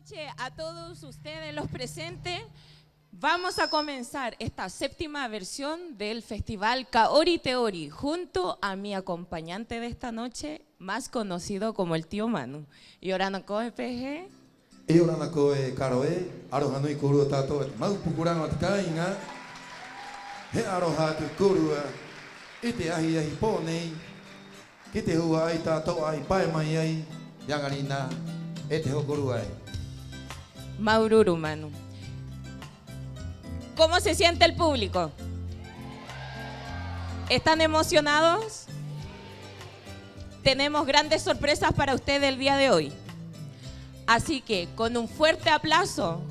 noches a todos ustedes los presentes. Vamos a comenzar esta séptima versión del Festival Kaori Teori junto a mi acompañante de esta noche, más conocido como el tío Manu. Y ahora no coge PG. Y ahora no coge Karoe, Arohanui Kuru Tato, Mau Pukurano Tkainga, He Aroha Kuru, Ite Ahi Ahi Pone, Kite Hua Tato Ai Pai Mai, Yangarina, Ete Hokuruai. Maururu Manu. ¿Cómo se siente el público? ¿Están emocionados? Tenemos grandes sorpresas para ustedes el día de hoy. Así que con un fuerte aplauso,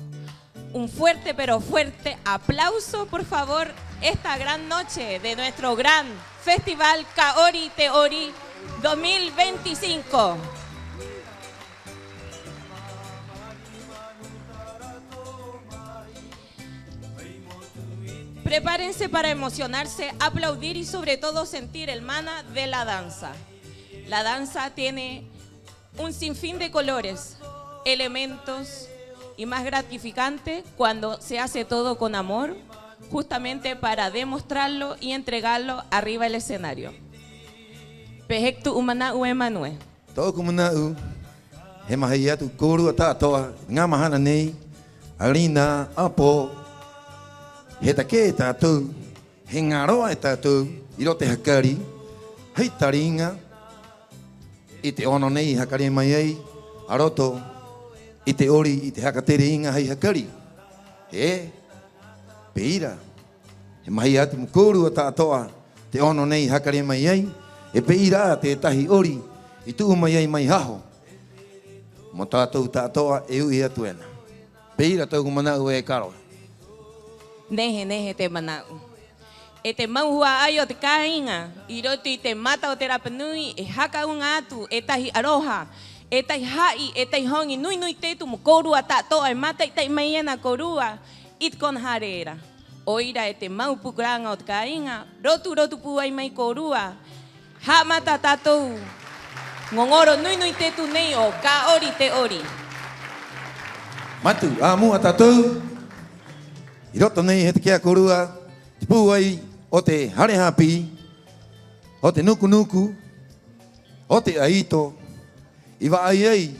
un fuerte pero fuerte aplauso, por favor, esta gran noche de nuestro gran Festival Kaori Teori 2025. Prepárense para emocionarse, aplaudir y sobre todo sentir el mana de la danza. La danza tiene un sinfín de colores, elementos y más gratificante cuando se hace todo con amor, justamente para demostrarlo y entregarlo arriba del escenario. Pejectu umana uemanue. Todo como na u, Hemahayatu Kuru Tato, Namahana Nei, Alina, Apo. Hetake tatu, hengaroa tatu, irote hakari, hei taringa, ite ono nei hakari mai aroto, ite ori, ite hakatere inga hei hakari. Peira, he mahi ati mukuru tatoa, te ono nei hakari mai e peira te tahi ori, i tu mai haho. Mo tatou tatoa e ui atuena. Peira tau kumanau e karo. Neje te manau. Ete maua ayo te kainga, iroti te mata o te rapanui, e haka unga atu, etahi aroha, etahi hai, etahi hongi, nui tetu mo korua tatoa, e mata itai maiena korua, itkon hareera. Oira e te mau pukuranga o te kainga, rotu puai mai korua, ha mata tatou, ngongoro nui tetu nei o Kaori Teori. Matu, amu tatou. I roto nei he te kia korua, te pūai o te harehapi, o te nuku, o te aito, i wa ai,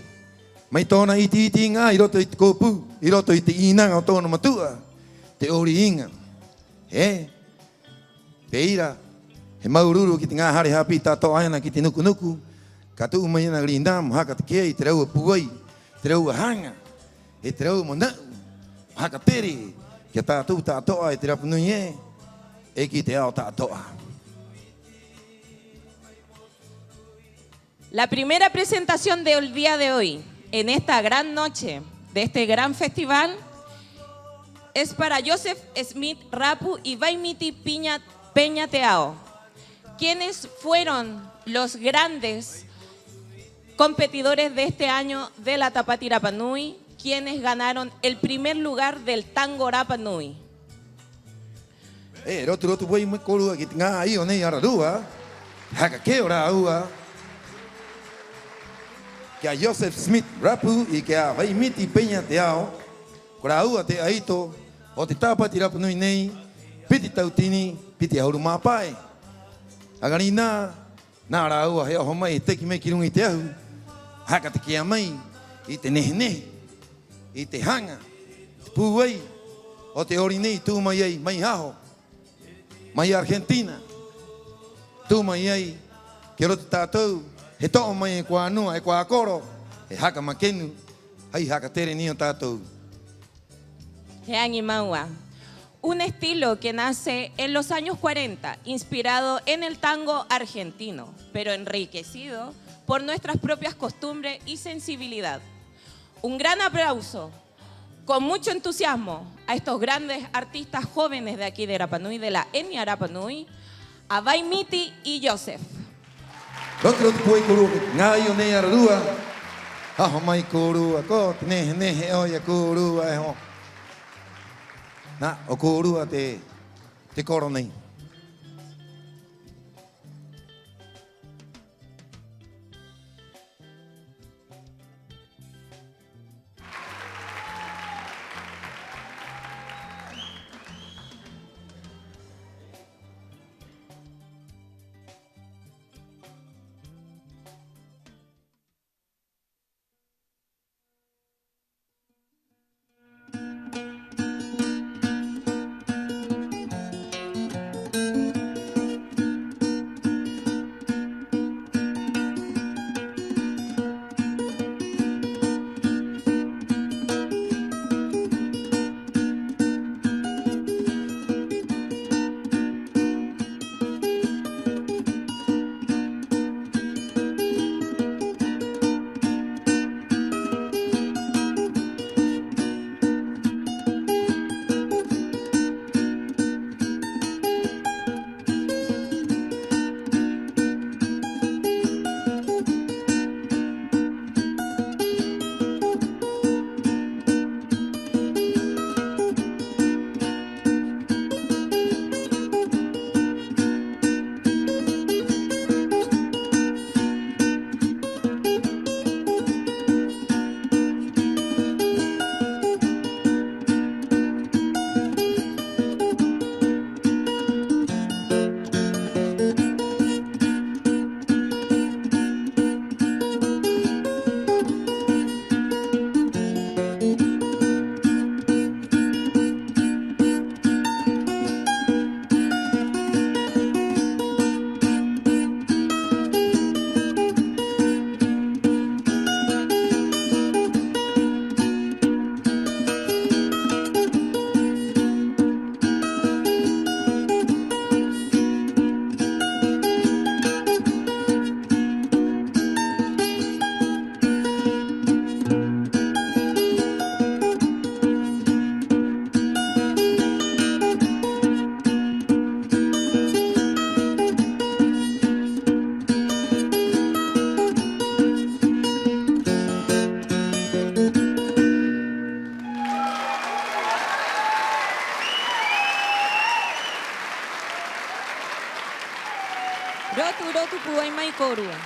mai tōna iti ngā, i roto i te kōpū, i roto i te inanga o tōna matua, te ori inga. Peira, he maururu ki te ngā harehapi tātou aina ki te nuku, ka tuu mai ana rindam, haka te kia i te raua pūai, te raua hanga, e te raua monau, haka tere, que tātou tātoa e te rapanui e ki te ao tātoa. La primera presentación del día de hoy, en esta gran noche de este gran festival, es para Joseph Smith Rapu y Vaimiti Peña Teao, quienes fueron los grandes competidores de este año de la Tapati Rapanui, quienes ganaron el primer lugar del tango Rapa Nui. Rotu wai mai korua ki te ngā i o nei ararua, haka ke ora aua, kia Joseph Smith Rapu i kia Vaimiti Peña Teao, kora aua te aito o te Tapati Rapa Nui nei, piti tautini, piti hauru māpai. Agari nā ra aua he oho mai, teki mai ki rungi te ahu, haka te kia mai i te nehe. I te hanga, te pūwei, o te ori nei, tū mai ei, mai haho, mai Argentina, tū mai ei, ke roto tātou, he to'o mai e kua anua, e kua akoro, e haka makenu, hei haka tere ni o tātou. He angi maua. Un estilo que nace en los años 40, inspirado en el tango argentino, pero enriquecido por nuestras propias costumbres y sensibilidad. Un gran aplauso, con mucho entusiasmo, a estos grandes artistas jóvenes de aquí de Rapanui, de la etnia Rapanui, a Vaimiti y Joseph. Rotu pui kuru, ngā i o nei ararua, haho mai korua, ko te nehe oia korua e ho. Nā, o korua te koro nei. Rotu puai mai korua.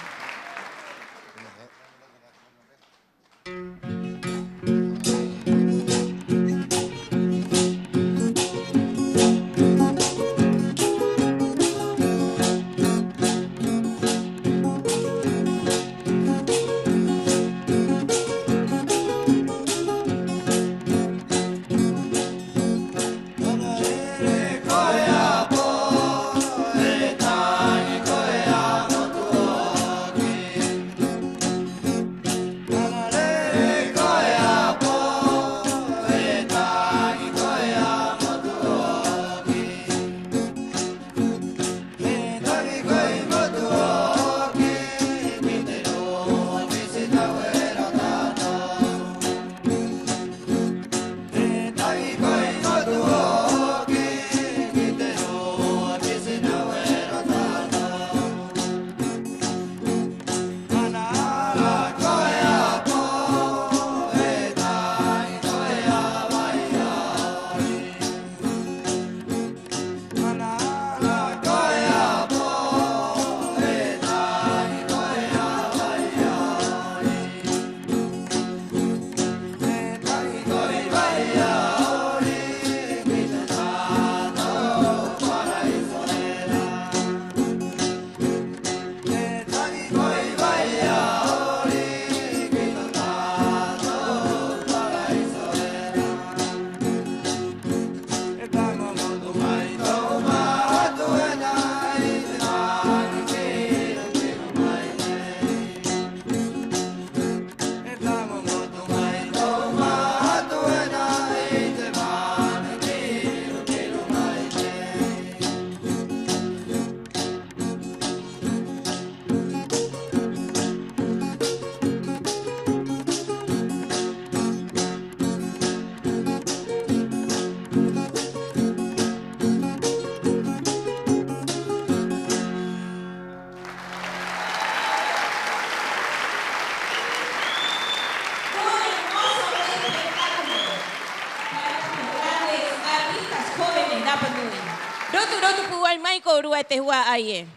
Rotu puai mai korua te hua ai e.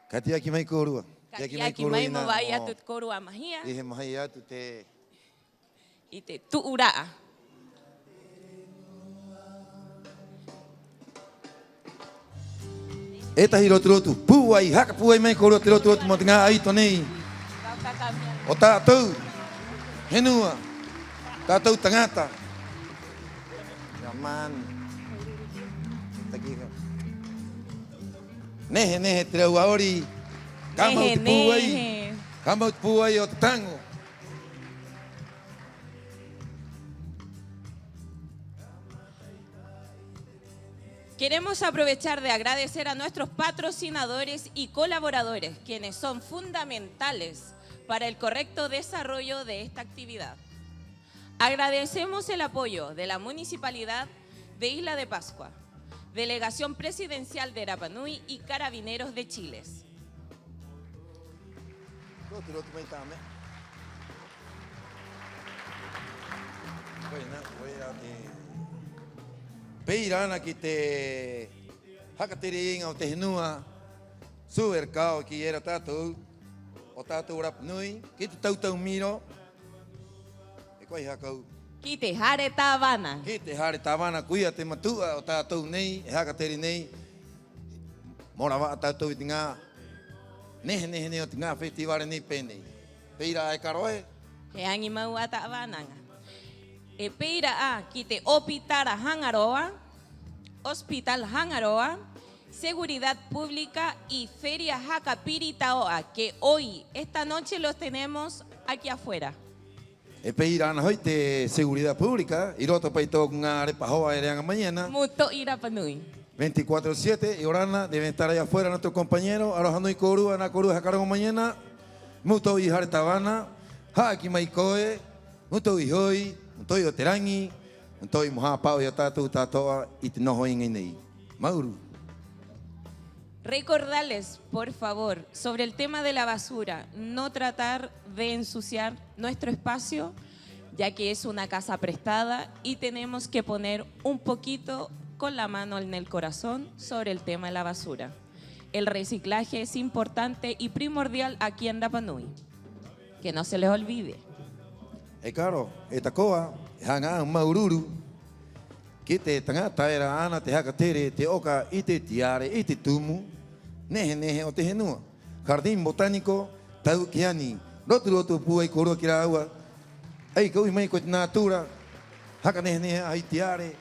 Kati aki mai korua. Kati aki mai mo vai atu te korua mahia. I he mahi atu te... I te tuuraa. Etahi rotu. Puai, haka puai mai korua te rotu mo te ngā aito nei. O tātou. Henua. Tātou tangata. Man. Nehe te rau aori. Kamau te puai. Kamau te puai o te tango. Queremos aprovechar de agradecer a nuestros patrocinadores y colaboradores, quienes son fundamentales para el correcto desarrollo de esta actividad. Agradecemos el apoyo de la Municipalidad de Isla de Pascua, Delegación Presidencial de Rapa Nui y Carabineros de Chile. Peirana ki te hakatere inga o te henua superkao ki era tātou o tātou Rapa Nui ki te tautau miro. Koe hakau. Ki te hare tāwana. Ki te hare tāwana, kuia te matua o tātou nei, e hakateri nei. Mora wa tātou i te ngā, nehe o te ngā whetiware nei pēnei. Peira e karoe. He angi mau a tāwananga. E peira a ki te Opitara Hangaroa, Hospital Hangaroa, Seguridad Pública y Feria Hakapiritaoa, que hoy, esta noche los tenemos aquí afuera. E peira ana hoi te Seguridad Pública, i roto pai tōku ngā repa hoa e reanga mañana. Muto i Rapa Nui. 24/7, y orana, deben estar allá afuera nuestros compañeros, aroja nui korua, na korua hakarango mañana. Muto i hare tawana, haaki mai koe, muto i hoi, muto i o te rangi, muto i moha pau i o tātou tātoa i te noho ingai nei. Mauru. Recordarles, por favor, sobre el tema de la basura, no tratar de ensuciar nuestro espacio, ya que es una casa prestada y tenemos que poner un poquito con la mano en el corazón sobre el tema de la basura. El reciclaje es importante y primordial aquí en Rapa Nui. Que no se les olvide. Karo, takoa, hanga maururu. Que te tangata era ana te hakatere, te oka, ite tiare, ite tumu. Nehe o te henua. Jardim Botânico, tau kiani. Rotu puai koro kira aua. Ai kau mai ko natura. Haka nehe ai tiare.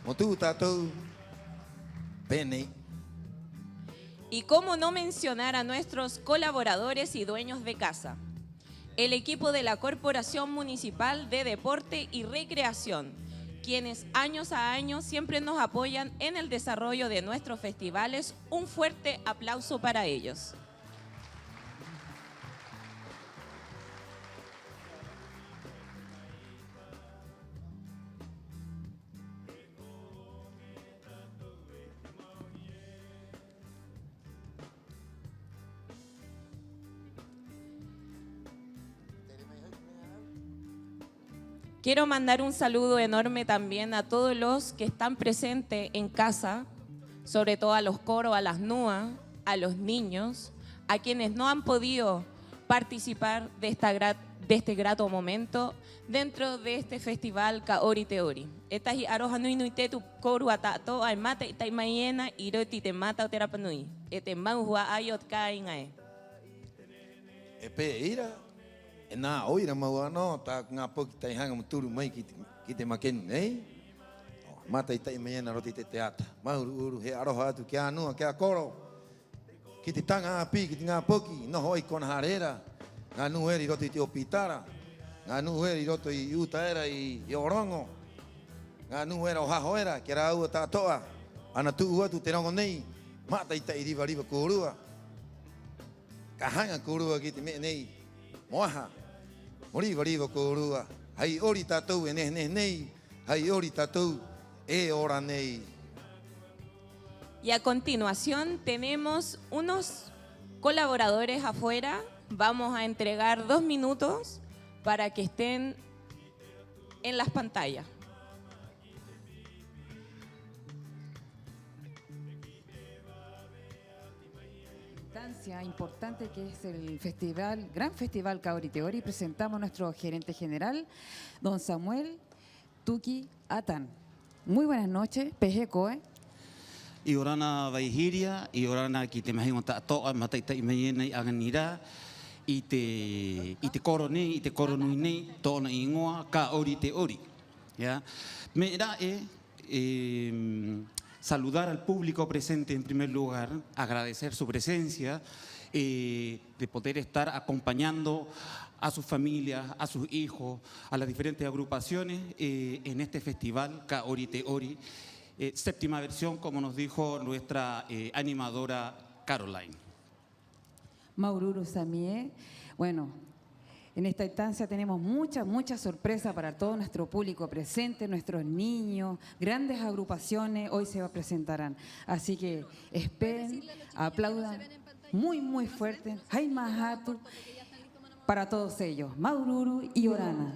Motu tatou. Pene. Y cómo no mencionar a nuestros colaboradores y dueños de casa. El equipo de la Corporación Municipal de Deporte y Recreación, quienes años a años siempre nos apoyan en el desarrollo de nuestros festivales. Un fuerte aplauso para ellos. Quiero mandar un saludo enorme también a todos los que están presentes en casa, sobre todo a los coros, a las NUA, a los niños, a quienes no han podido participar de este grato momento dentro de este festival Kaori Teori. Etahi aroha nui nui te tu koru atato ai mata itai maiena iroti te mata o te Rapa Nui. Te mauhua ayot ka ingae. Pe ira. Nā oira maua no, tā ngā poki tai hanga muturu mai ki te makenu, nei? Mata i tai maiena roti te teata. Mauru uru he aroha atu kia anua, kia koro. Ki te tanga api, ki te ngā poki, noho i kona harera. Ngā nuheri roto i te opitara. Ngā nuheri roto i utaera i orongo. Ngā nuhera o hahoera, kia rā ua tātoa. Ana tuu atu te rongo nei, mata i tai riva kōrua. Ka hanga kōrua ki te me nei. Moaha. Riva kōrua, hai ori tātou e nei, hai ori tātou e ora nei. Y a continuación tenemos unos colaboradores afuera. Vamos a entregar 2 minutos para que estén en las pantallas. Importante que es el festival, gran festival Kaori Teori. Presentamos a nuestro gerente general, don Samuel Tuki Atan. Muy buenas noches, PG Koe. I orana vaihiria, i orana ki te mahi o tātoa, mataita i mai nei aganira, i te koro nei, i te koro nui nei, tōna i ingoa, Kaori Teori. ¿Ya? Me da saludar al público presente en primer lugar, agradecer su presencia, de poder estar acompañando a sus familias, a sus hijos, a las diferentes agrupaciones en este festival Kaori Teori, séptima versión, como nos dijo nuestra animadora Caroline. Maururu Samie, bueno, en esta instancia tenemos mucha sorpresa para todo nuestro público presente, nuestros niños, grandes agrupaciones hoy se presentarán. Así que esperen, aplaudan muy fuerte. Hai Mahatu para todos ellos, Maururu y Orana.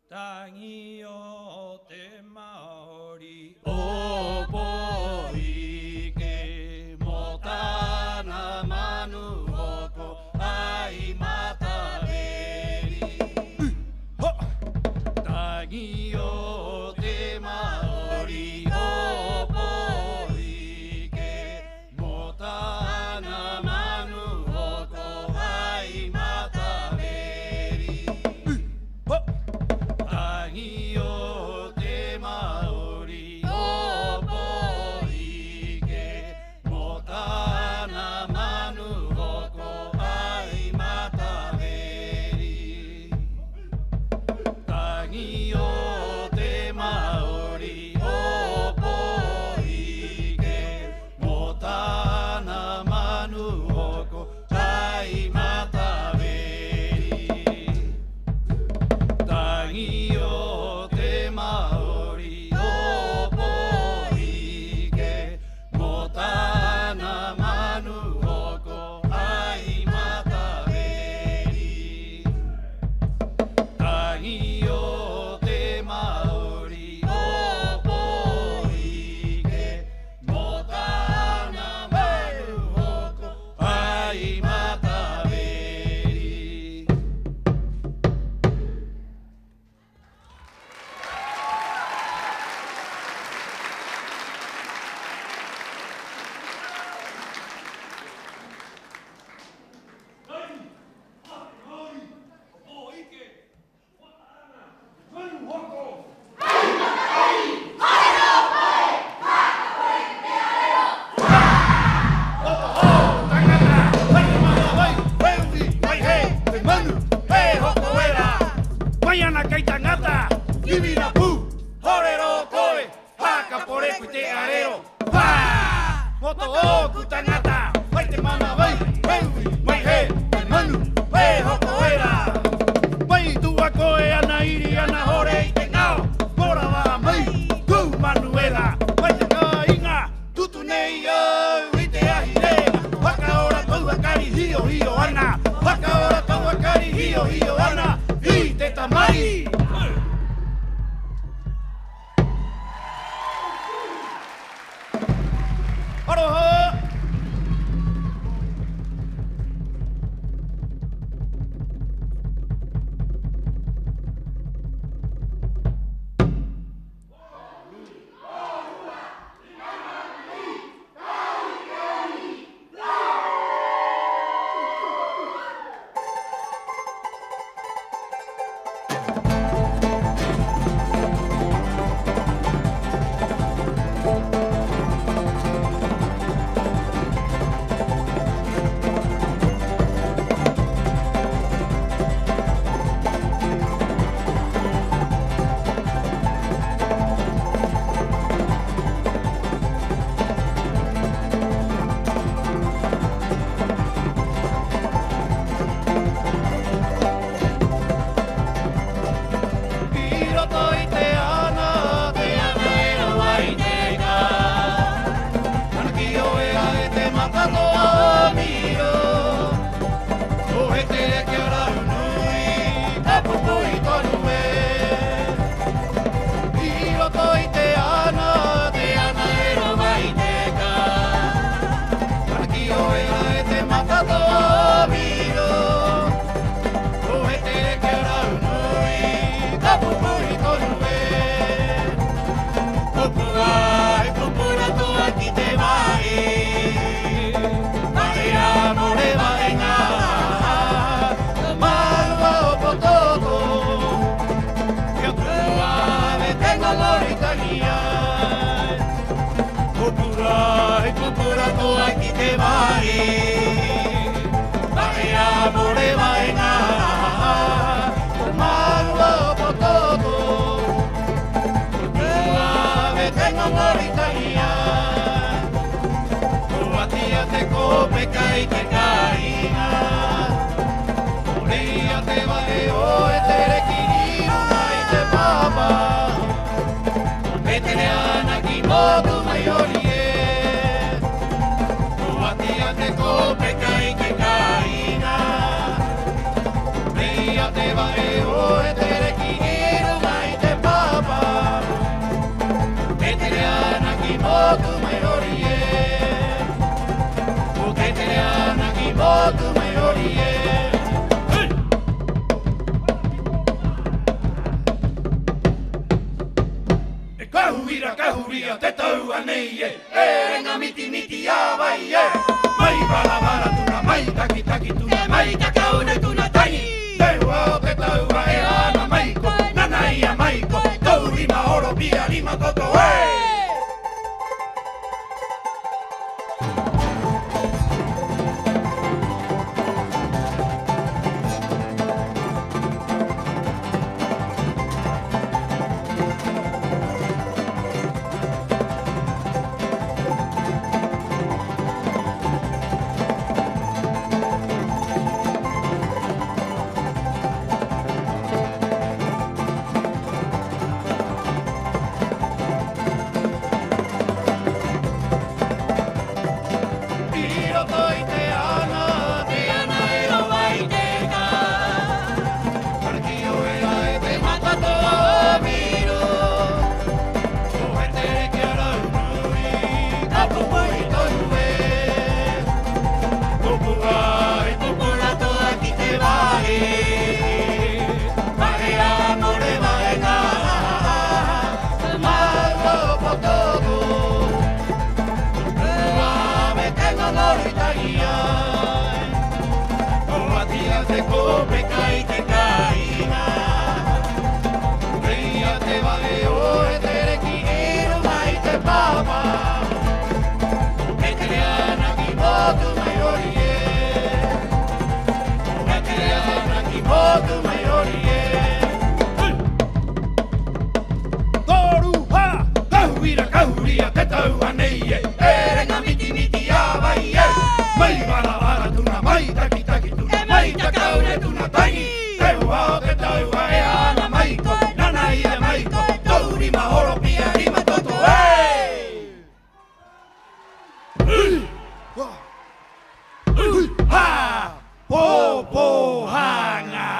Tangi o te Māori o poi ke mo tāna manu hoko ai mataweri. Tangi o te Māori o poi ke mo tāna manu hoko ai mataweri. Tangi o te Māori o poi ke mo tāna manu hoko ai mataweri. Tangi o te Māori o poi ke mo tāna manu hoko ai mataweri. Tangi o te Māori o poi ke mo tāna manu hoko ai mataweri. Tangi o te Māori o poi ke mo tāna manu hoko ai mataweri. Waiana kai tangata, Givina pu, horero koe, haka poreku te areo, pa! Moto o ku tangata, vai te mana vai, vai he, te manu, vai hoko era. Vai tua koe ana iri ana hore i te ngao, mora wa mai, tu Manuela, vai te kainga, tutu nei au i te ahi rea, waka ora tau akari hio hio ana, waka ora tau akari hio hio ana, i te tamari. Aroha! ngoritagia kupura toa ki te vai vai amore vai na malo pototo kupura me tengo ngoritagia kuatia te kope kai te kaina oria te vai o e te rekiriru mai te papa Metele ana ki motu maiori e Kuatia te kope kai ke kaina Ria te vae o e te rekigiru mai te papa Metele ana ki motu maiori e Metele ana ki motu maiori e Kahuria te tau anei e Renga miti miti awai e Mai bala bala tuna, mai taki taki tuna Mai takaune tuna tangi Te ua o te tau a e ana maiko Nana ia maiko Tau rima oro pia rima toto e Kahuria te tau anei e Renga miti miti awai e Mai bala bala tuna, mai taki taki tuna Mai takaune tuna tangi Te ua o te tau a e ana maiko Nana ia maiko Tau rima horo pia rima toto Ha! Popo hanga!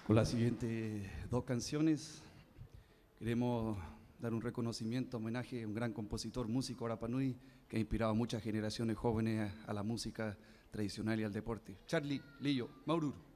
Con las siguientes dos canciones queremos dar un reconocimiento, homenaje a un gran compositor, músico Rapa Nui, que ha inspirado a muchas generaciones jóvenes a la música tradicional y al deporte. Charlie Lillo Maururu.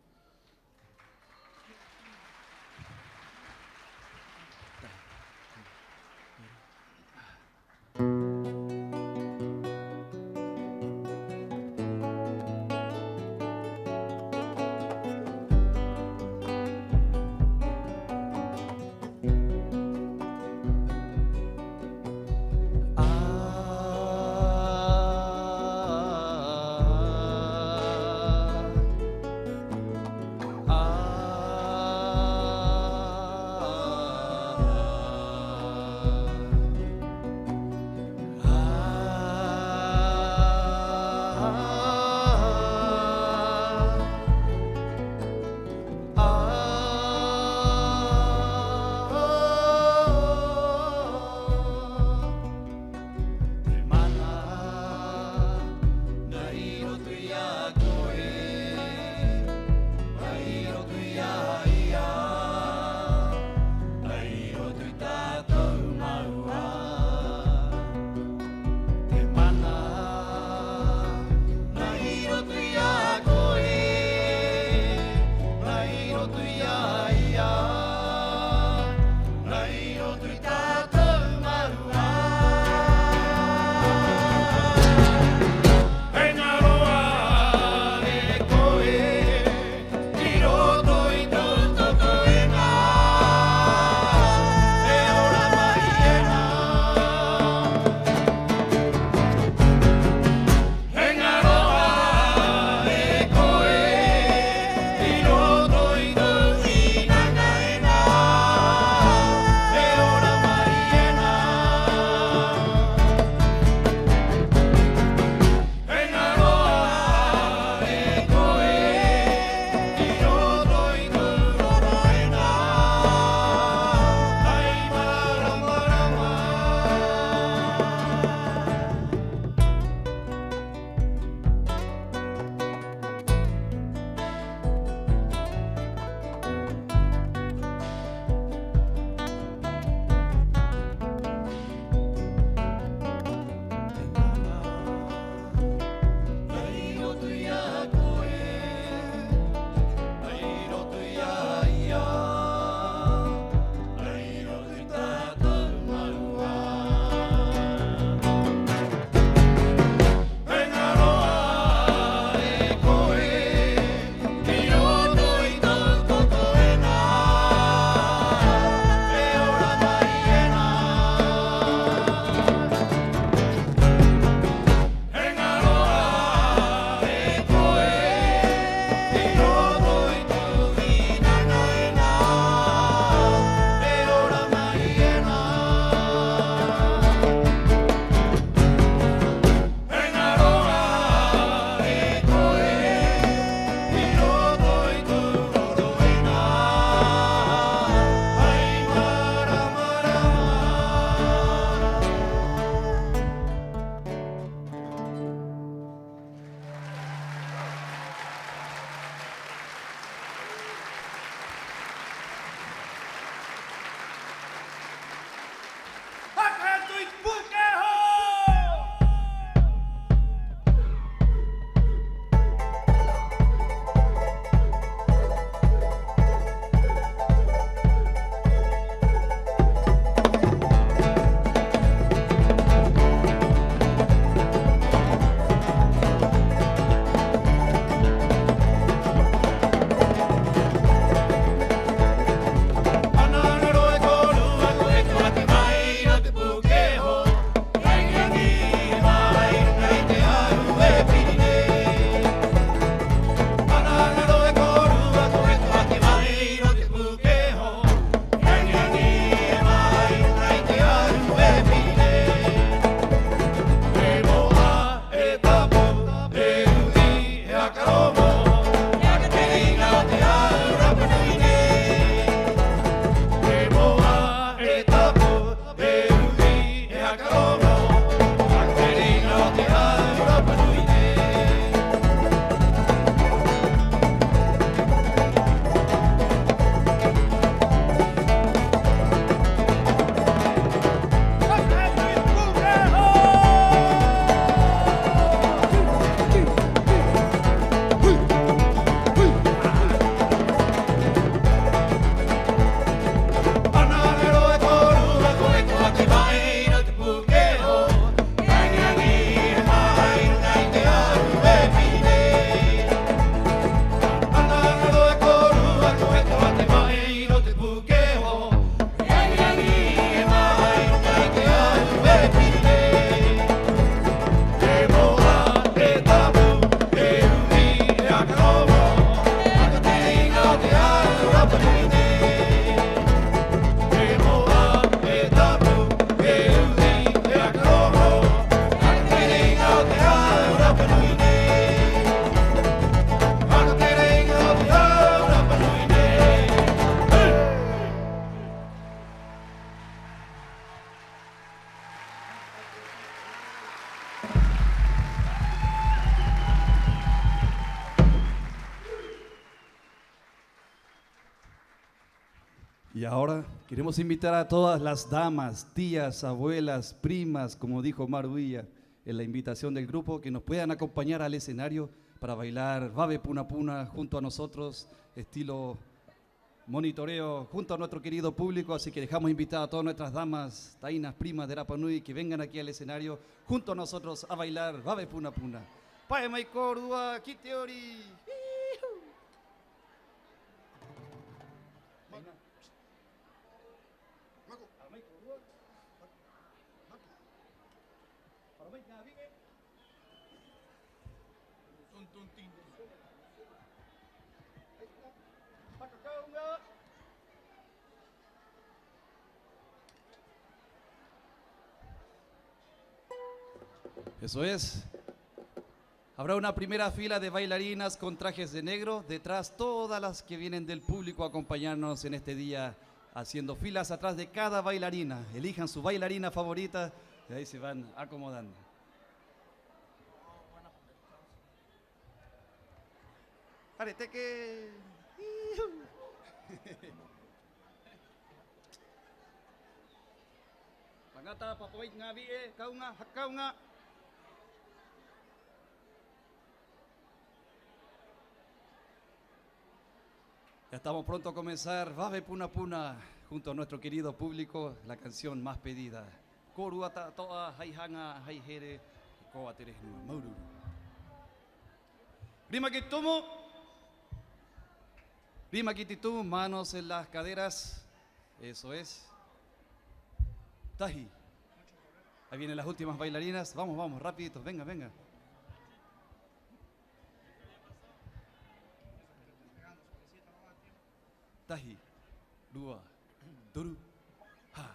Y ahora queremos invitar a todas las damas, tías, abuelas, primas, como dijo Maruilla, en la invitación del grupo, que nos puedan acompañar al escenario para bailar Babe Puna Puna junto a nosotros, estilo monitoreo, junto a nuestro querido público. Así que dejamos invitadas a todas nuestras damas, tainas, primas de Rapa Nui, que vengan aquí al escenario junto a nosotros a bailar Babe Puna Puna. Pae mai cordua, kiteori. Eso es. Habrá una primera fila de bailarinas con trajes de negro, detrás todas las que vienen del público a acompañarnos en este día, haciendo filas atrás de cada bailarina. Elijan su bailarina favorita y ahí se van acomodando. Areteque. Pangata, papoit ngabi, kaunga, hakaunga. Ya estamos pronto a comenzar Babe Puna Puna junto a nuestro querido público, la canción más pedida. Koruata toa haihanga haihere koateres maururu. Rima kitumu. Rima kititu, manos en las caderas. Eso es. Taji. Ahí vienen las últimas bailarinas. Vamos, vamos, rapiditos. Venga, venga. Taji, dua, turu, ha.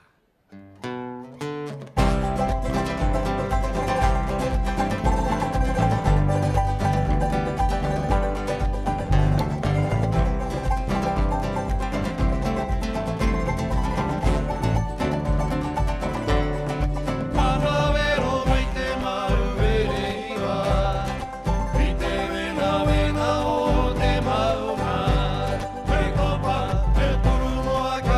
Copa, el turumo acá.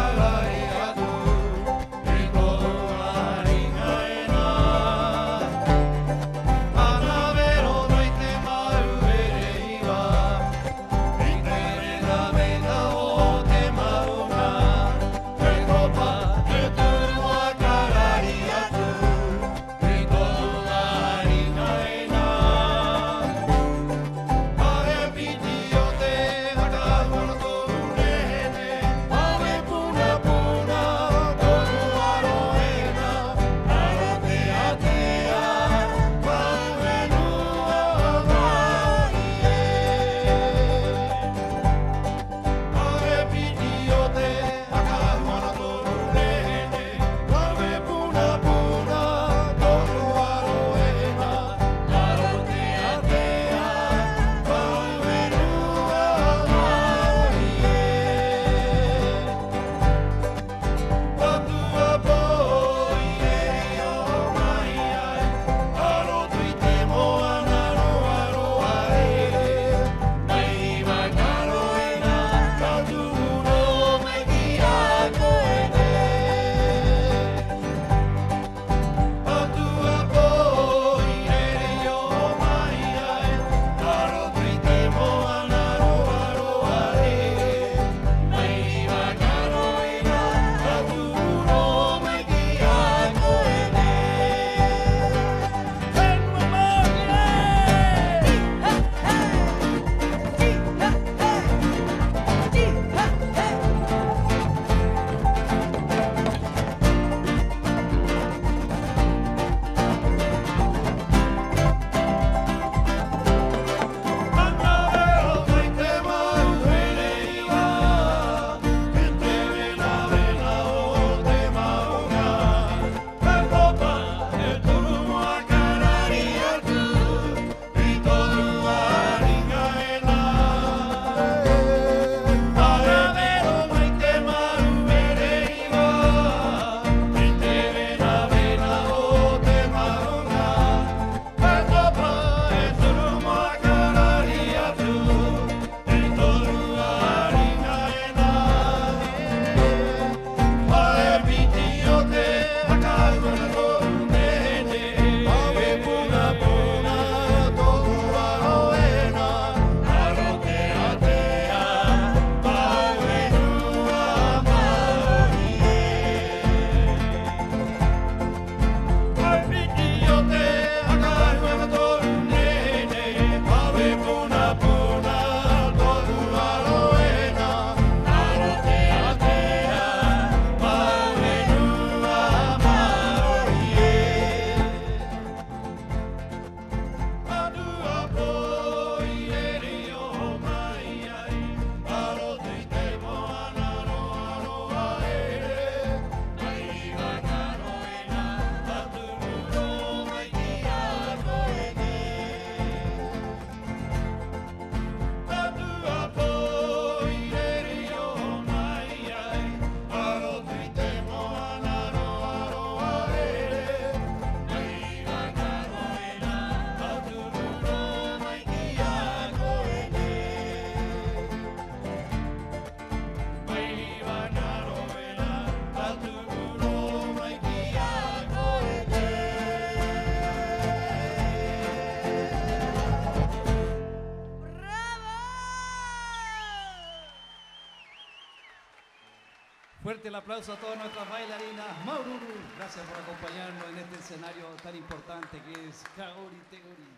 aplauso a todas nuestras bailarinas. Maururu, gracias por acompañarnos en este escenario tan importante que es Kaori Teori.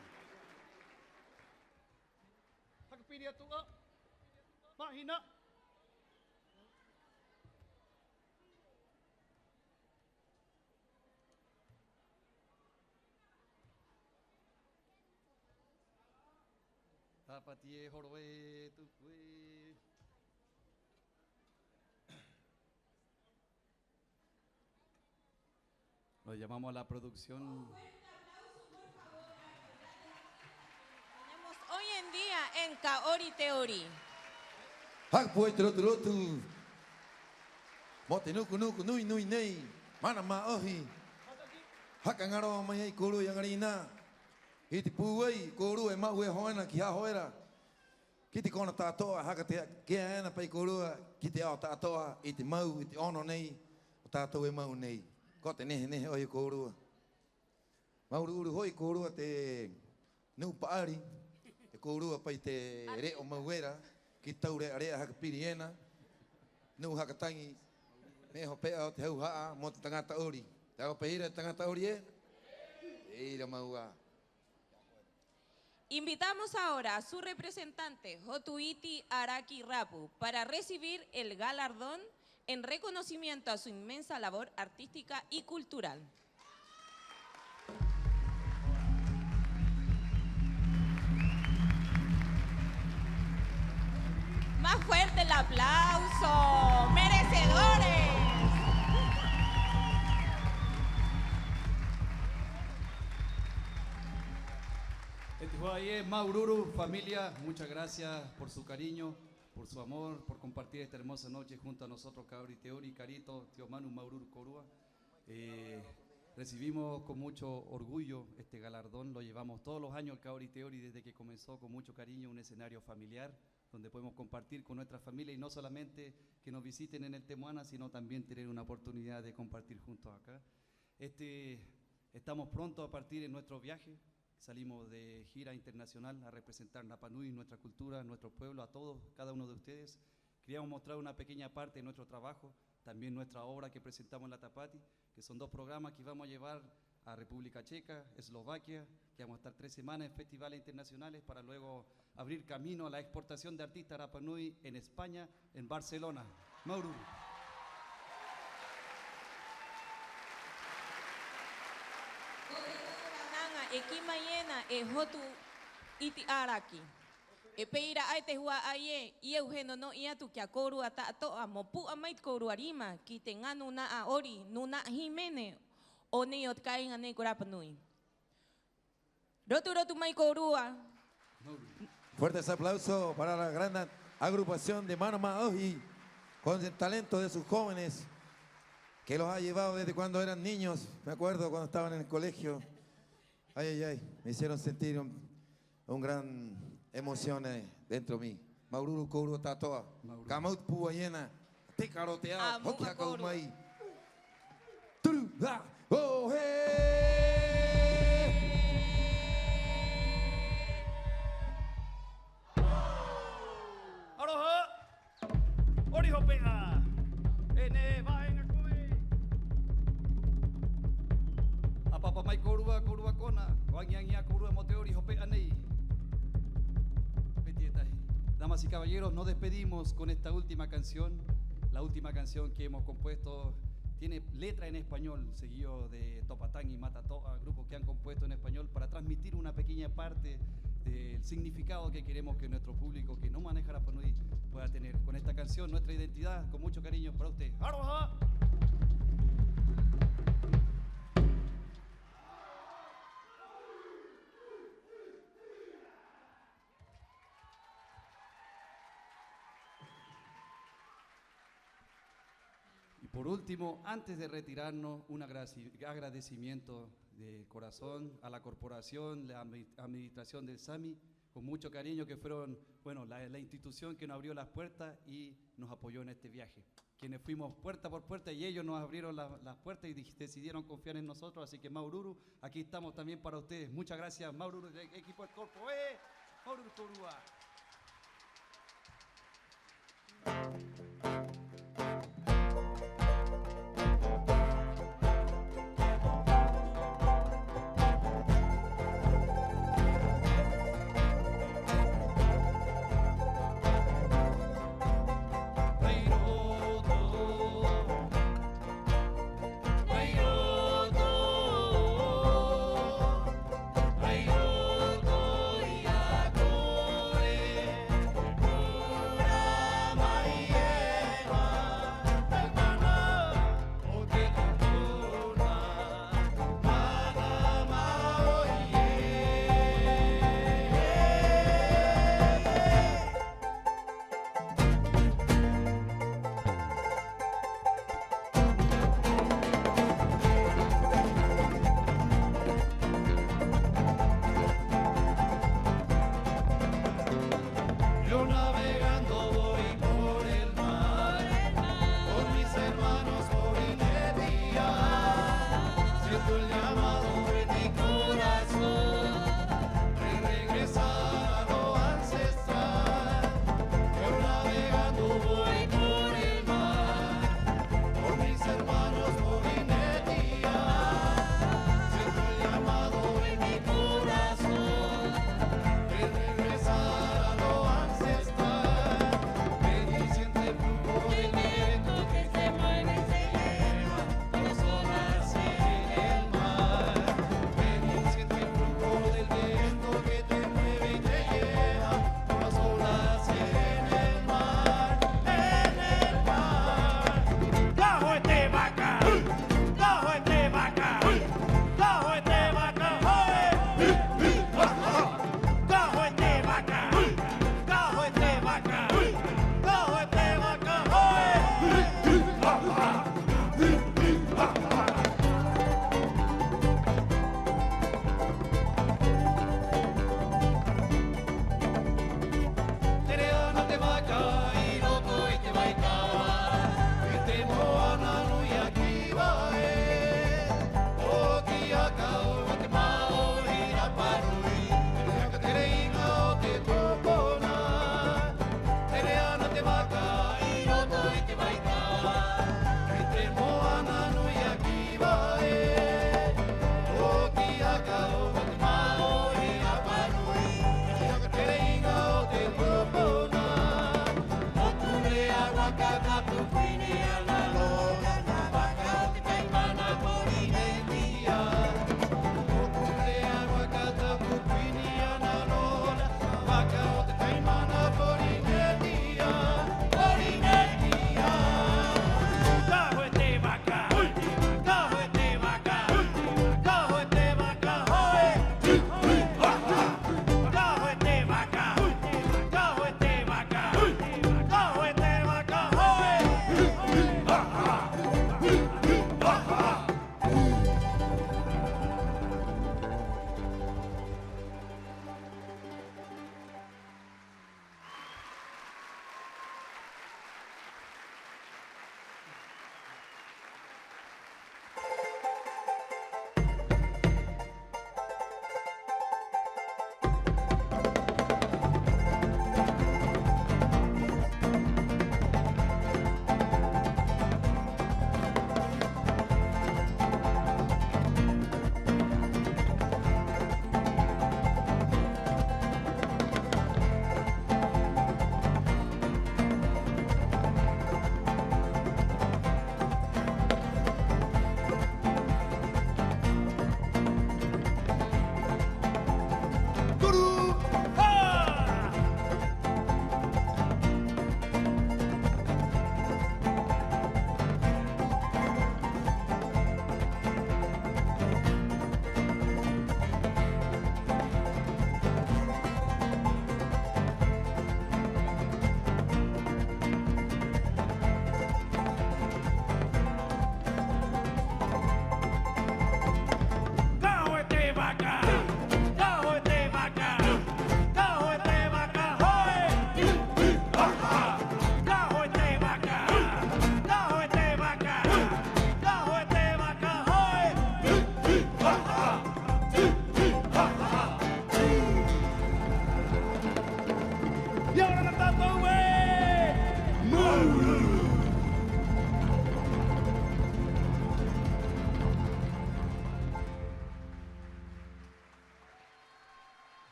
Hakpiria tua. Mahina. Tapatie, Jorwe, Tukwe. Lo llamamos a la producción. Tenemos hoy en día en Kaori Teori. Hak pui trotu rotu. Mote nuku nuku nui nui nei. Mana ma ohi. Hak angaro mai hei kuru yang arina. Iti puai kuru e mau e hoena ki ha hoera. Kiti kona tātoa haka te kia ena pai kurua. Kiti ao tātoa iti mau iti ono nei. O tātou e mau nei. Ko te nehe nehe oi kōrua. Maururu hoi kōrua te nuu paari. Te kōrua pai te reo mauera. Ki tau rea rea haka piriena. Nuu haka tangi. Meho pea o te hau haa mo te tangata ori. Te hau peira te tangata ori e? Eira maua. Invitamos ahora a su representante, Hotuiti Araki Rapu, para recibir el galardón en reconocimiento a su inmensa labor artística y cultural. Más fuerte el aplauso, merecedores. Etihuaye, Maururu, familia, muchas gracias por su cariño, por su amor, por compartir esta hermosa noche junto a nosotros, Kaori Teori, Carito, Tío Manu, Maururu, Korua. Recibimos con mucho orgullo este galardón, lo llevamos todos los años al Kaori Teori desde que comenzó con mucho cariño, un escenario familiar donde podemos compartir con nuestra familia y no solamente que nos visiten en el Temuana, sino también tener una oportunidad de compartir juntos acá. Estamos pronto a partir en nuestro viaje. Salimos de gira internacional a representar Rapa Nui, nuestra cultura, nuestro pueblo, a todos, cada uno de ustedes. Queríamos mostrar una pequeña parte de nuestro trabajo, también nuestra obra que presentamos en la Tapati, que son 2 programas que vamos a llevar a República Checa, Eslovaquia, que vamos a estar 3 semanas en festivales internacionales para luego abrir camino a la exportación de artistas Rapa Nui en España, en Barcelona. Maururu. Eki mayena e hotu iti araki. E peira ai te hua aie, i euheno no ia tu kia koru ata atoa, mo pu amait koru arima, ki te nganu na a ori, nuna himene, o ne o te kainga ne ko Rapa Nui. Rotu rotu mai korua. Fuertes aplausos para la gran agrupación de Manama Oji, con el talento de sus jóvenes, que los ha llevado desde cuando eran niños. Me acuerdo cuando estaban en el colegio. Ay, ay, ay, me hicieron sentir un gran emoción dentro de mí. Maururu Kouru Tatoa, Kamaut Puayena, Te Caroteado, Hokia Kaumai. Turu, ha, oh, Aroha. Oriho pea. Ene vaenga koe. Apapa mai korua, korua kona, wangiangia korua moteori hope anei. Damas y caballeros, nos despedimos con esta última canción, la última canción que hemos compuesto. Tiene letra en español, seguido de Topatán y Matatoa, grupos que han compuesto en español para transmitir una pequeña parte del significado que queremos que nuestro público que no maneja Rapa Nui pueda tener. Con esta canción, nuestra identidad, con mucho cariño para usted. Aroha. Por último, antes de retirarnos, un agradecimiento de corazón a la corporación, la administración del SAMI, con mucho cariño, que fueron, bueno, la institución que nos abrió las puertas y nos apoyó en este viaje. Quienes fuimos puerta por puerta y ellos nos abrieron las puertas y decidieron confiar en nosotros. Así que Maururu, aquí estamos también para ustedes. Muchas gracias, Maururu, del equipo del Corpo. Maururu Korua.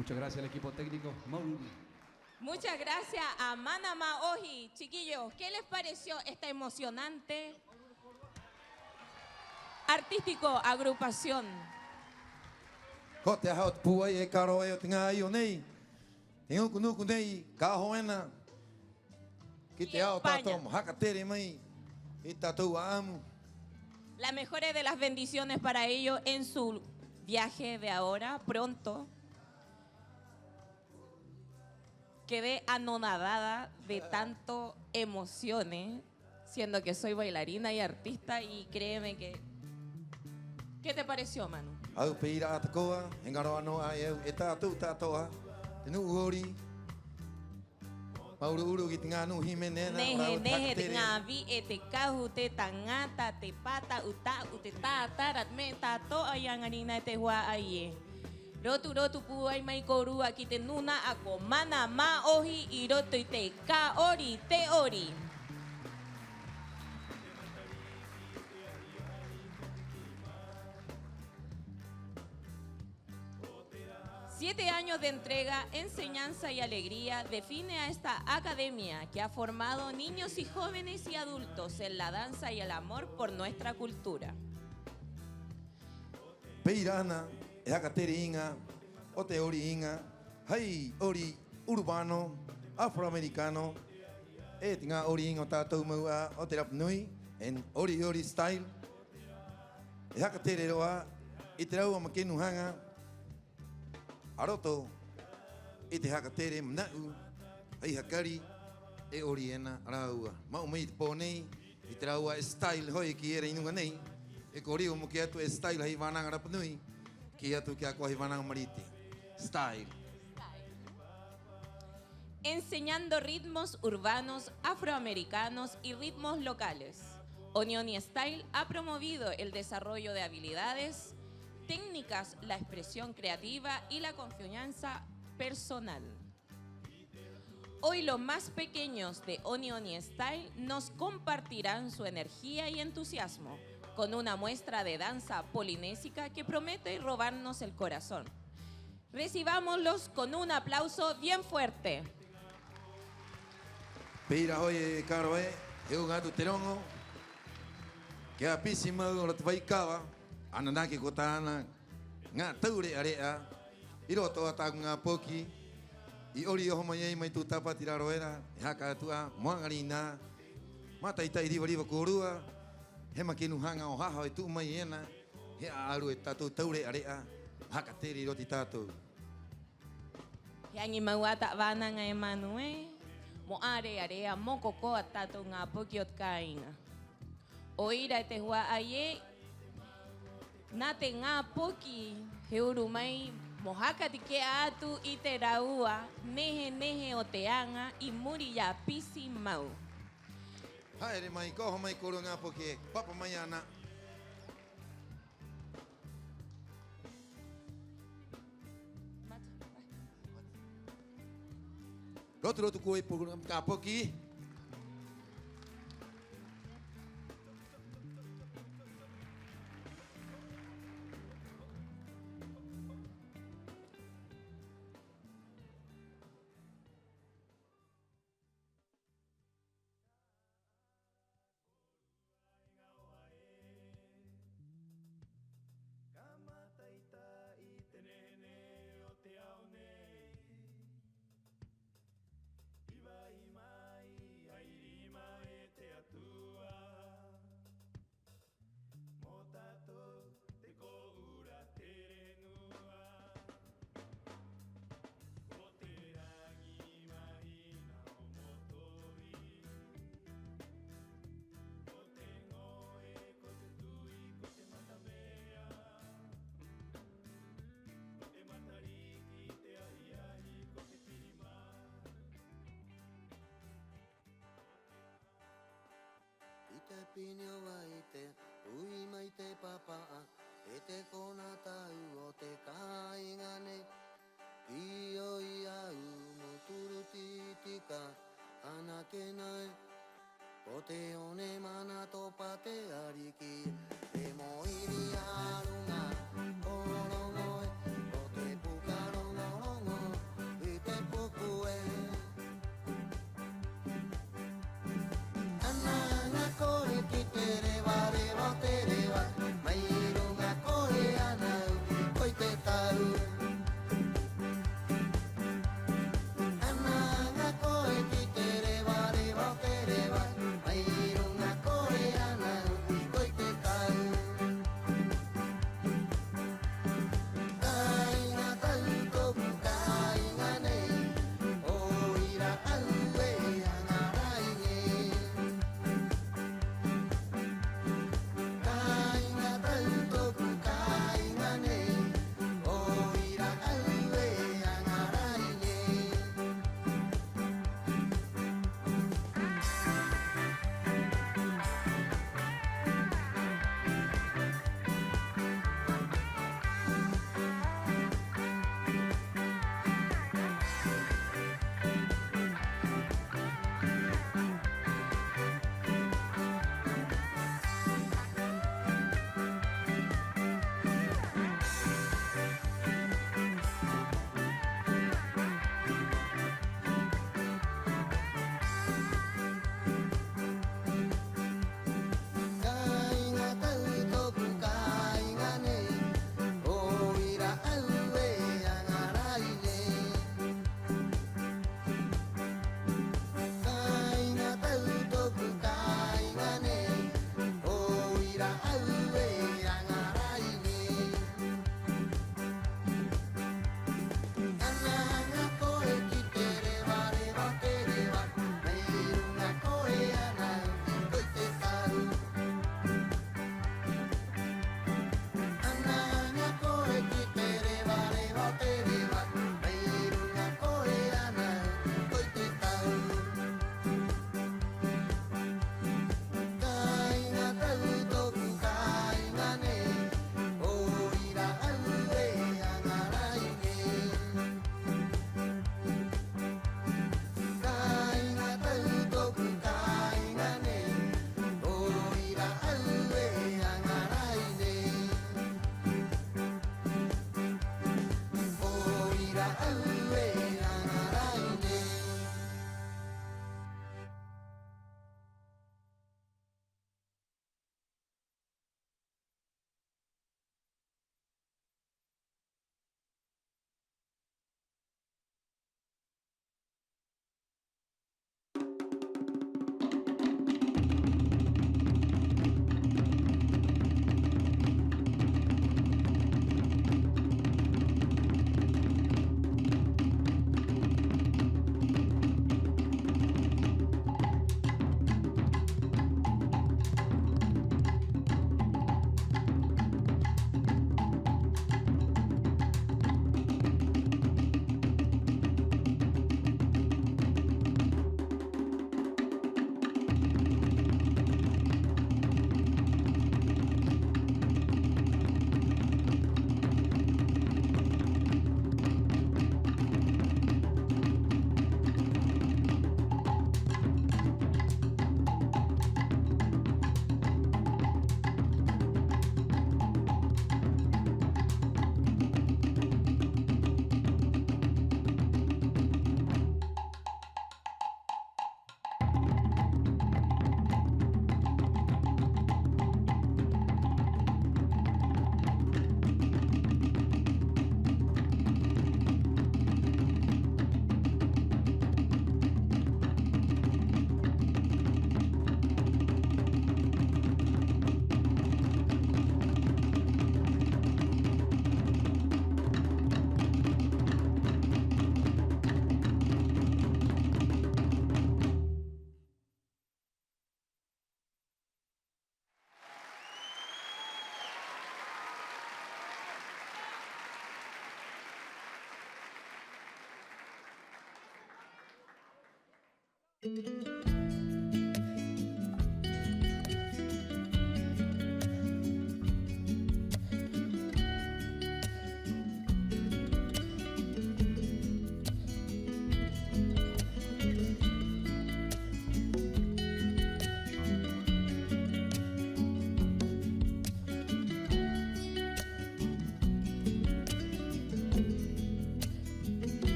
Muchas gracias al equipo técnico. Muchas gracias a Manama Oji. Chiquillos, ¿qué les pareció esta emocionante artístico agrupación? Ko te hao te pua e karo e o te ngā i o nei. Te nuku nei, ka hoena. Ki te ao tātou haka tere mai. I tātou a amu. Las mejores de las bendiciones para ellos en su viaje de ahora, pronto. Quedé anonadada de tanto emociones, siendo que soy bailarina y artista, y créeme que... ¿Qué te pareció, Manu? Au peira atakoa, engaro ano ai eu, e tātou tātoa, te nu uhori. Mauru ki te ngā nu himenena, Nehe te ngā vi e te kahu te tangata, te pata uta u te tātarat me tātoa i angarina te hua ai e. Rotu pu ai mai korua ki te nuna a ko mana ma ohi i roto i te ka ori te ori. 7 años de entrega, enseñanza y alegría define a esta academia que ha formado niños y jóvenes y adultos en la danza y el amor por nuestra cultura. Peirana, e hakatere inga, o te ori inga, hei ori urbano, afroamericano, e te ngā ori inga o tātou maua o te Rapa Nui, en ori style. E hakatere roa, i te raua makenuhanga, aroto, i te hakatere mnau, hei hakari, e ori ena raua. Mau mai te pōnei, i te raua e style hoi ki ere inunga nei, e ko rio mo ki atu e style hei wānanga Rapa Nui, ki atu ki a koe hei wānanga Mariti. Style. Enseñando ritmos urbanos, afroamericanos y ritmos locales. Onioni Style ha promovido el desarrollo de habilidades, técnicas, la expresión creativa y la confianza personal. Hoy los más pequeños de Onioni Style nos compartirán su energía y entusiasmo con una muestra de danza polinésica que promete robarnos el corazón. Recibámoslos con un aplauso bien fuerte. Peira hoi e karoe, e o ngātu te rongo, ke a pisi mau o te waikawa, ana nake ko tāna ngā taure area, i roto a tāku ngā poki, i ori oho mai ei mai tū tapati raroera, e haka atua, moangari nā, mataitai riwa kōrua, he makenu hanga o haha e tū mai ena, he aru e tātou taure area, haka tere i roti tātou. Yangi mauata vānanga e manue, mo are area mo koko a tātou ngā poki o te kāinga. O ira e te hua ai e, nā te ngā poki he uru mai, mo haka te ke atu i te raua, nehe o te anga i muri ya pisi mau. Haere mai, koho mai koro ngā poki e, papa mai ana. Rotu koe puru ngā poki. Te pino vai te ui mai te papa e te kona tau o te kāinga ne ki oi au mo turu titika ana ke nai o te one mana topa te ariki e mo iri arunga orongo o te pukarongo i te puku e koe ki te rewa, te rewa, mai runga koe anau, koi te tau. Ananga koe ki te rewa, te rewa, mai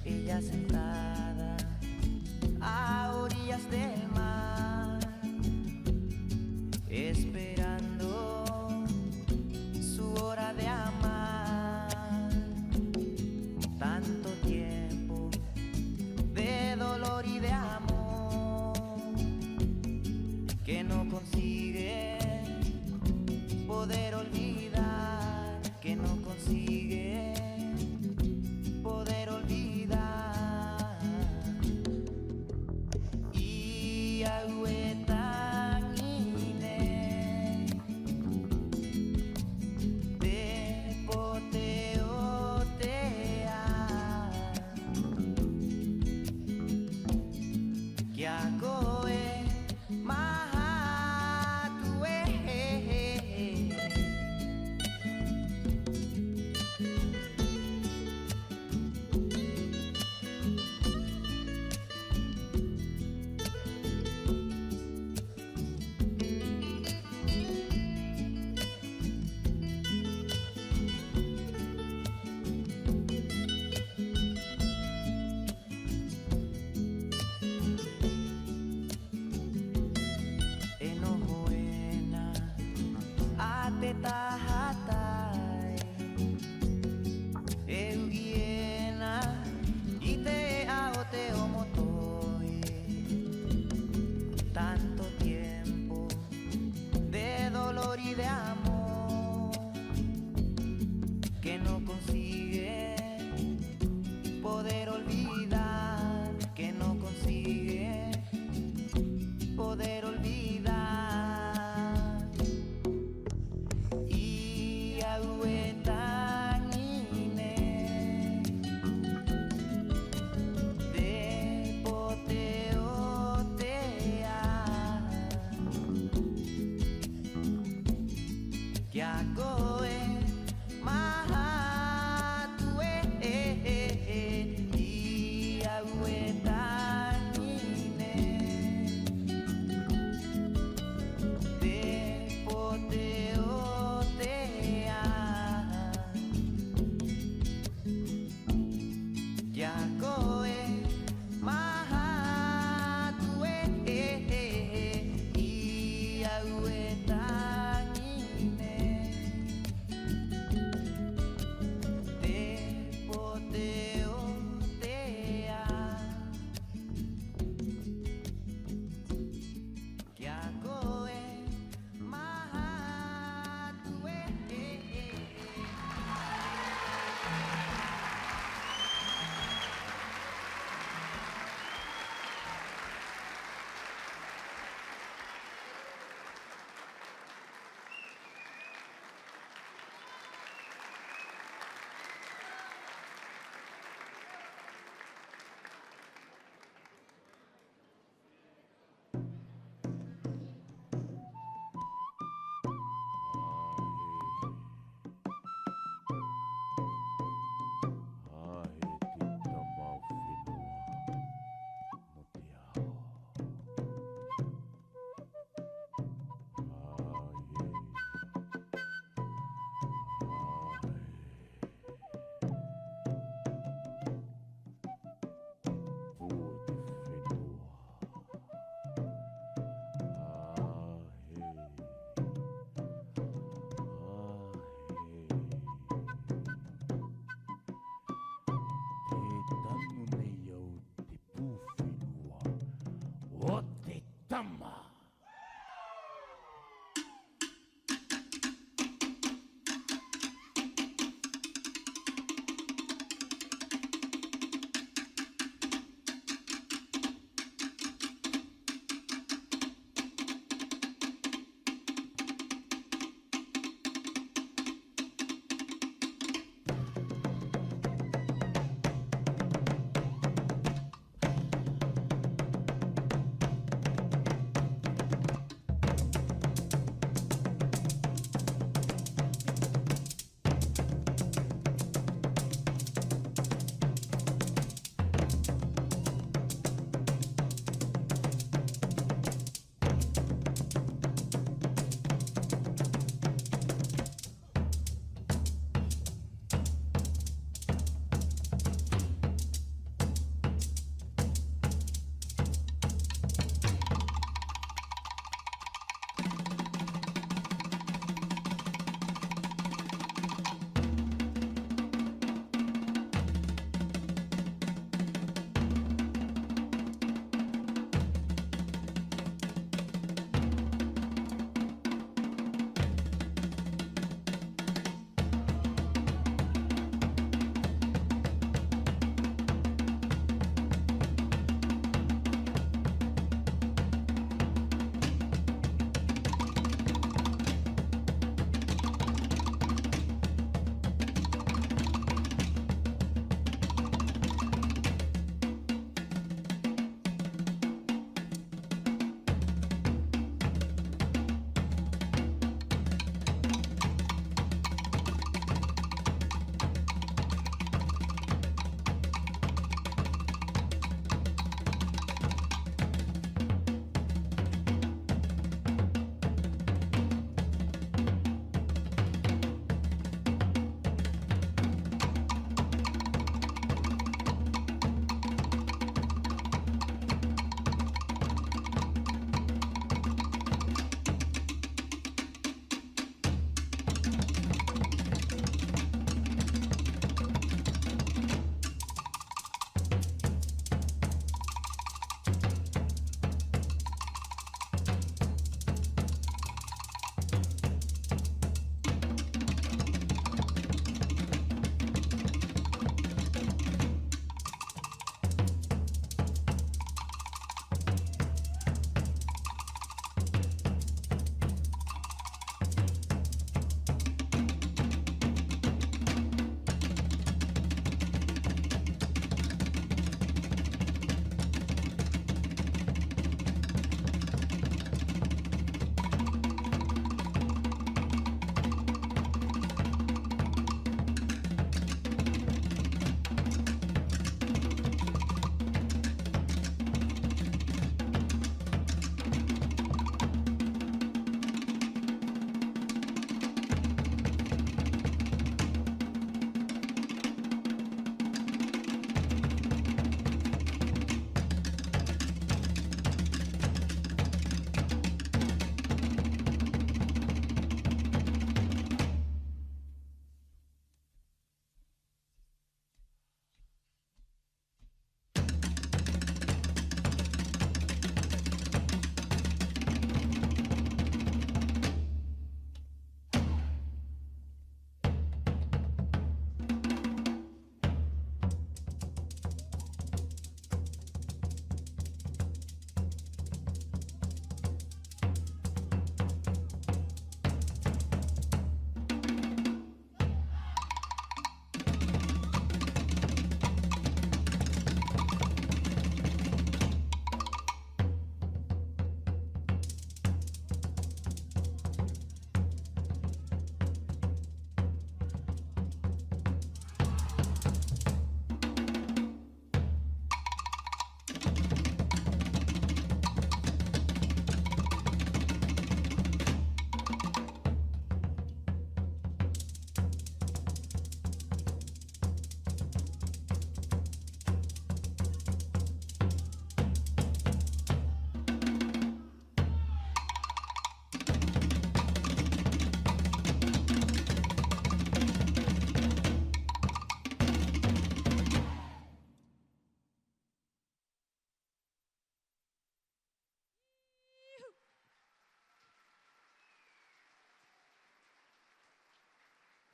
Ella sentada a orillas del mar, esperando su hora de amar. Tanto tiempo de dolor y de amor que no consigue poder olvidar, que no consigue poder olvidar. Y agüetan ine de poteotea que acoe mahatue. Enojoena atetahatai eugiena ite aote omotoi. Tanto tiempo de dolor y de amor que no consigue poder olvidar, que no consigue poder olvidar. Y agüetan ine de poteotea que acoe mahatue. Y agüetan ine de poteotea que acoe mahatue. Y agüetan ine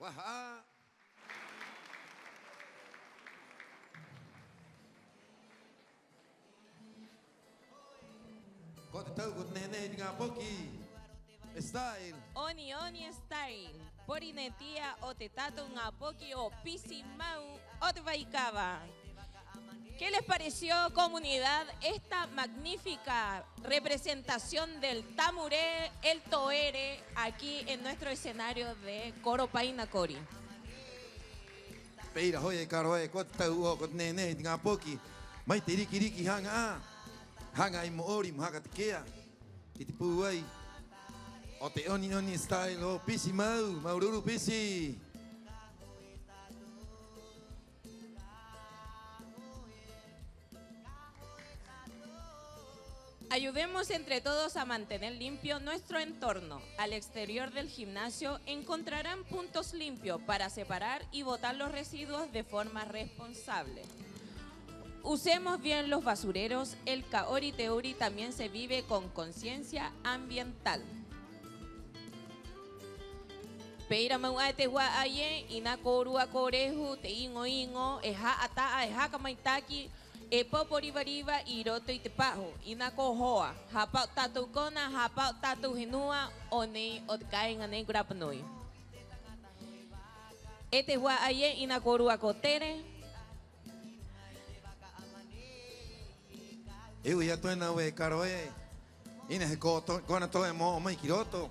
Waha. Kau tahu kau nenek dengan poki style. Oni Oni Style, Porinetia o te tato nga poki o pisimau o te vaicaba. ¿Qué les pareció, comunidad, esta magnífica representación del tamuré, el toere, aquí en nuestro escenario de Coro Paina Cori? Peira hoye karoe kau tahu kau nenek dengan poki. Mai tiriki hanga. Hanga i moori mahaka tekea. Itipu ai. O te Oni Oni Style o pisi maururu pisi. Ayudemos entre todos a mantener limpio nuestro entorno. Al exterior del gimnasio encontrarán puntos limpios para separar y botar los residuos de forma responsable. Usemos bien los basureros. El Kaori Teori también se vive con conciencia ambiental. Peira maua te wa aye ina korua korehu te ingo eha ata eha kamaitaki e popori variva iroto itepaho ina kohoa hapa tatu kona hapa tatu hinua oni otkai ngane grapanoi. Ete wa aye ina korua kotere. Eu ia tuena we karoe. Ina he koto kona toe mo mai kiroto.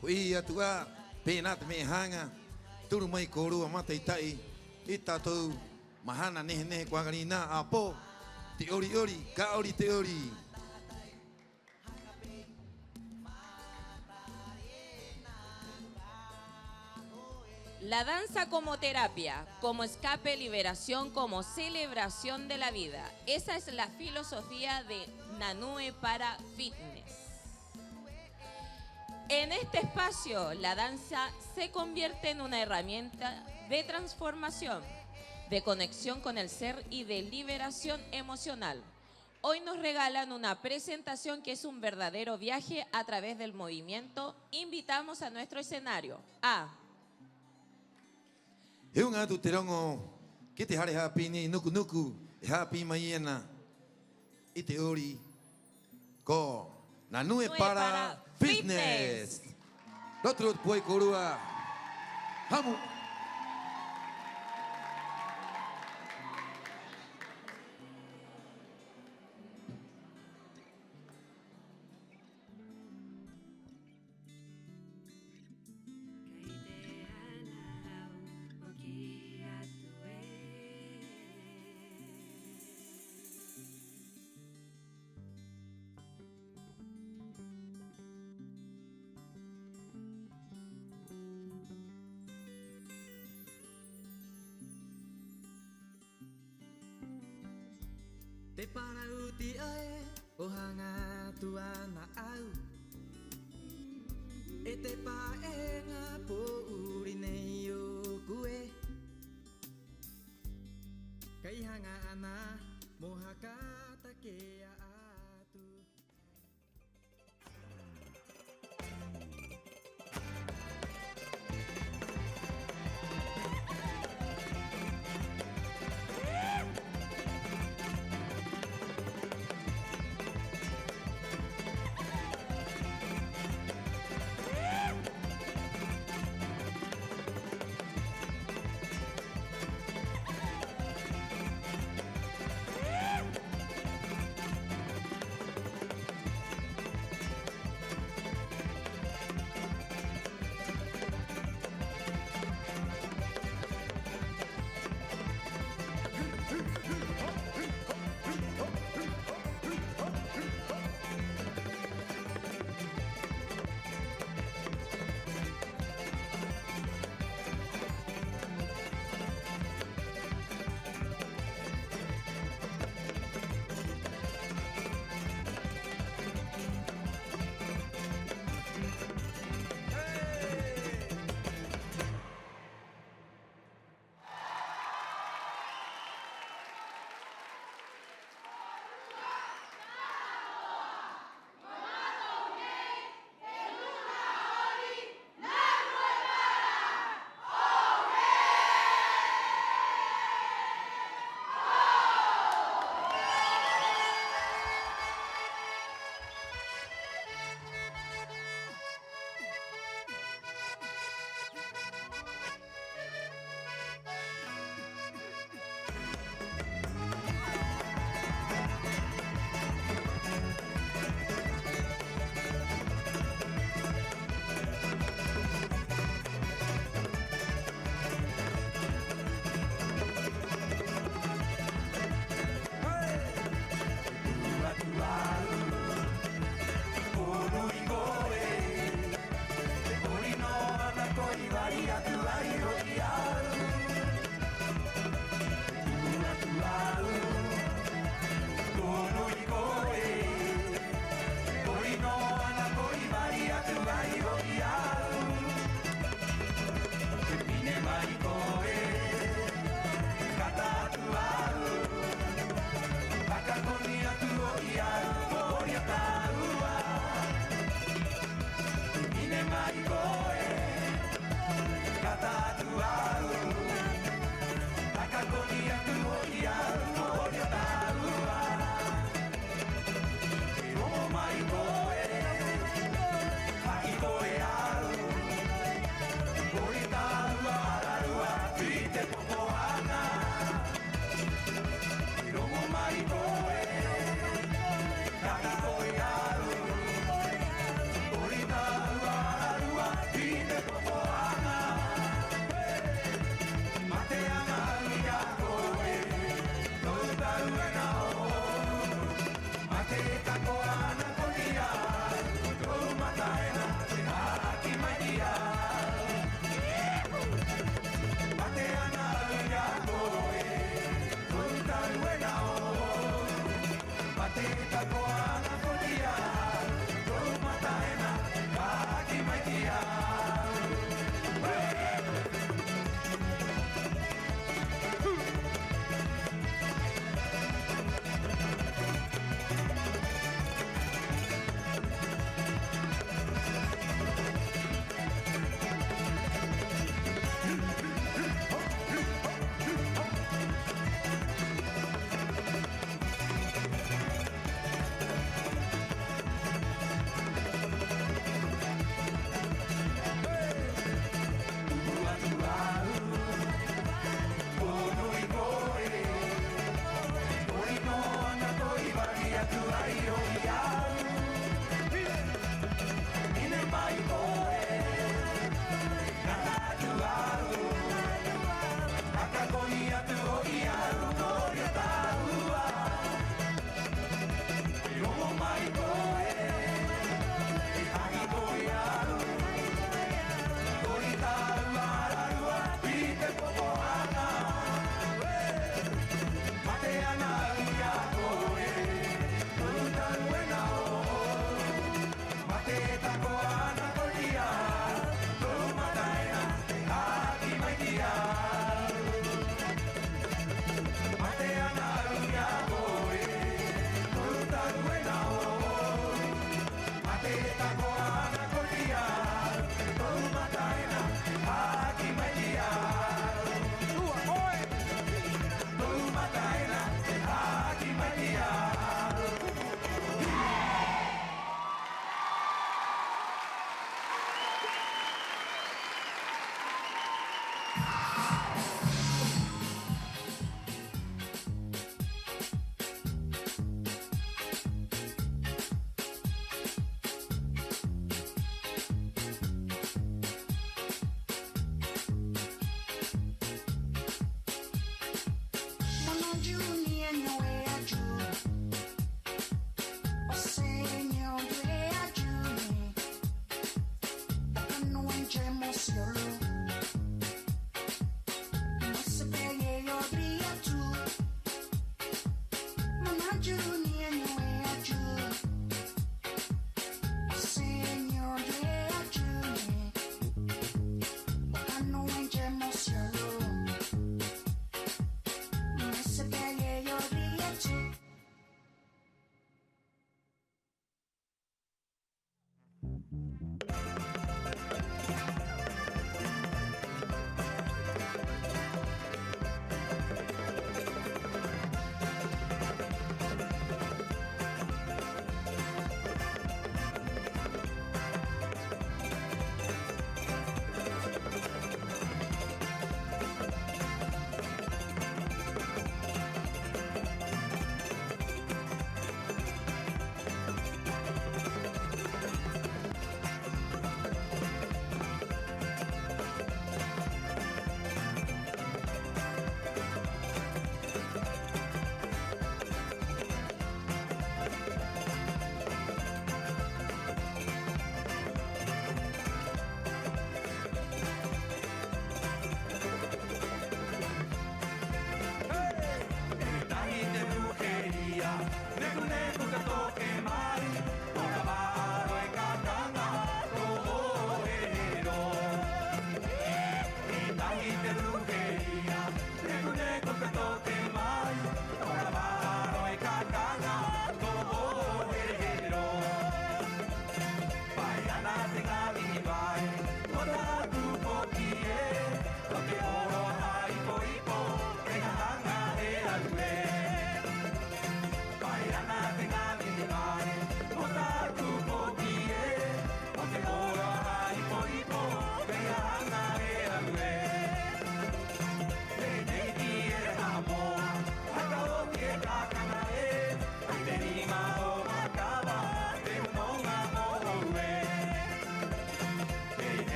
Hui atua pena te me hanga. Turu mai koru mate itai. Ita tu mahana nehe kwa garina apo. Teori kaori teori. La danza como terapia, como escape, liberación, como celebración de la vida. Esa es la filosofía de Nanue para Fitness. En este espacio, la danza se convierte en una herramienta de transformación, de conexión con el ser y de liberación emocional. Hoy nos regalan una presentación que es un verdadero viaje a través del movimiento. Invitamos a nuestro escenario a Eu ngā tu te rongo, ki te hare hapi ni nuku, e hapi mai ena, i te ori, ko Nanue para Fitness. Rotu poi korua, hamu. Te parauti ai o hanga tuana au E te paenga po uri nei o kue Kai hanga ana mohaka takea atu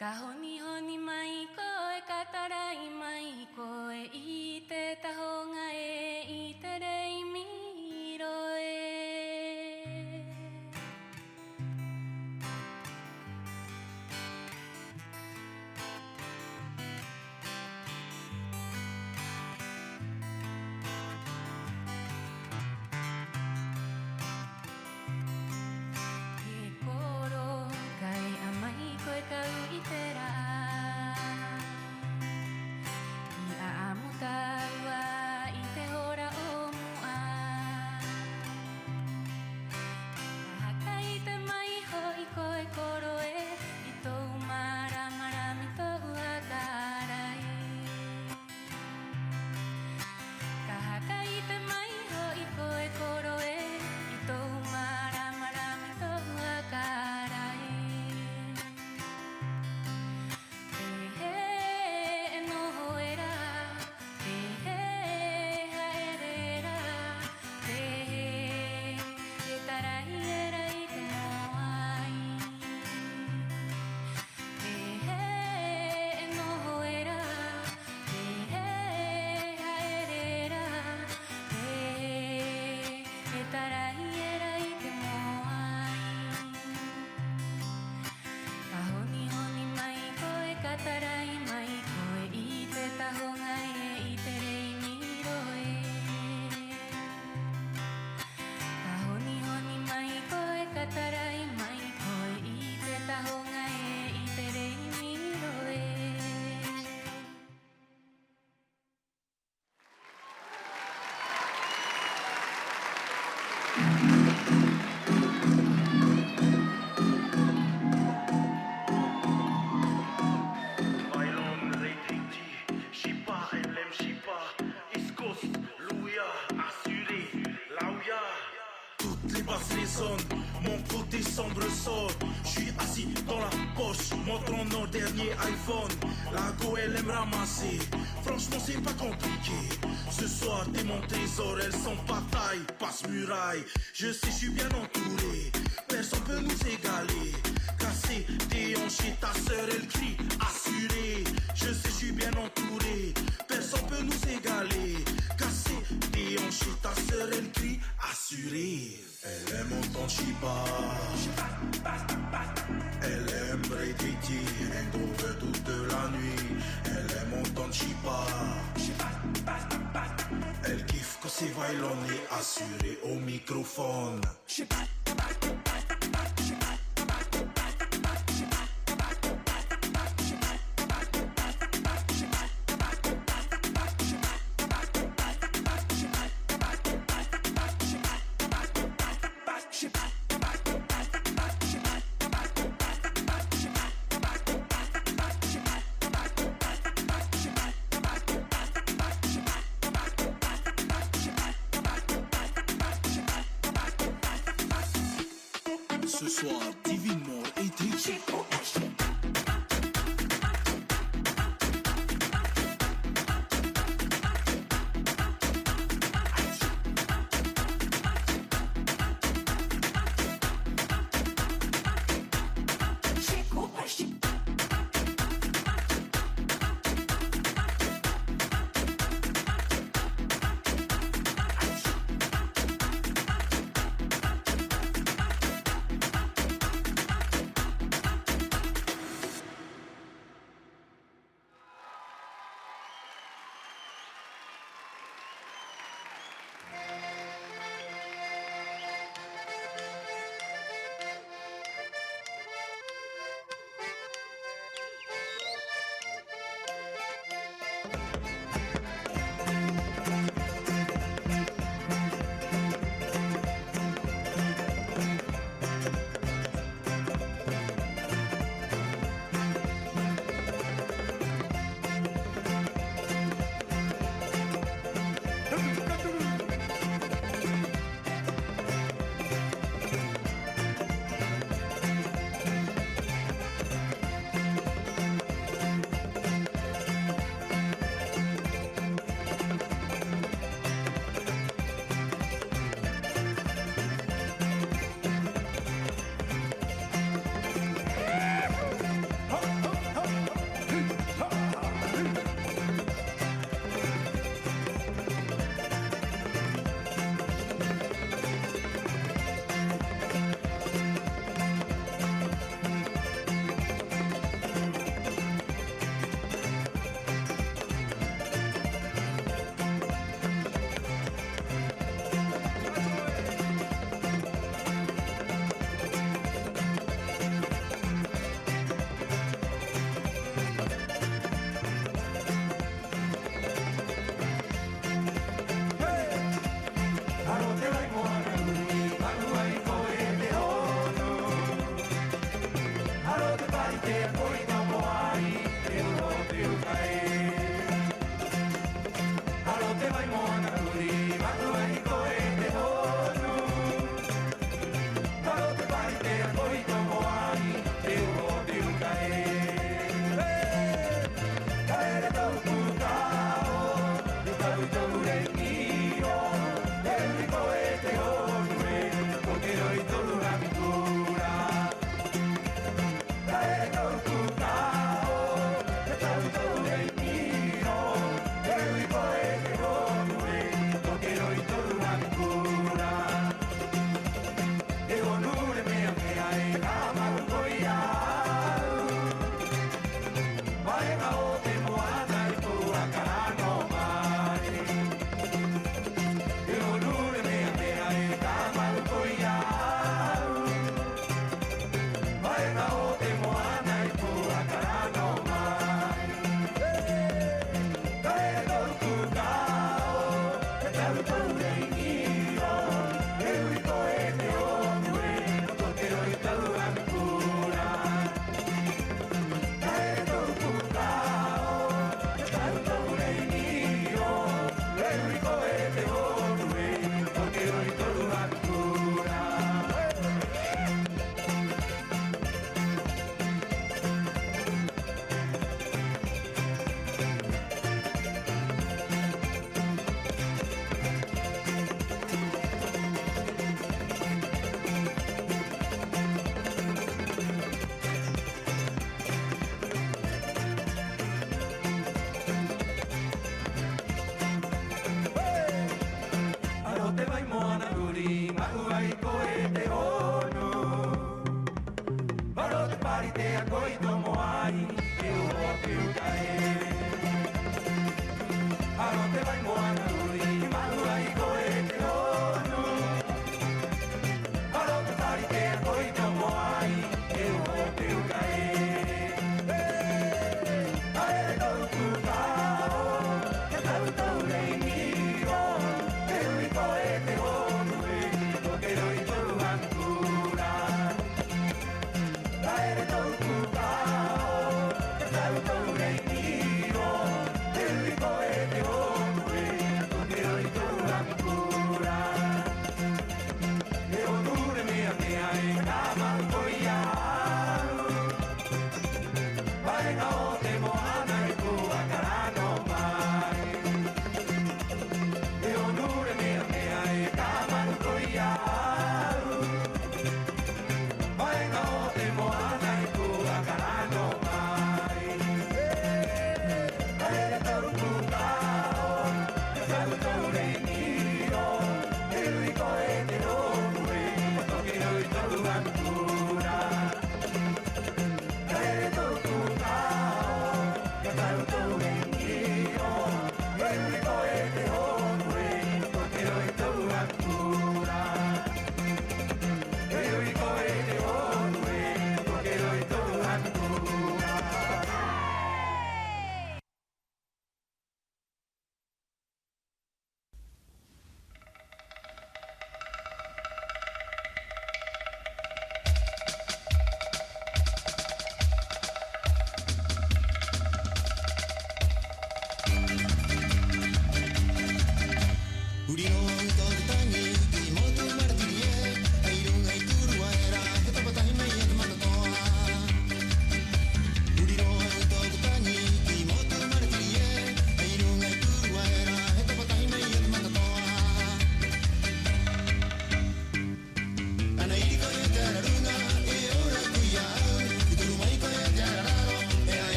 Ka honi honi mai koe, ka tarai mai koe, I te tahonga I te rei miro He koro kai a mai koe kau I te rā sonne, mon côté sombre sort. J'suis assis dans la poche, montrant nos derniers iPhone. La go elle aime ramasser, franchement c'est pas compliqué. Ce soir t'es mon trésor, elles sont pas taille, passe muraille. Je sais j'suis bien entouré, personne peut nous égaler. Cassé, déhanché, ta sœur elle crie, assuré. Je sais j'suis bien entouré, personne peut nous égaler. Cassé, déhanché, ta sœur elle crie, assuré. Elle aime mon chiba, elle aime Brady, elle trouve toute la nuit. Elle aime mon chiba, elle kiffe quand c'est violonné, assuré au microphone. Ce soir, divinement et triché.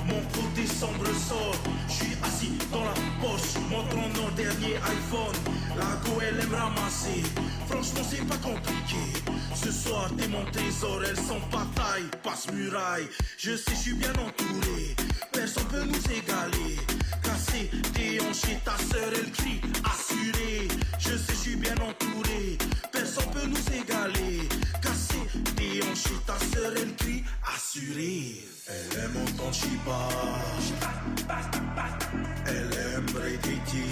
Mon côté sombre sort. Je suis assis dans la poche, montrant nos derniers iPhone. La go elle aime ramasser. Franchement c'est pas compliqué. Ce soir t'es mon trésor, elles sont pas taille, passe muraille. Je sais, je suis bien entouré. Personne peut nous égaler. Cassé, déhanché, ta sœur elle crie, assuré. Je sais, je suis bien entouré. Personne peut nous égaler. Cassé, déhanché, ta sœur elle crie, assuré. Elle aime entendre Shiba. Elle aime Brediti,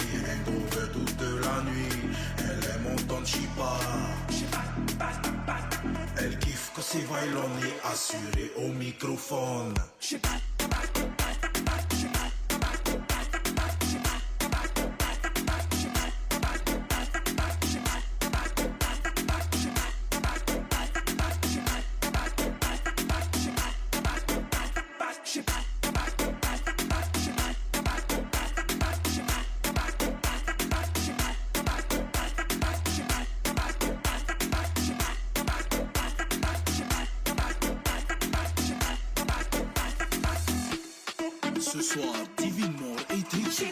trouve toute la nuit. Elle aime entendre Shiba. Elle kiffe quand c'est violent et assuré au microphone. Ce soir, divinement et DJ.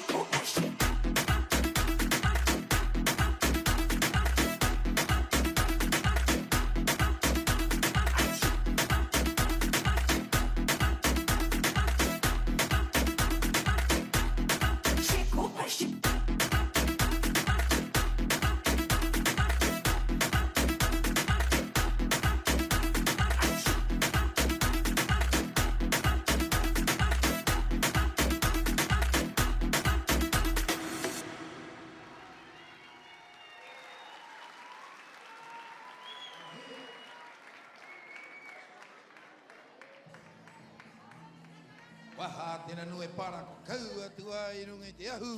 Waha tena nue para ko kau atua i runga i te ahu.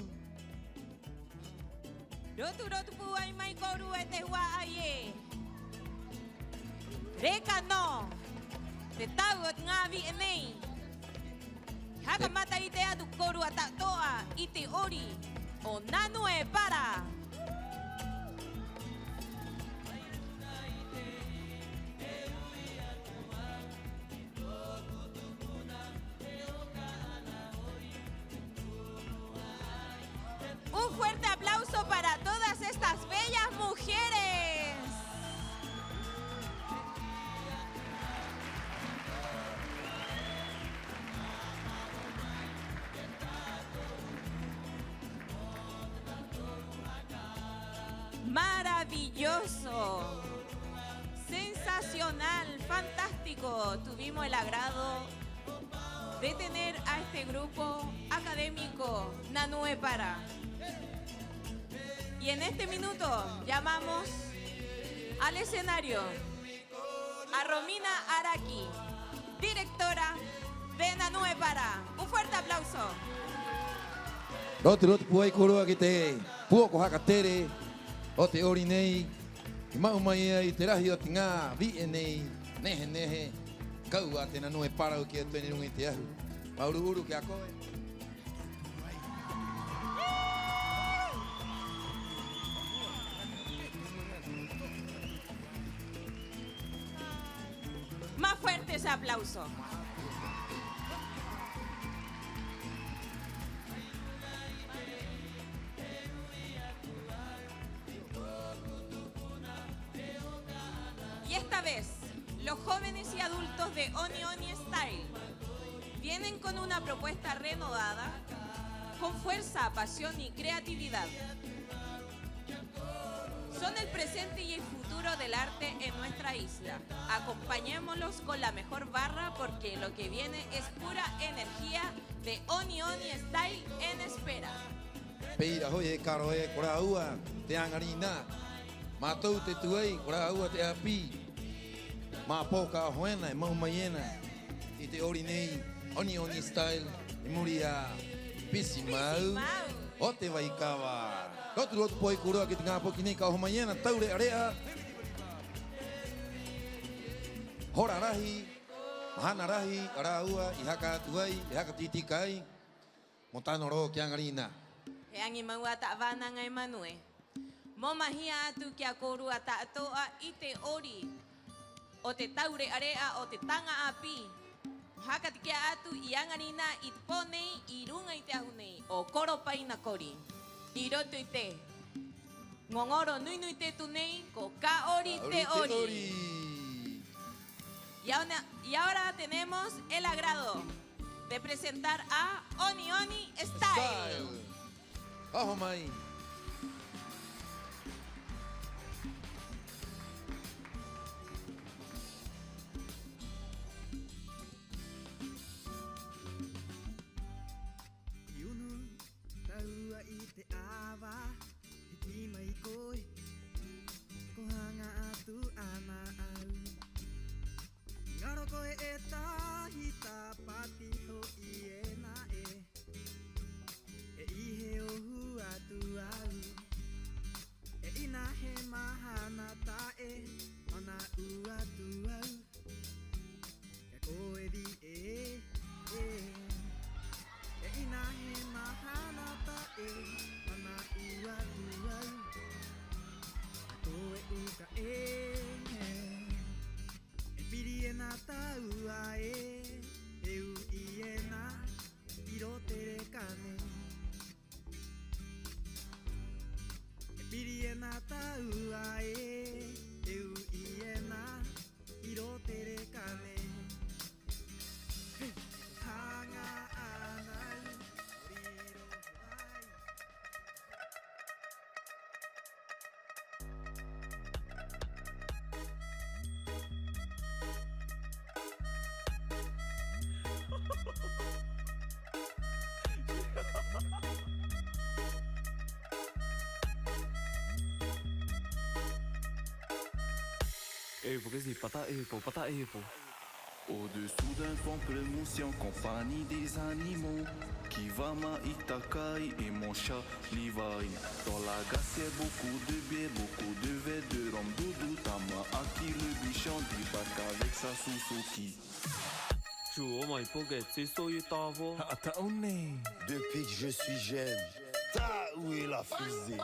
Rotu pu ai mai koru e te hua ai e. Reka no. Te tau o ngā vi e nei. Haka mata i te atu koru a tatoa i te ori o nanu e para. Un fuerte aplauso para todas estas bellas mujeres. Maravilloso, sensacional, fantástico. Tuvimos el agrado de tener a este grupo académico Nanue Para. Y en este minuto llamamos al escenario a Romina Araki, directora de Nanue Para. Un fuerte aplauso. Rotu puai koroa ki te puoko hakatere o te ori nei. I mau mai ia i te rahi o te ngā vi e nei. Nehe nehe. Kau a te Nanue Para o ki a tueni runga i te ahu. Mauru uru ki a koe. Más fuerte ese aplauso. Y esta vez, los jóvenes y adultos de Oni Oni Style vienen con una propuesta renovada, con fuerza, pasión y creatividad. Son el presente y el futuro del arte en nuestra isla. Acompañémoslos con la mejor barra porque lo que viene es pura energía de Oni Oni Style en espera. Peira hoi e karo e kora ua te angarina. Mātou te tuei, kora ua te api. Mā pōka hoena e mau maiena. I te ori nei, Oni Oni Style, i muri a Pisi Mau. O te waikawa. Rotu poi kura ki te ngā poki nei ka homaiena, taure area. Hora rahi, mahana rahi, ara ua, i haka atuai, i haka titika ai. Motano ro ki angarina. E angi maua ta wana ngai manue. Mo mahia atu ki a koru a ta atoa i te ori. O te taure area o te tanga api. Haka te kia atu i angarina i te ponei i runga i te ahu nei. O koro pai na kori. I roto i te. Ngongoro nui nui te tu nei. Ko ka ori te ori. Y ahora tenemos el agrado de presentar a Oni Oni Style. Aho mai. Porque si pata epo. Au-dessous d'un pamplemousse en compagnie des animaux. Kivama Itakai et mon chat Levi. Dans la gasse y'a beaucoup de bière, beaucoup de verre de rhum. Doudou Tama Aki le bichon débarque avec sa Suzuki. Depuis que je suis jeune, où est la fusée?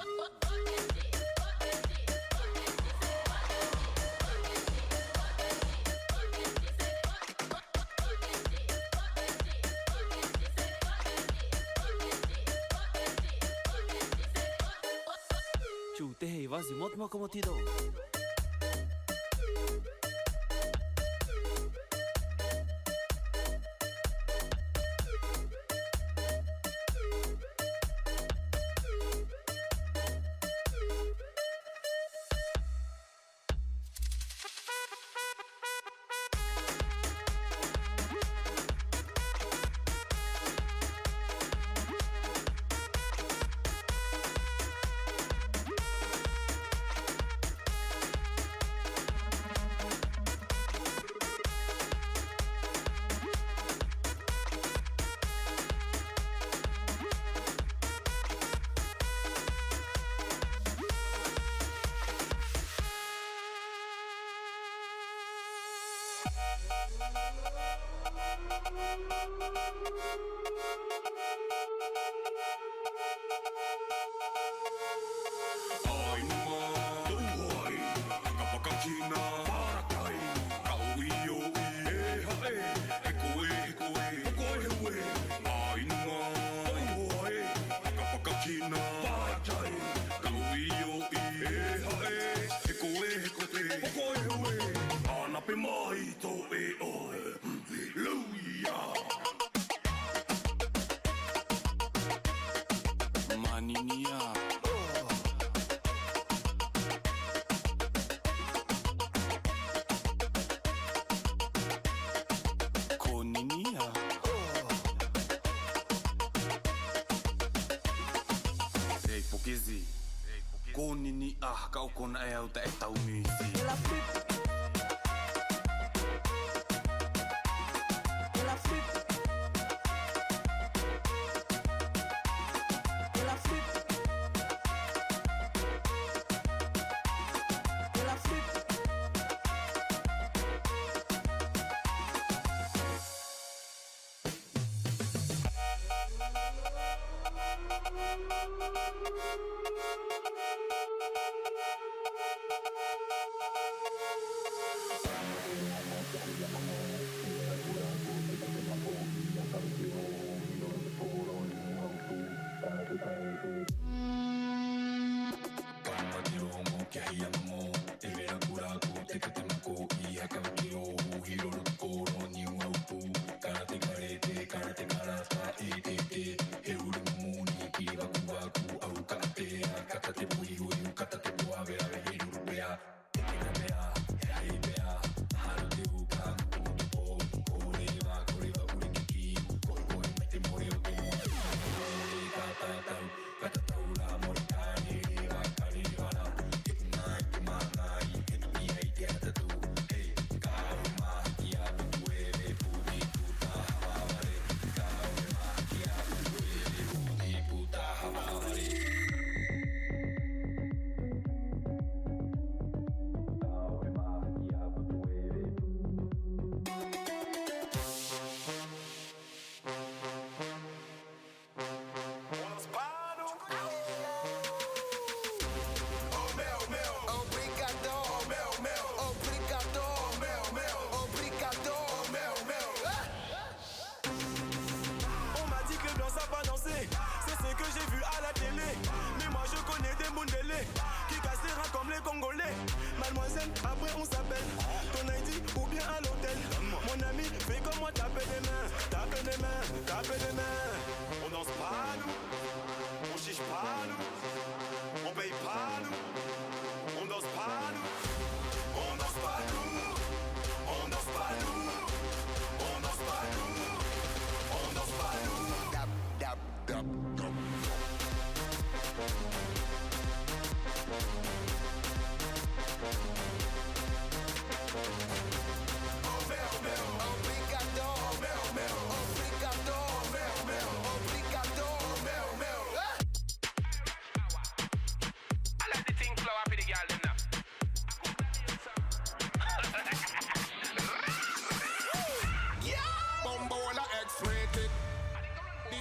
Hey, vas-y, montre-moi comment tu dors.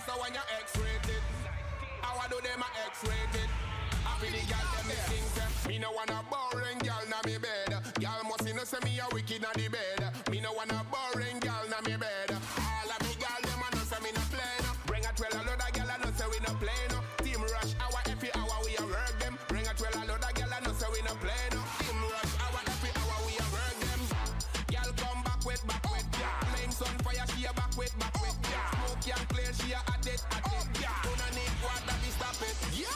so when you're X-rated, how I do them a X-rated. I feel the girl them me sing say, me no want a boring girl na me bed. Girl must know say me a wicked na the bed. Me no want a boring girl na me bed. All of me girl them a know say me no play no. Bring a 12 a load of girl a know say we no play no. Team rush hour every hour we a work them. Bring a 12 a load of girl a know say we no play no. Team rush hour every hour we a work them. Girl come back with yeah. Flame sun fire she a back with yeah. Smoke young clear she a addict yeah. Don't need water to stop it yeah.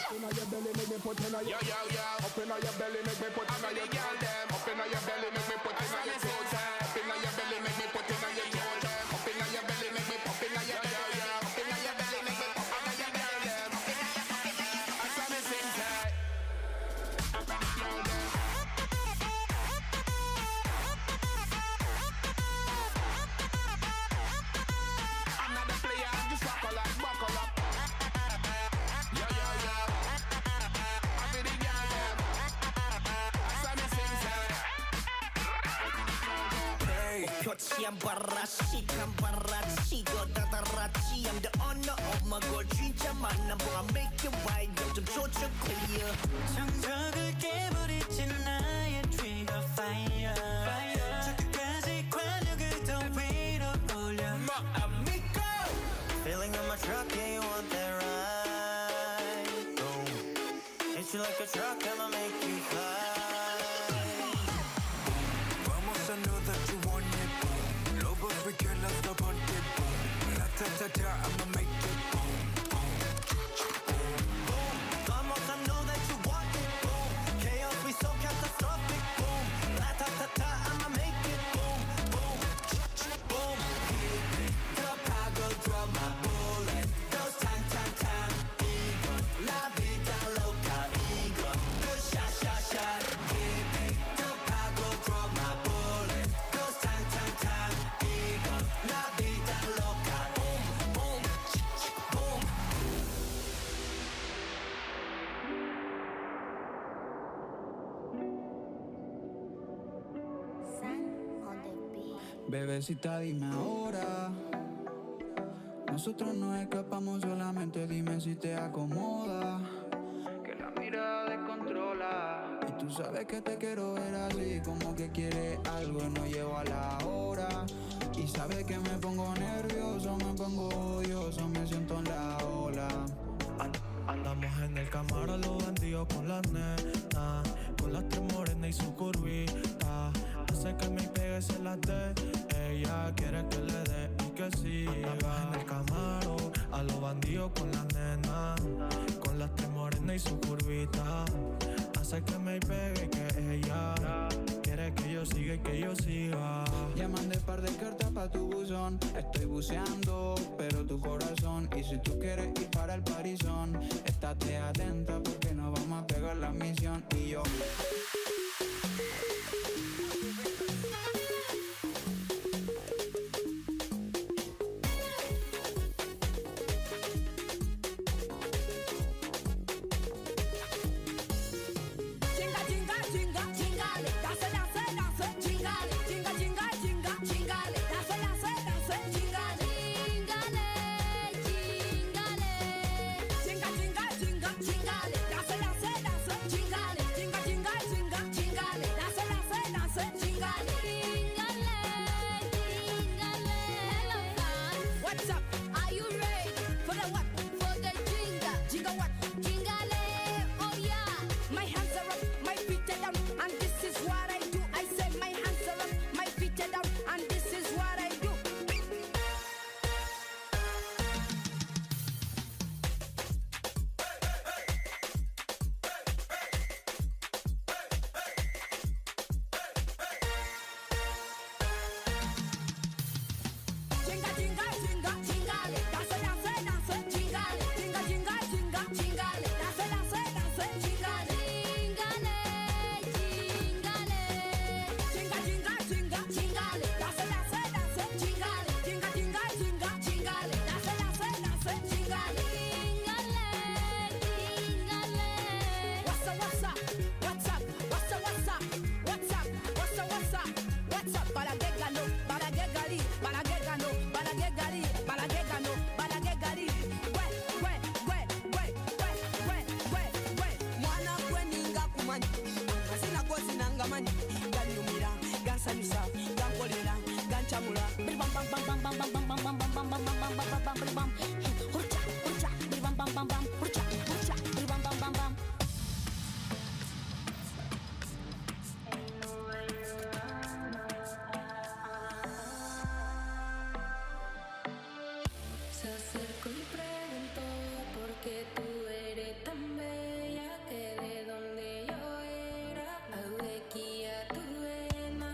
Up inna your belly, make me put inna your Up inna your belly, make me put inna your girl them. Up inna your belly, make me put inna your throat. Up inna your belly, make me put inna your throat. Up inna your belly, make me pop inna your girl. Up inna your belly, make me pop inna your girl them. I saw me sing tight. Up inna your girl them. I'm not a player, I'm just buckle up. Barashi, Kambarachi, Godarachi. I'm the honor of my god, 진짜 만나 보아 make it right, 좀 조져 clear. 정적을 깨버리지 나의 trigger fire. 저끝까지 관력을 더 위로 올려. amigo. Feeling in my truck, yeah, you want that ride? Boom. Hit you like a truck, I'ma make you fly. Vamos, I know that you want it. We can love the bond, boom. Ta-ta-ta, I'ma make it boom, boom, boom, boom. Vamos, I know that you want it, boom. Chaos, we so catastrophic, boom. Ta-ta-ta, I'ma make it boom, boom, boom. Drop, I go draw my bullet. Those time, ego. La vida loca, ego. Good shot, drop, I go draw my bullet. Those time. La vida loca, boom, boom, boom. Bebecita, dime ahora. Nosotros nos escapamos, solamente dime si te acomoda. Que la mirada descontrola. Y tú sabes que te quiero ver así, como que quieres algo y no llego a la hora. Y sabes que me pongo nervioso, me pongo odioso, me siento en la ola. Andamos en el Camaro, los bandidos con las nenas, con las tres morenas y su curvita. Hace que me pegue se las dé, ella quiere que le dé y que siga. Andamos en el Camaro, a los bandidos con las nenas, con las tres morenas y su curvita. Hace que me pegue que ella quiere que yo siga y que yo siga. Ya mandé par de cartas pa' tu buzón. Estoy buceando, pero tu corazón. Y si tú quieres ir para el parizón, estate atenta porque nos vamos a pegar la misión. Y yo Chingale, bam bam bam. Hurcha, hurcha, bili bam bam bam bam. Hurcha, hurcha, bili bam bam bam bam. Se acercó y preguntó por qué tú eres tan bella, que de donde yo era, Audequía tu vena,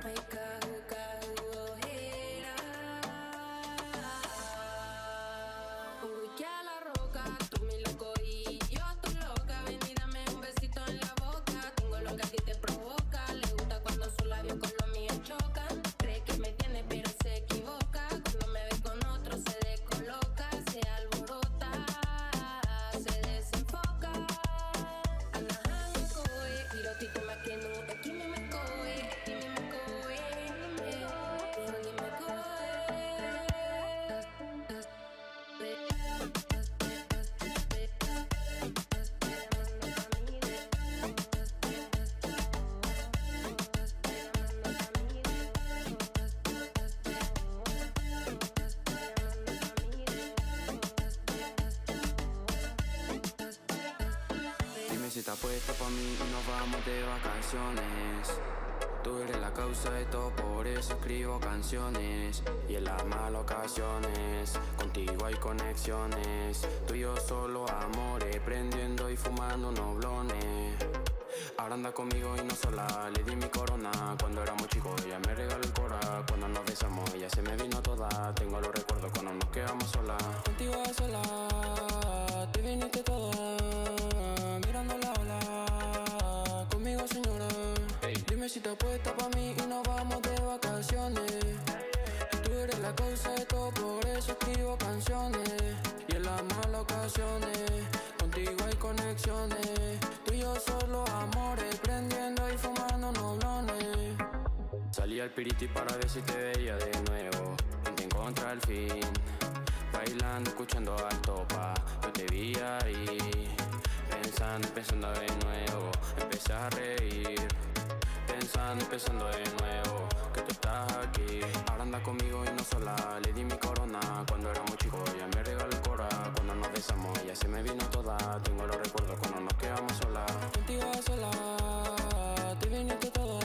ay caju caju ojera, uy que a la roca, tú mi loco y yo estoy loca, ven y dame un besito en la boca, tengo lo que a ti te provoca, le gusta cuando sus labios con los míos chocan, cree que me tiene pero se equivoca, cuando me ve con otro se descoloca, se alborota, se desenfoca, anahanga koe, irotito makenu, ekimi me koe, ekimi me koe, ekimi me koe. Dime si estás puesta pa' mí y nos vamos de vacaciones. Tú eres la causa de todo, por eso escribo canciones. Y en las malas ocasiones, contigo hay conexiones. Tú y yo solo amores, prendiendo y fumando noblones. Ahora anda conmigo y no sola, le di mi corona. Cuando éramos chicos ella me regaló el cora. Cuando nos besamos ella se me vino toda. Tengo los recuerdos cuando nos quedamos solas. Contigo a sola, te viniste toda. Mirando la ola, conmigo señora. Dime si te puesta pa' mí y nos vamos de vacaciones. Tú eres la causa de todo, por eso escribo canciones. Y en las malas ocasiones, contigo hay conexiones. Tú y yo solo amores, prendiendo y fumando noblones. Salí al piriti para ver si te veía de nuevo. Y te encontré al fin, bailando, escuchando al topa. Yo te vi ahí, pensando de nuevo. Empecé a reír, pensando de nuevo que tú estás aquí. Ahora anda conmigo y no sola, le di mi corona. Cuando éramos chicos ella me regaló el cora. Cuando nos besamos ella se me vino toda. Tengo los recuerdos cuando nos quedamos solas. Contigo a sola, te viniste toda.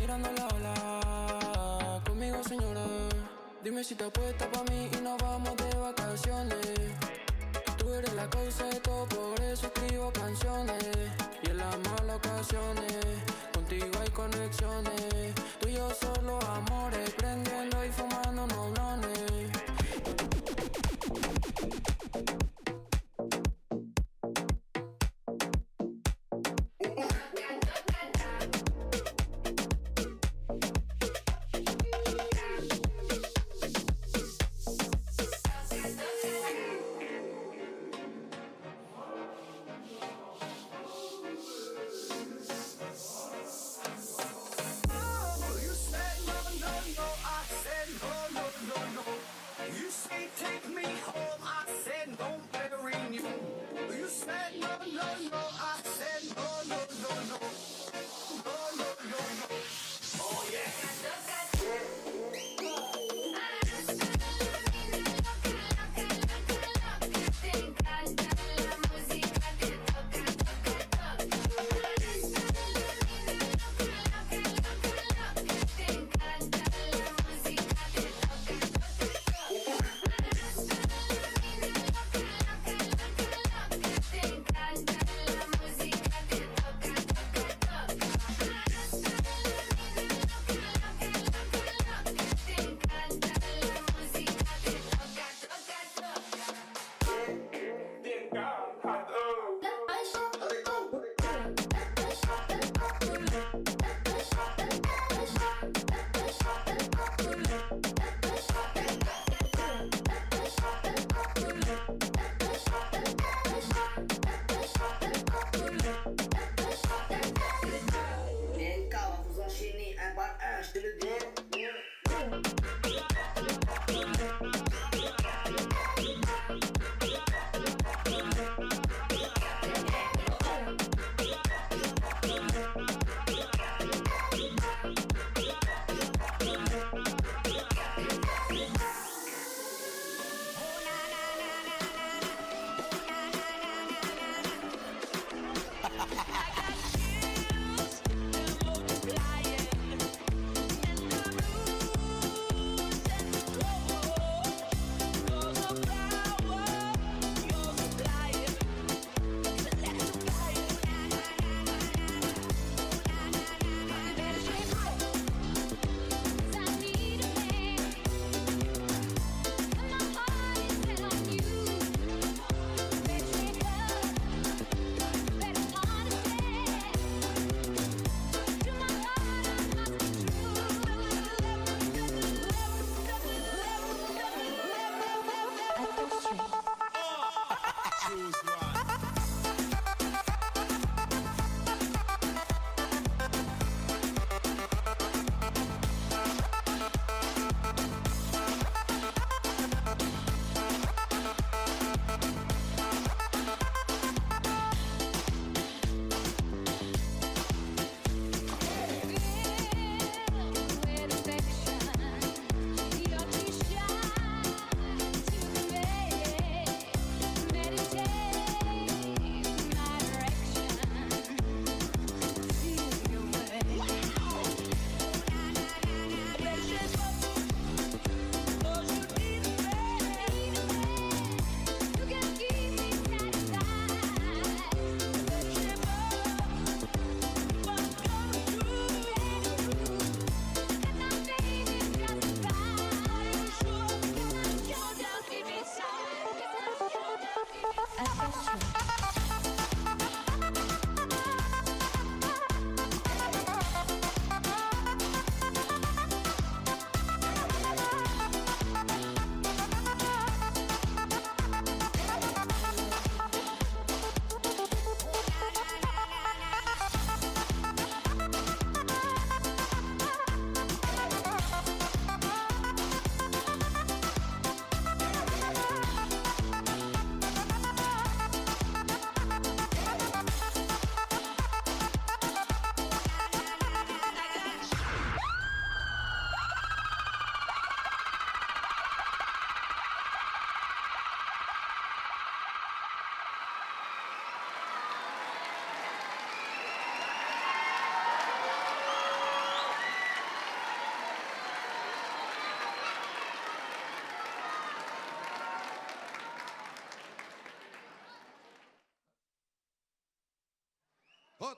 Mirando la ola, conmigo señora. Dime si te puesta pa' mí y nos vamos de vacaciones. Tú eres la causa de todo, por eso escribo canciones. Y en las malas ocasiones, contigo hay conexiones. Tú y yo solo amores, prendiendo y fumando noblones.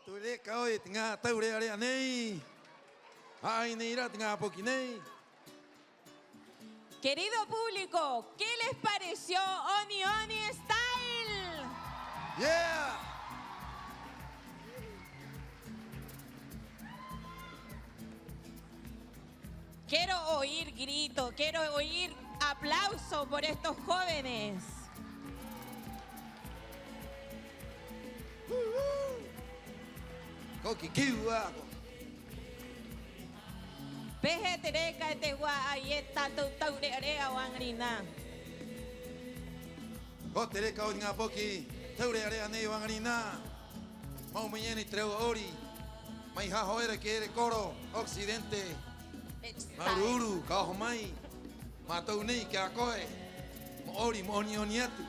tu le caoi tinga taure area nei. Ay neira tinga poki nei. Querido público, ¿qué les pareció Oni Oni Style? Yeah. Quiero oír grito, quiero oír aplauso por estos jóvenes. Koki kiwa. Peje tereka etegua ayeta taure area wangrina. Ko tere kao tinga poki taure area nei wangarina. Mau menyeni treu ori. Mai ha hoera que ere coro occidente. Maururu kao mai. Matau nei que acoe. Mo ori mo oni oniatu.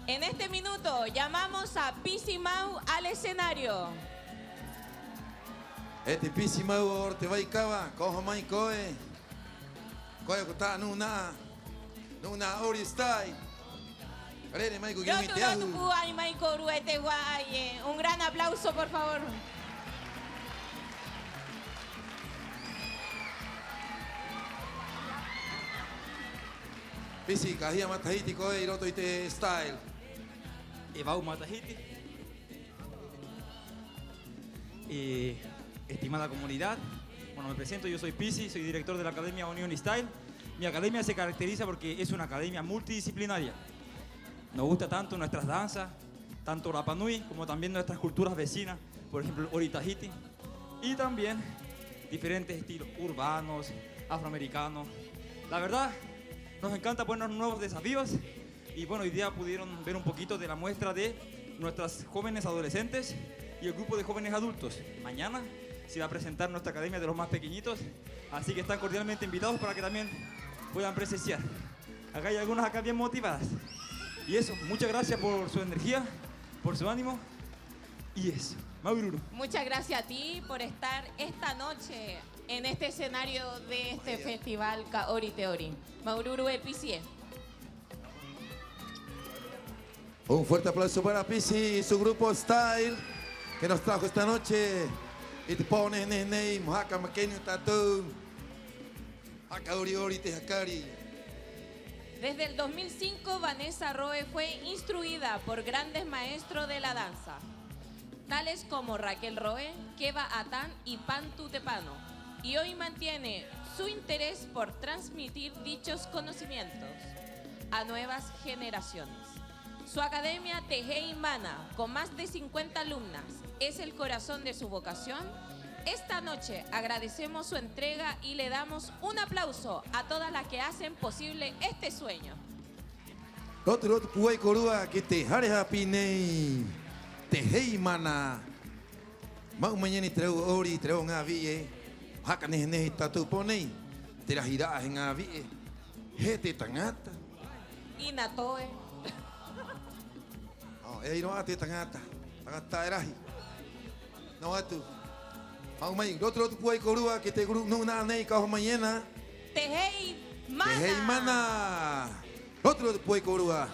En este minuto llamamos a Pisi Mau al escenario. Este pisi mau or te vai kawa, koho mai koe. Koe ko ta nuna ori stai. Rere mai ko Yo gimi te ahu. Un gran aplauso, por favor. Pisi kahia matahiti koe iroto ite style. Evau Matahiti. Estimada comunidad, bueno, me presento, yo soy Pisi, soy director de la Academia Union Style. Mi academia se caracteriza porque es una academia multidisciplinaria. Nos gusta tanto nuestras danzas, tanto Rapa Nui como también nuestras culturas vecinas, por ejemplo, Ori Tahiti, y también diferentes estilos urbanos, afroamericanos. La verdad, nos encanta ponernos nuevos desafíos y bueno, hoy día pudieron ver un poquito de la muestra de nuestras jóvenes adolescentes y el grupo de jóvenes adultos. Mañana se va a presentar nuestra academia de los más pequeñitos, así que están cordialmente invitados para que también puedan presenciar. Acá hay algunas acá bien motivadas. Y eso, muchas gracias por su energía, por su ánimo y eso. Maururu. Muchas gracias a ti por estar esta noche en este escenario de este festival Kaori Teori. Maururu Epicie. Un fuerte aplauso para Pisi y su grupo Style que nos trajo esta noche. Y te pones nei mohaka makenu tatu. Haka ori ori te hakari. Desde el 2005, Vanessa Roe fue instruida por grandes maestros de la danza, tales como Raquel Roe, Keva Atán y Pantu Tepano, y hoy mantiene su interés por transmitir dichos conocimientos a nuevas generaciones. Su academia Tejei Mana, con más de 50 alumnas, es el corazón de su vocación. Esta noche agradecemos su entrega y le damos un aplauso a todas las que hacen posible este sueño. Rotu puai korua ki te hare hapi nei. Tejei Mana. Mau manyeni treu ori treu ngā vie. Haka nehi tatu ponei. Te rahira he ngā vie. He te tangata. Inatoe. E iroa te tangata. Tangata e rahi. No atu. Mau mai, rotu puai korua ki te guru nuna nei ka homayena. Tejei Mana. Tejei Mana. Rotu puai korua.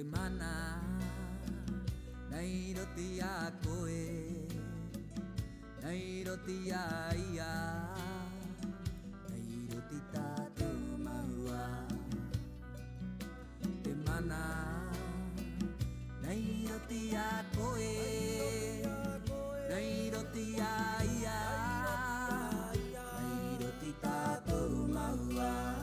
te mana Nei roti a koe Nei roti a ia Nei roti tātou mahua Te mana Nei roti a koe Nei roti a ia Nei roti tātou mahua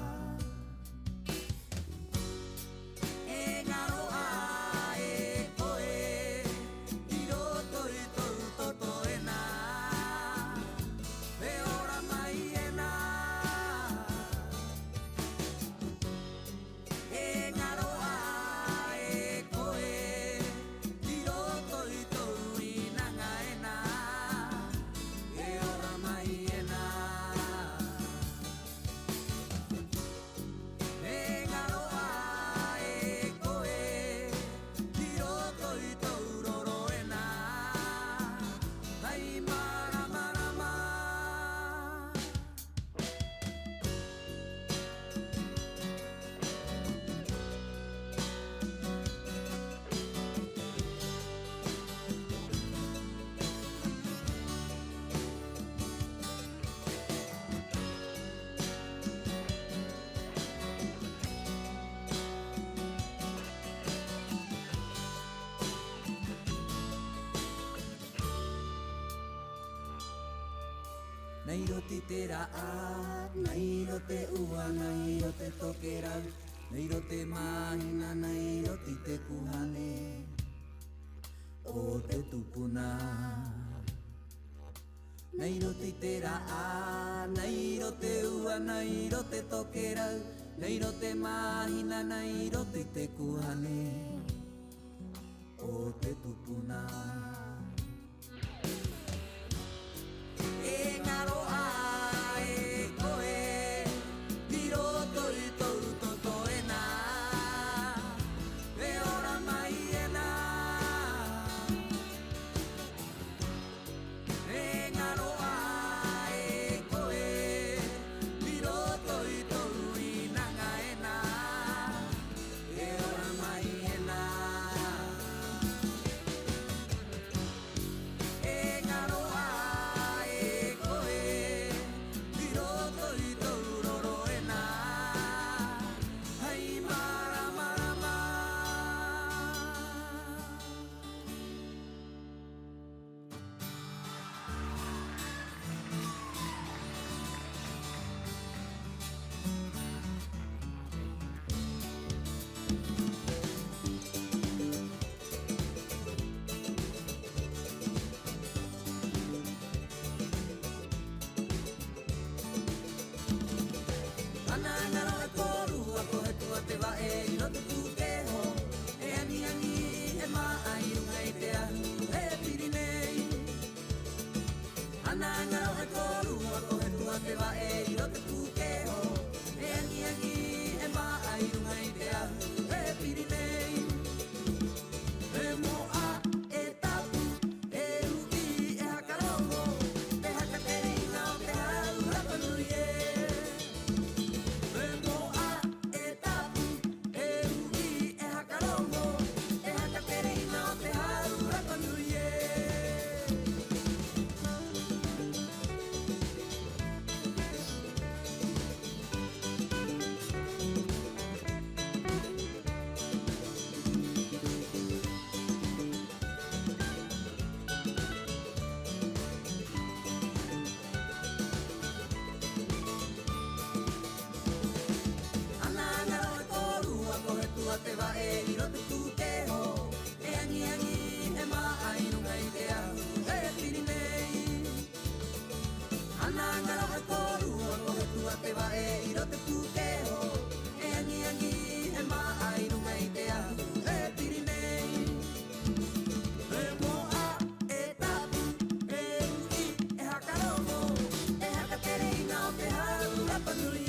Nei roti te raa, nei rote ua, nei rote tokera, nei rote mahina, nei roti te kuhane, o te tupuna. Nei roti te raa, nei rote ua, nei rote tokera, nei rote mahina, nei roti te kuhane, o te tupuna. Te va e iro te pukeho E angi angi e maa i runga i te ahu E Pirinei E moa e tapu E uki e hakarongo Te haka te ringa o te hau Rapanui e E moa e tapu E uki e hakarongo Te haka te ringa o te hau Rapanui e te va e iro te pukeho E angi angi e maa i runga i te ahu E Pirinei Ana ngaro e korua kohe tua te va e iro te pukeho E angi angi e maa i runga i te ahu E Pirinei E moa e tapu e uki e hakarongo E haka te reina o te hau Rapanui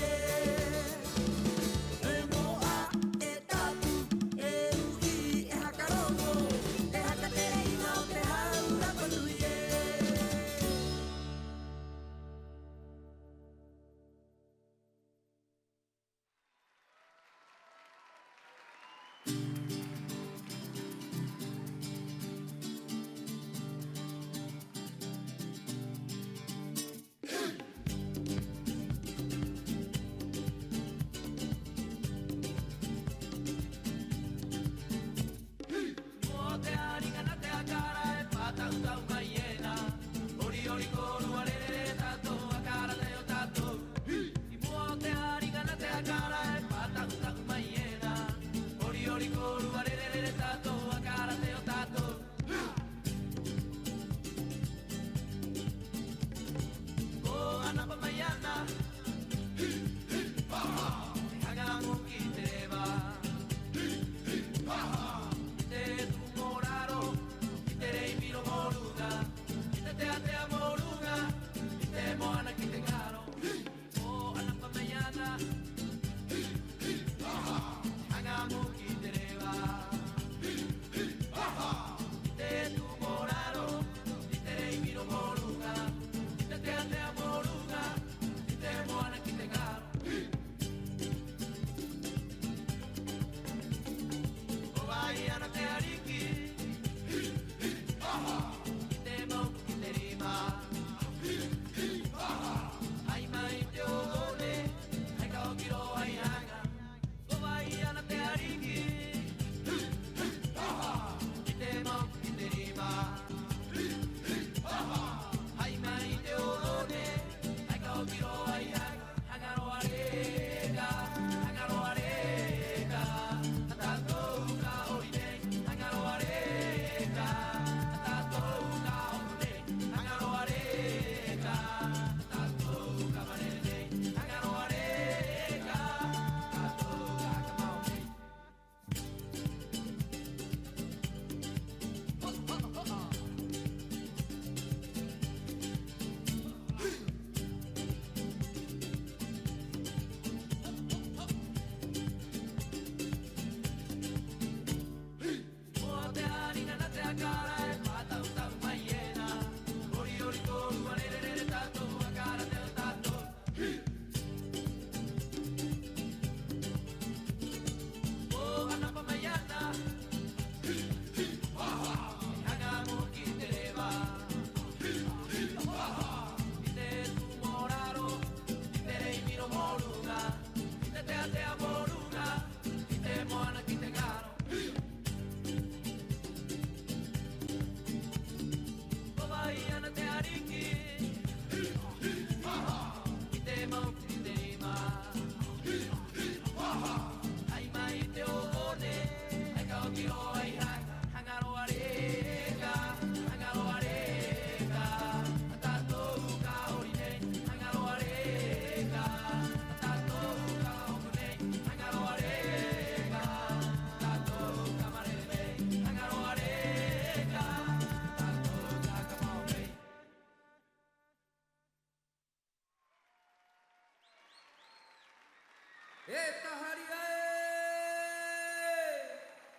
Esta harigae,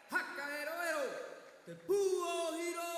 haka ero ero, te puo hiro.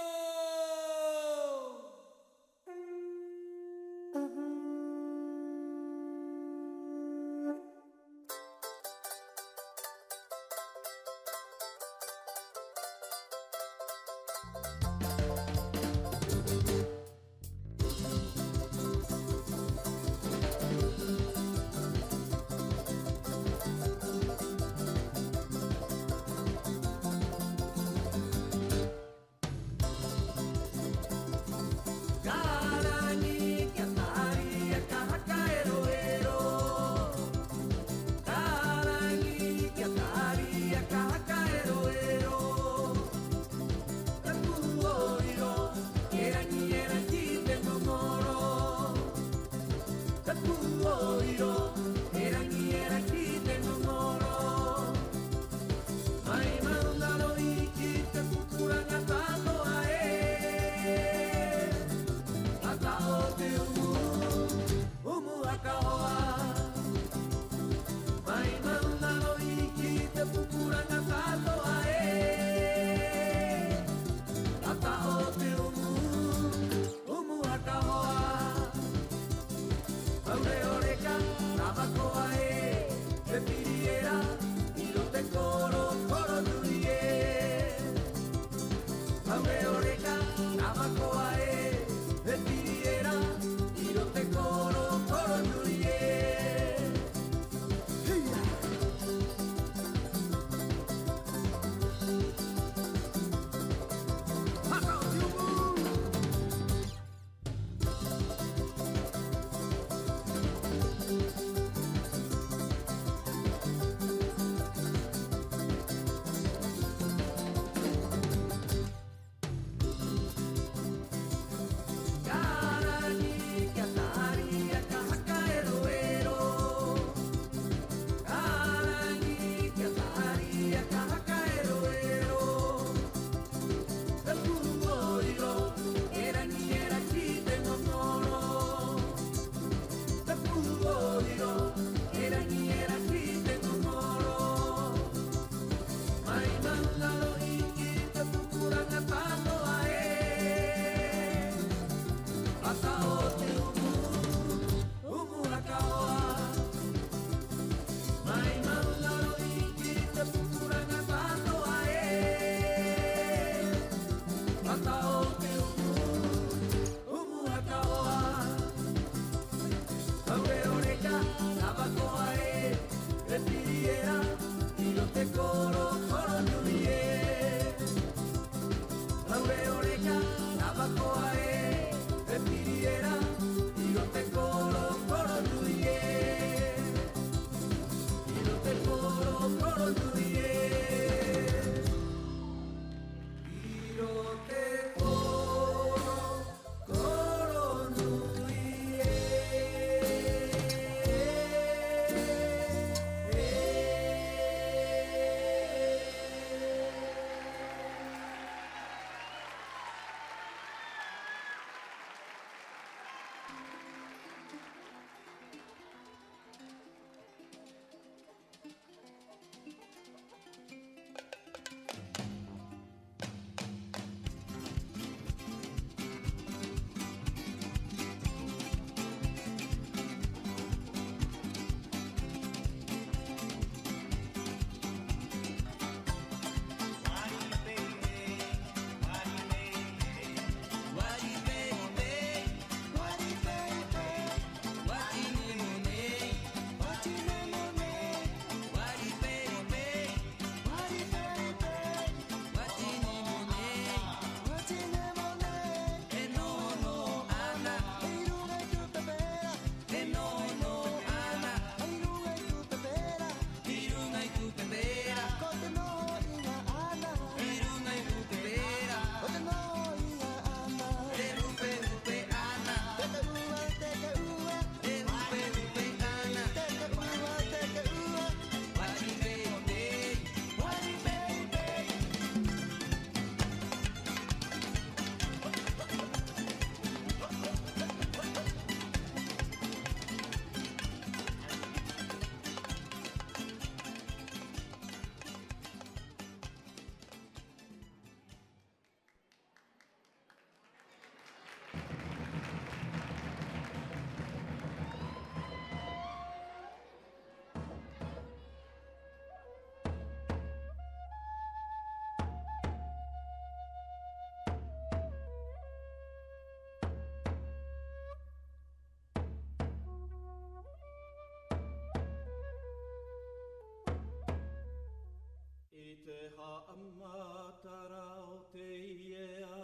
te haamatara o te iea.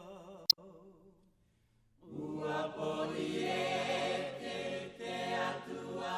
Ua poli te atua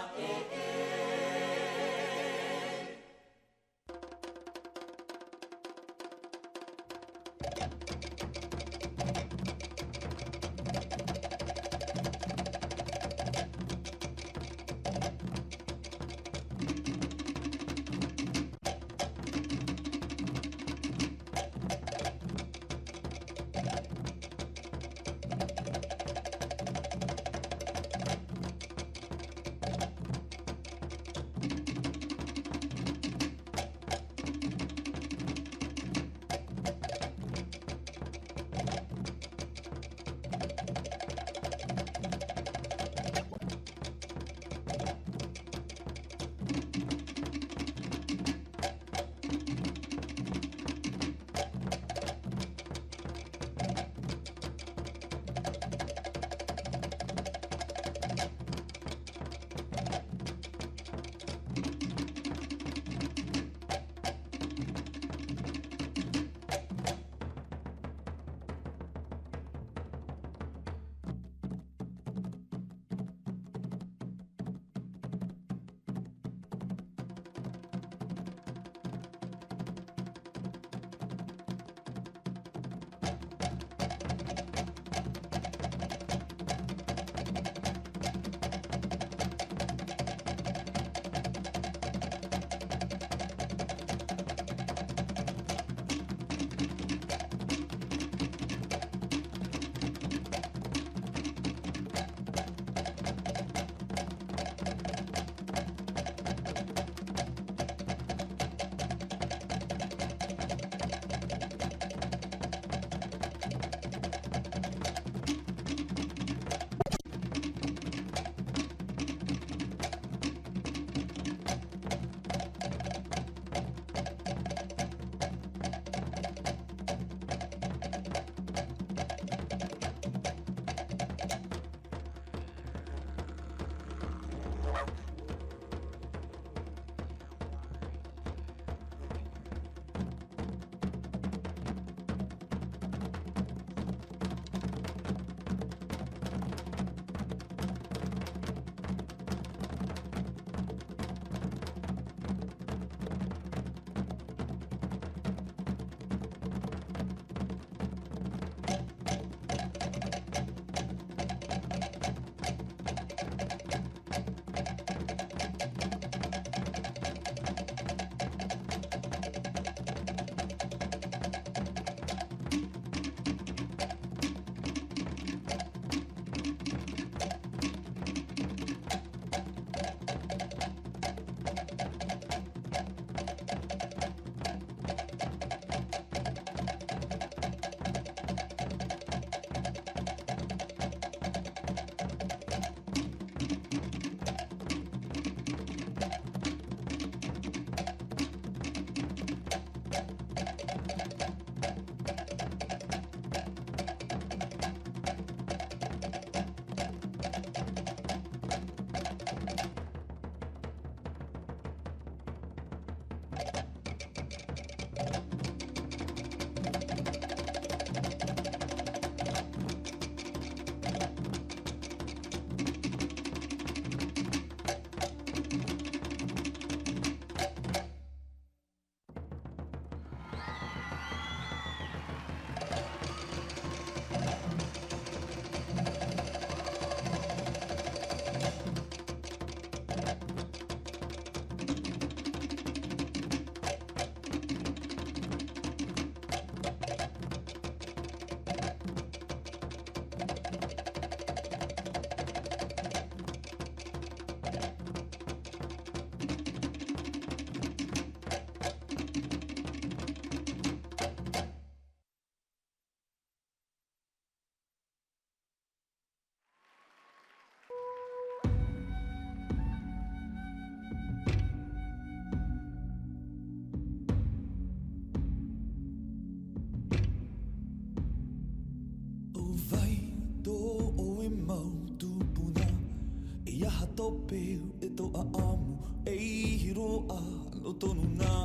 topeu e toa amu e i hiroa no tonu nā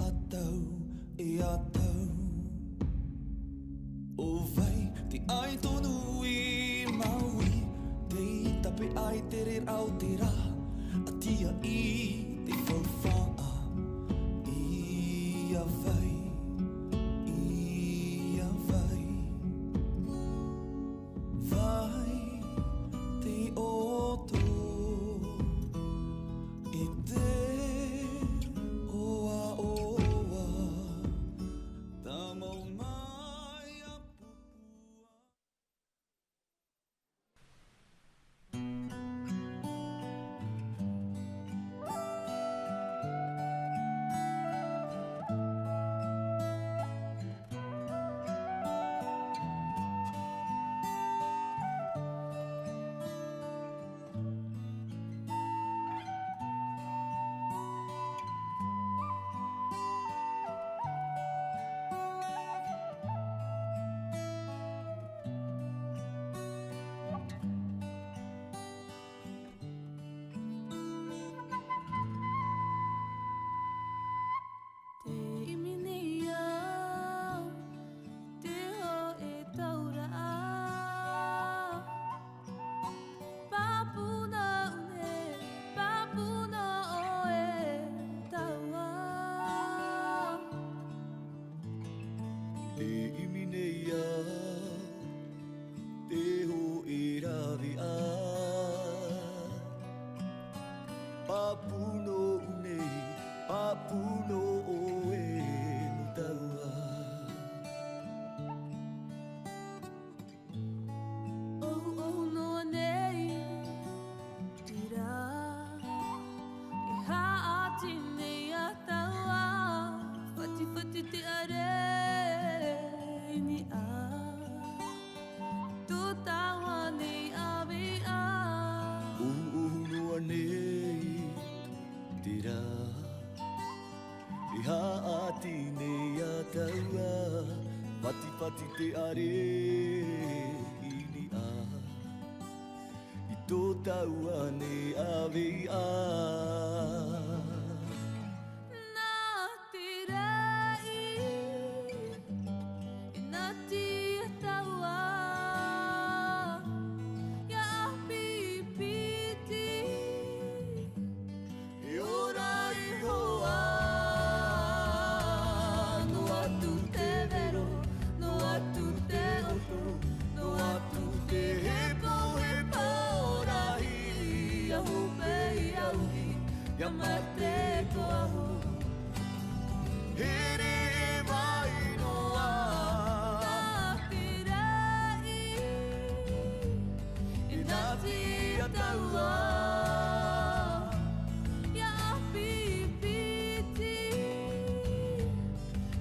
a tau e a tau. O vai te ai tonu i maui, te i tape ai te re au te rā, a tia i te whauwhaa. Ia vai, ia vai, vai te oto i te oa oa, ta mau mai a Pati te are ini a I tō taua ne awe a Nā te rai, nā te taua, ia pipiti, e ora I hoa no atu te vero, no atu te oto, no atu te hepo hepo rahi, ia hupe ia uhi, ia mate toaho. Here vai noa, nā te rai, nā te ataua, ia pipiti,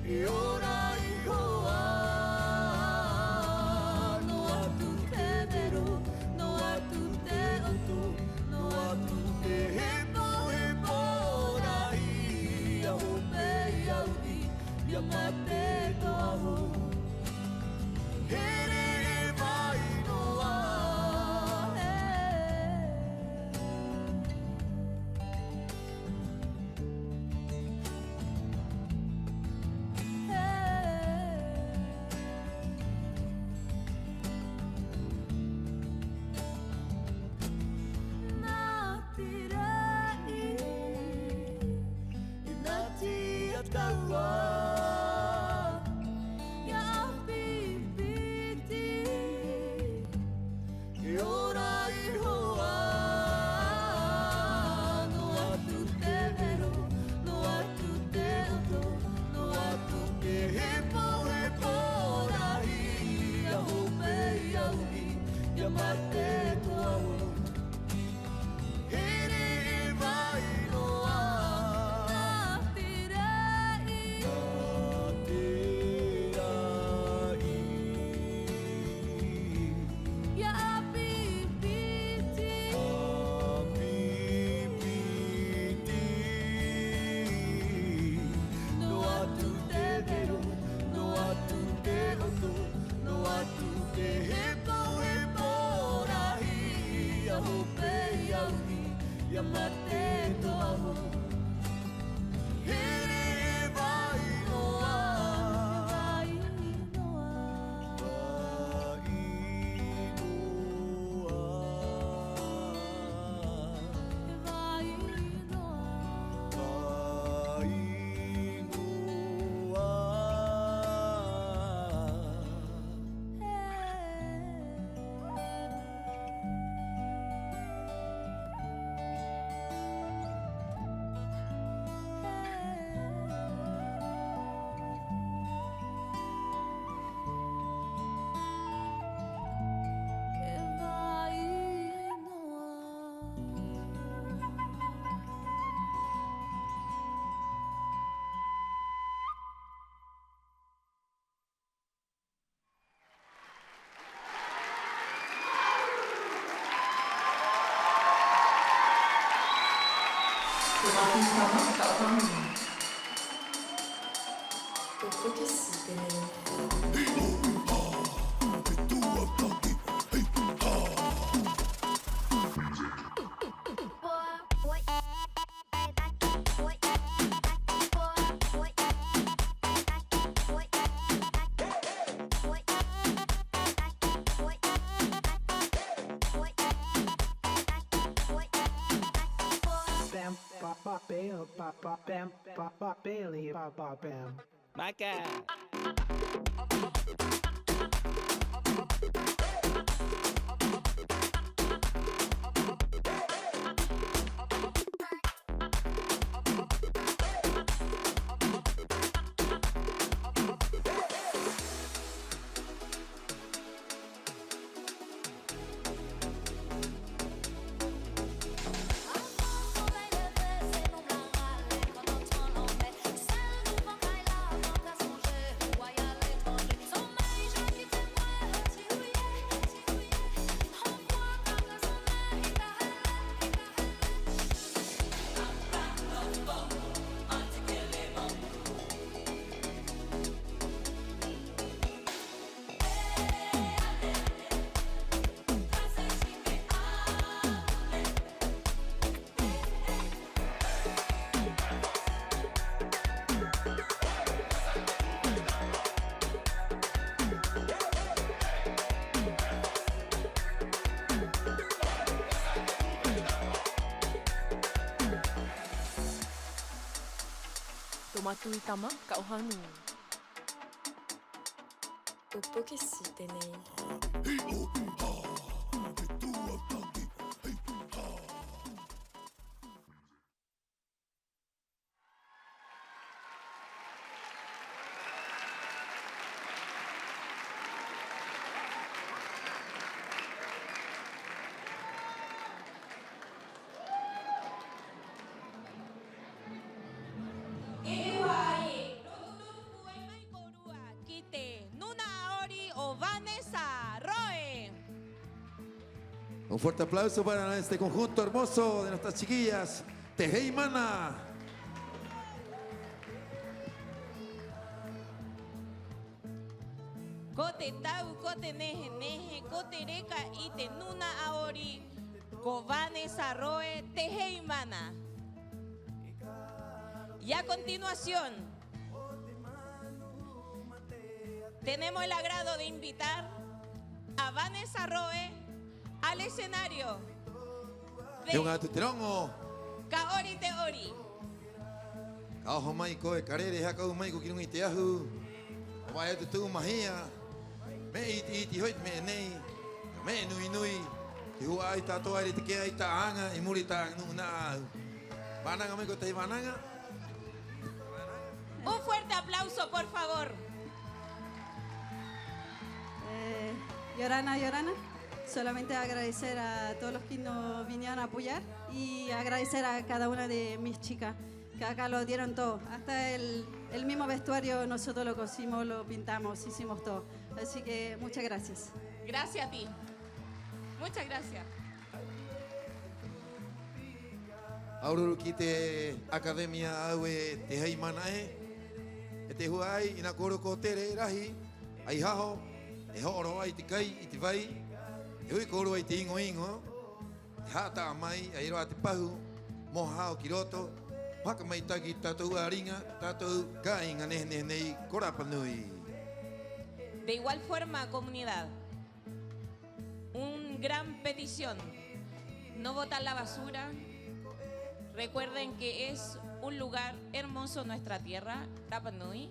e ora I hoa, no atu te vero, no atu te oto, no atu te hepo hepo rahi, ia hope ia uhi, ia mate toaho. Here vai noa, nā te rai, nā te ataua, ia pipiti, e ora I hoa, no atu te vero, no atu te oto, no atu te hepo hepo rahi, ia hope ia uhi, ia mate toaho. Here vai noa, nā te rai, te rai, ia pipiti, pipiti, no atu te vero, no atu te oto, no atu te hepo hepo rahi, ia hope ia uhi, ia mate toaho. Here vai noa, Maca. Tomatu itama kau hanu. Upo que sí tenéis. Un fuerte aplauso para este conjunto hermoso de nuestras chiquillas, Teheimana. Kote tau, kote neje neje, kote reka ite nuna aori, Kobane Sarroe Teheimana. Y a continuación, tenemos el agrado de invitar a Vanessa Roe al escenario de Kaori Teori. Kaho mai koe karere hakau mai ko kirungi te ahu. Vai te tu mahia. Me iti hoit me nei. Me nui nui. Te hua ai tato ai te ke ai ta anga i muri ta nuna. Vananga mai ko te vananga. Un fuerte aplauso, por favor. Yorana, solamente agradecer a todos los que nos vinieron a apoyar y agradecer a cada una de mis chicas que acá lo dieron todo. Hasta el mismo vestuario nosotros lo cosimos, lo pintamos, hicimos todo. Así que muchas gracias. Gracias a ti. Muchas gracias. Aururu ki te Academia Aue Teheimana e te huai ina koro ko tere rahi ai haho e horo ai te kai i te vai e hui koro ai te ingo ingo te hata mai ai roa te pahu mo hao ki roto haka mai taki tatou aringa tatou kainga nei korapa nui. De igual forma, comunidad, un gran petición, no botar la basura. Recuerden que es un lugar hermoso nuestra tierra, Rapa Nui.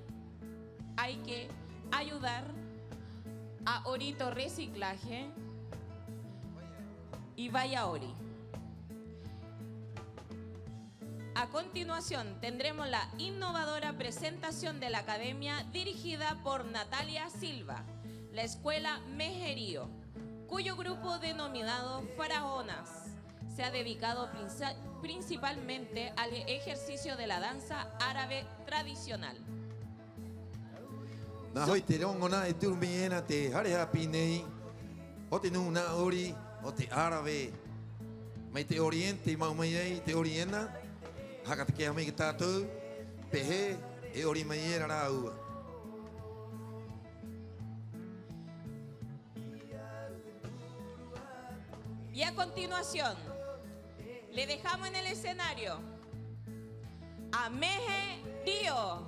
Hay que ayudar a Orito Reciclaje y Vaya Ori. A continuación tendremos la innovadora presentación de la academia dirigida por Natalia Silva, la escuela Mejerío, cuyo grupo denominado Faraonas se ha dedicado principalmente al ejercicio de la danza árabe tradicional. Na hoi te rongo na e turmiena te hareha pinei o te nuna ori o te árabe mai te oriente mau mai ai te oriena Haka te kia me ki tātou. Pehe e ori mai e rara ua. Y a continuación, le dejamos en el escenario a Mehe Dio.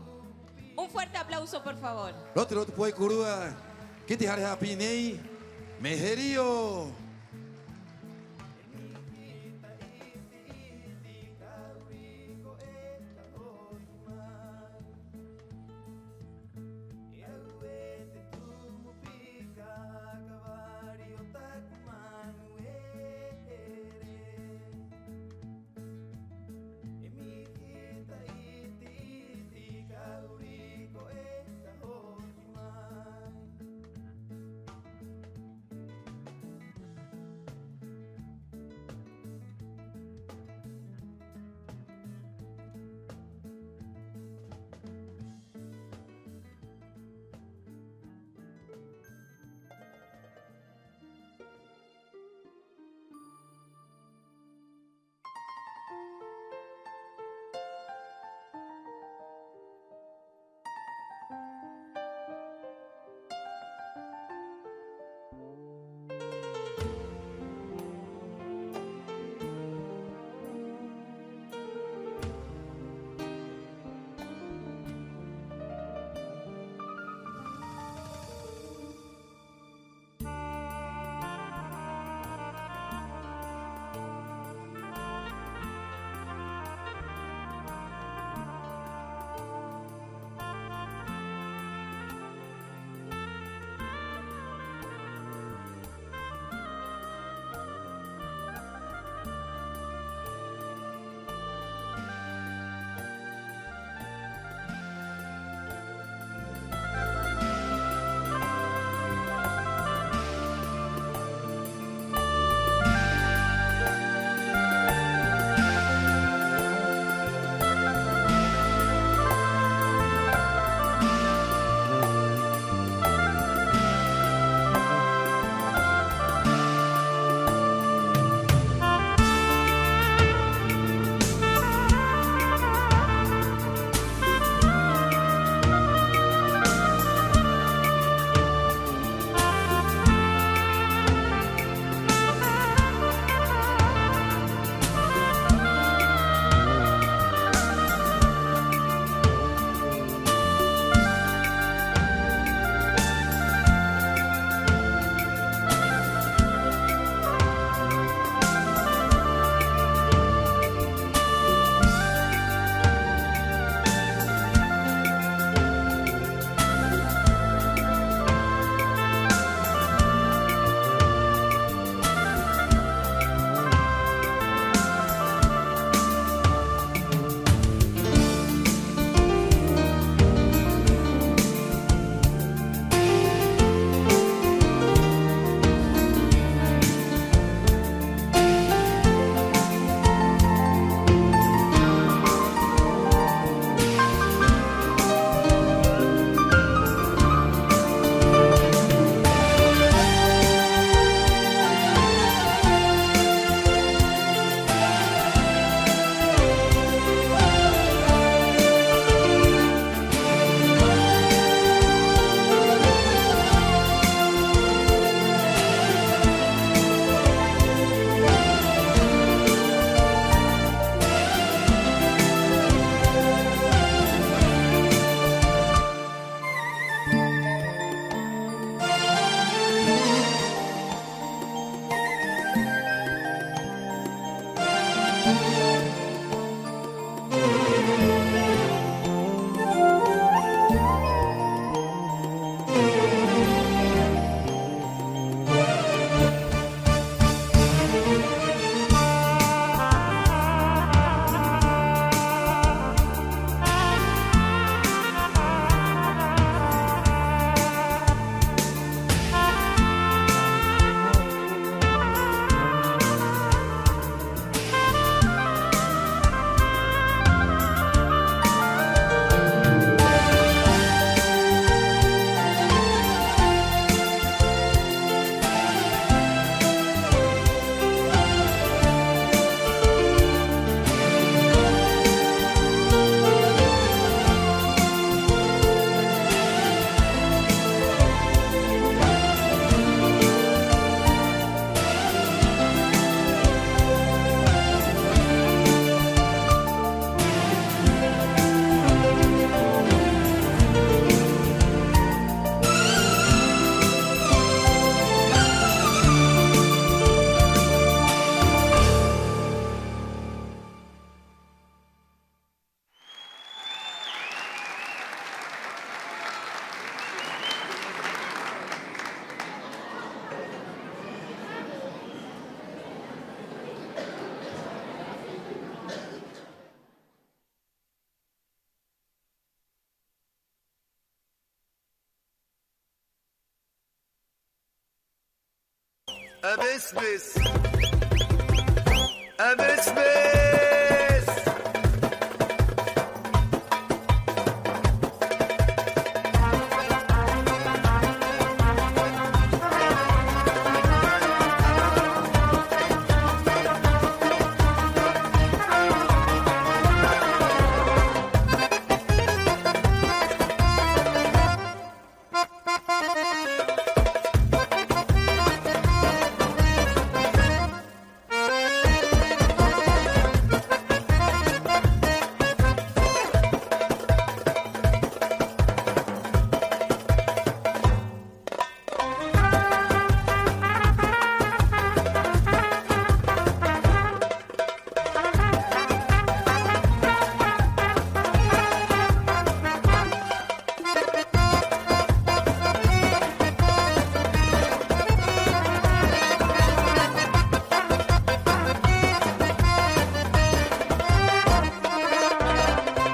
Un fuerte aplauso, por favor. Rote rote poe kurua. Ki te hare hapi nei. Meherio. أبسبس أبسبس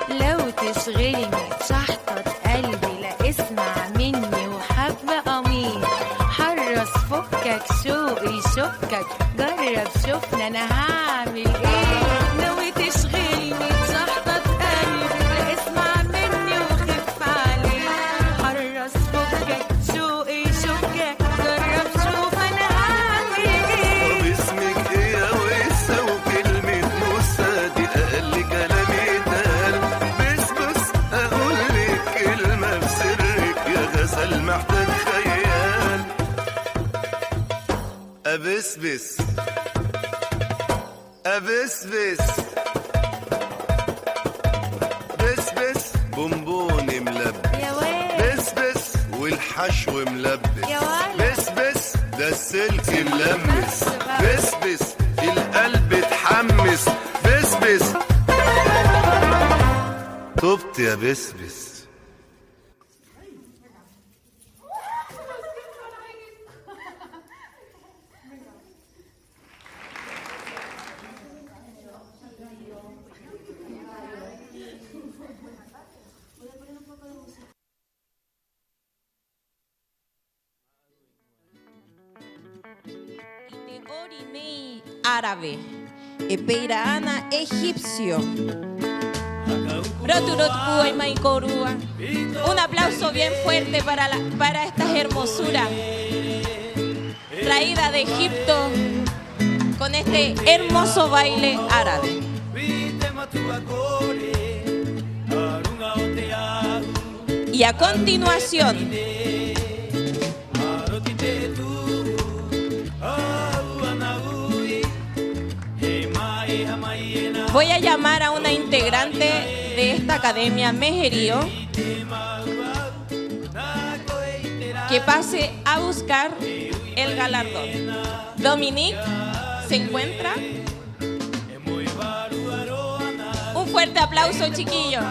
لو تشغلني شحطة قلبي لا اسمع مني وحب قميص حرص فكك شوقي شكك جرب شوفنا انا هعمل ايه لو تشغلني شحطة قلبي لا اسمع مني وخف عليه حرص فكك شوقي شكك جرب شوف انا هعمل ايه طب اسمك ايه يا وسة وكلمة موسى دي أقل كلام يتقال بس بس أقول لك كلمة في سرك يا غزل محتاج خيال أبسبس أبسبس بسبس بونبون ملبس يا واد بسبس والحشو ملبس يا ولد بسبس ده السلك ملمس بسبس القلب اتحمس بسبس طبت يا بسبس Orinei árabe, Epeiraana egipcio. Roturotpua y Maikorua. Un aplauso bien fuerte para estas hermosuras traída de Egipto con este hermoso baile árabe. Y a continuación voy a llamar a una integrante de esta academia Mejerío que pase a buscar el galardón. Dominique se encuentra. Un fuerte aplauso, chiquillos.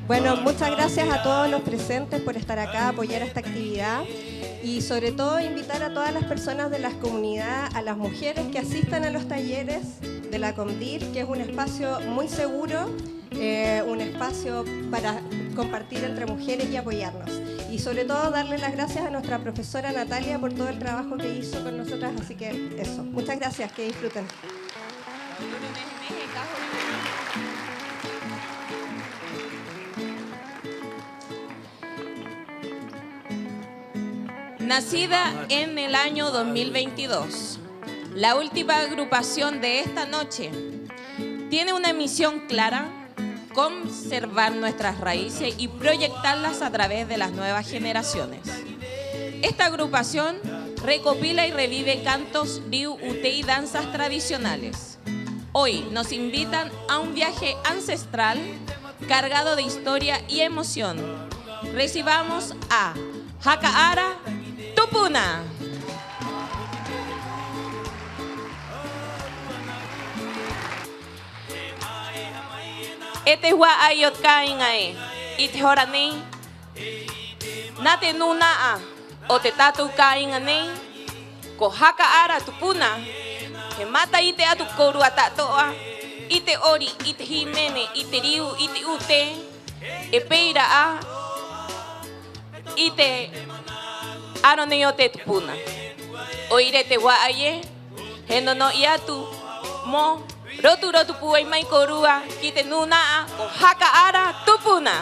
Bueno, muchas gracias a todos los presentes por estar acá, apoyar esta actividad y sobre todo invitar a todas las personas de la comunidad, a las mujeres que asistan a los talleres de la COMDIR, que es un espacio muy seguro, un espacio para compartir entre mujeres y apoyarnos. Y sobre todo darle las gracias a nuestra profesora Natalia por todo el trabajo que hizo con nosotras, así que eso. Muchas gracias, que disfruten. Nacida en el año 2022, la última agrupación de esta noche tiene una misión clara: conservar nuestras raíces y proyectarlas a través de las nuevas generaciones. Esta agrupación recopila y revive cantos, riu, ute y danzas tradicionales. Hoy nos invitan a un viaje ancestral cargado de historia y emoción. Recibamos a Hakaara Tupuna. Este hua ayot kaingae, it horani, nate nuna a, o te tatu kaingane, ko Hakaara Tupuna, He mata ite atu korua tatoa. Ite ori, ite himene, ite riu, ite ute. E peira a. Ite aroneo te tupuna. Oire te wa aye. He nono iatu. Mo. Rotu rotu puai mai korua. Kite nuna a. O haka ara tupuna.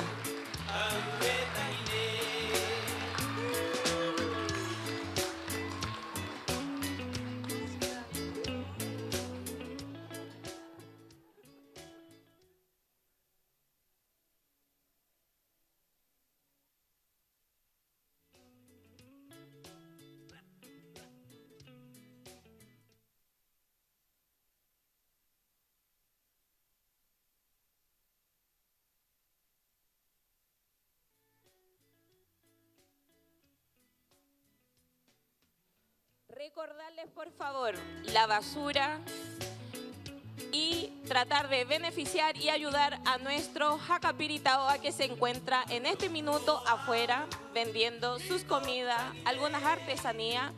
Recordarles, por favor, la basura y tratar de beneficiar y ayudar a nuestro Hakapiritaoa que se encuentra en este minuto afuera vendiendo sus comidas, algunas artesanías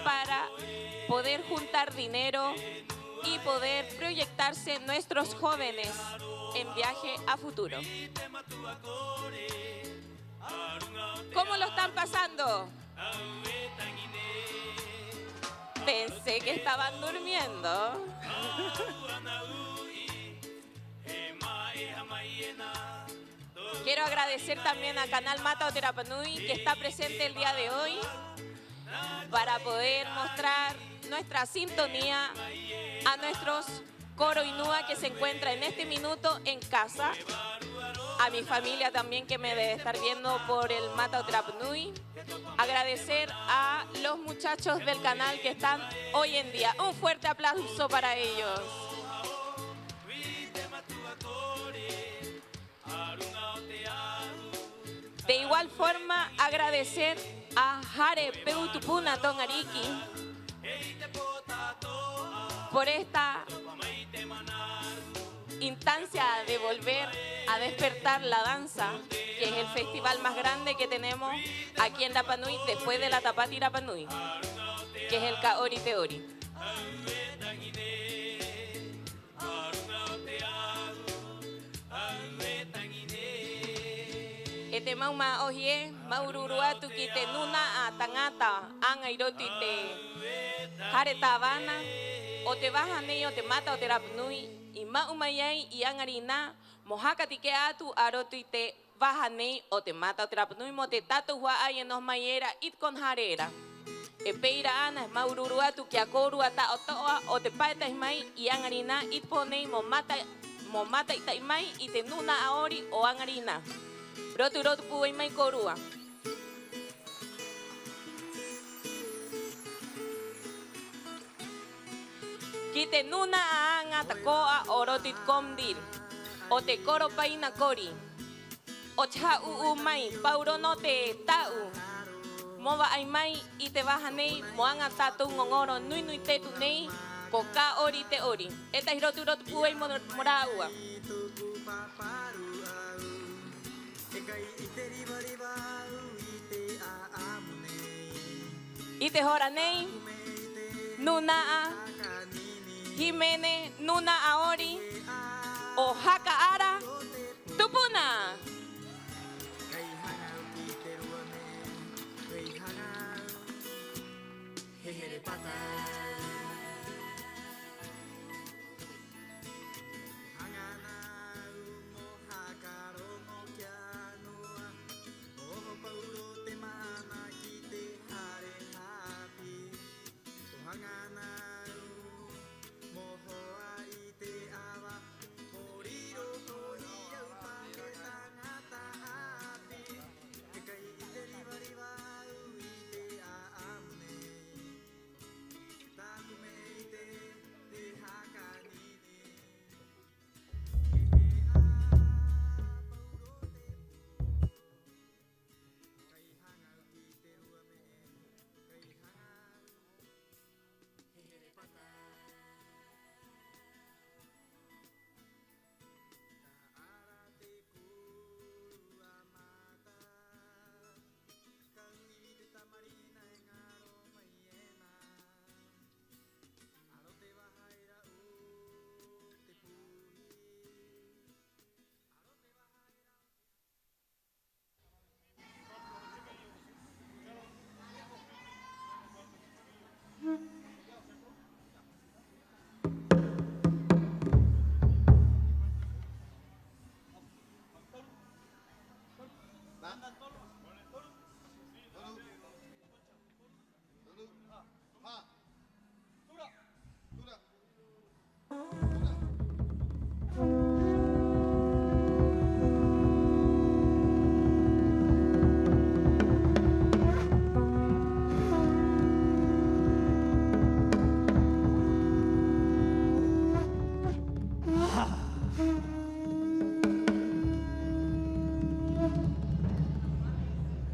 para poder juntar dinero y poder proyectarse nuestros jóvenes en viaje a futuro. ¿Cómo lo están pasando? Pensé que estaban durmiendo. Quiero agradecer también a Canal Mata Oterapanui que está presente el día de hoy para poder mostrar nuestra sintonía a nuestros coro Inúa que se encuentra en este minuto en casa, a mi familia también que me debe estar viendo por el Mata Oterapanui. Agradecer a los muchachos del canal que están hoy en día. Un fuerte aplauso para ellos. De igual forma, agradecer a Jare Peutupuna Tongariki por esta instancia de volver a despertar la danza, que es el festival más grande que tenemos aquí en Rapa Nui después de la Tapati Rapa Nui, que es el Kaori Teori. Ete mauma ohie maururuatu kite nuna a tangata anga iroti te haretavana o te baja ne o te mata o te rapnui y maumayai y angarina mohaka tike atu aroti te baja ne o te mata o te rapnui mo te tatu wa ay nos mayera it con harera e peira ana maururuatu que akoru ata otoa o te paita mai y angarina it pone mo mata ita mai y te nuna aori o angarina. Rotu rotu puai mai korua. Kite nuna anga takoa o rotit komdir. O te koro paina kori. O cha mai pauro no te tau. Mova ai mai i te baja nei moanga tatu ngongoro nui nui te tu nei ko ka ori te ori. Eta hi rotu rotu puai moraua. Ite horanei, nuna a, himene, nuna aori, o haka ara, tupuna.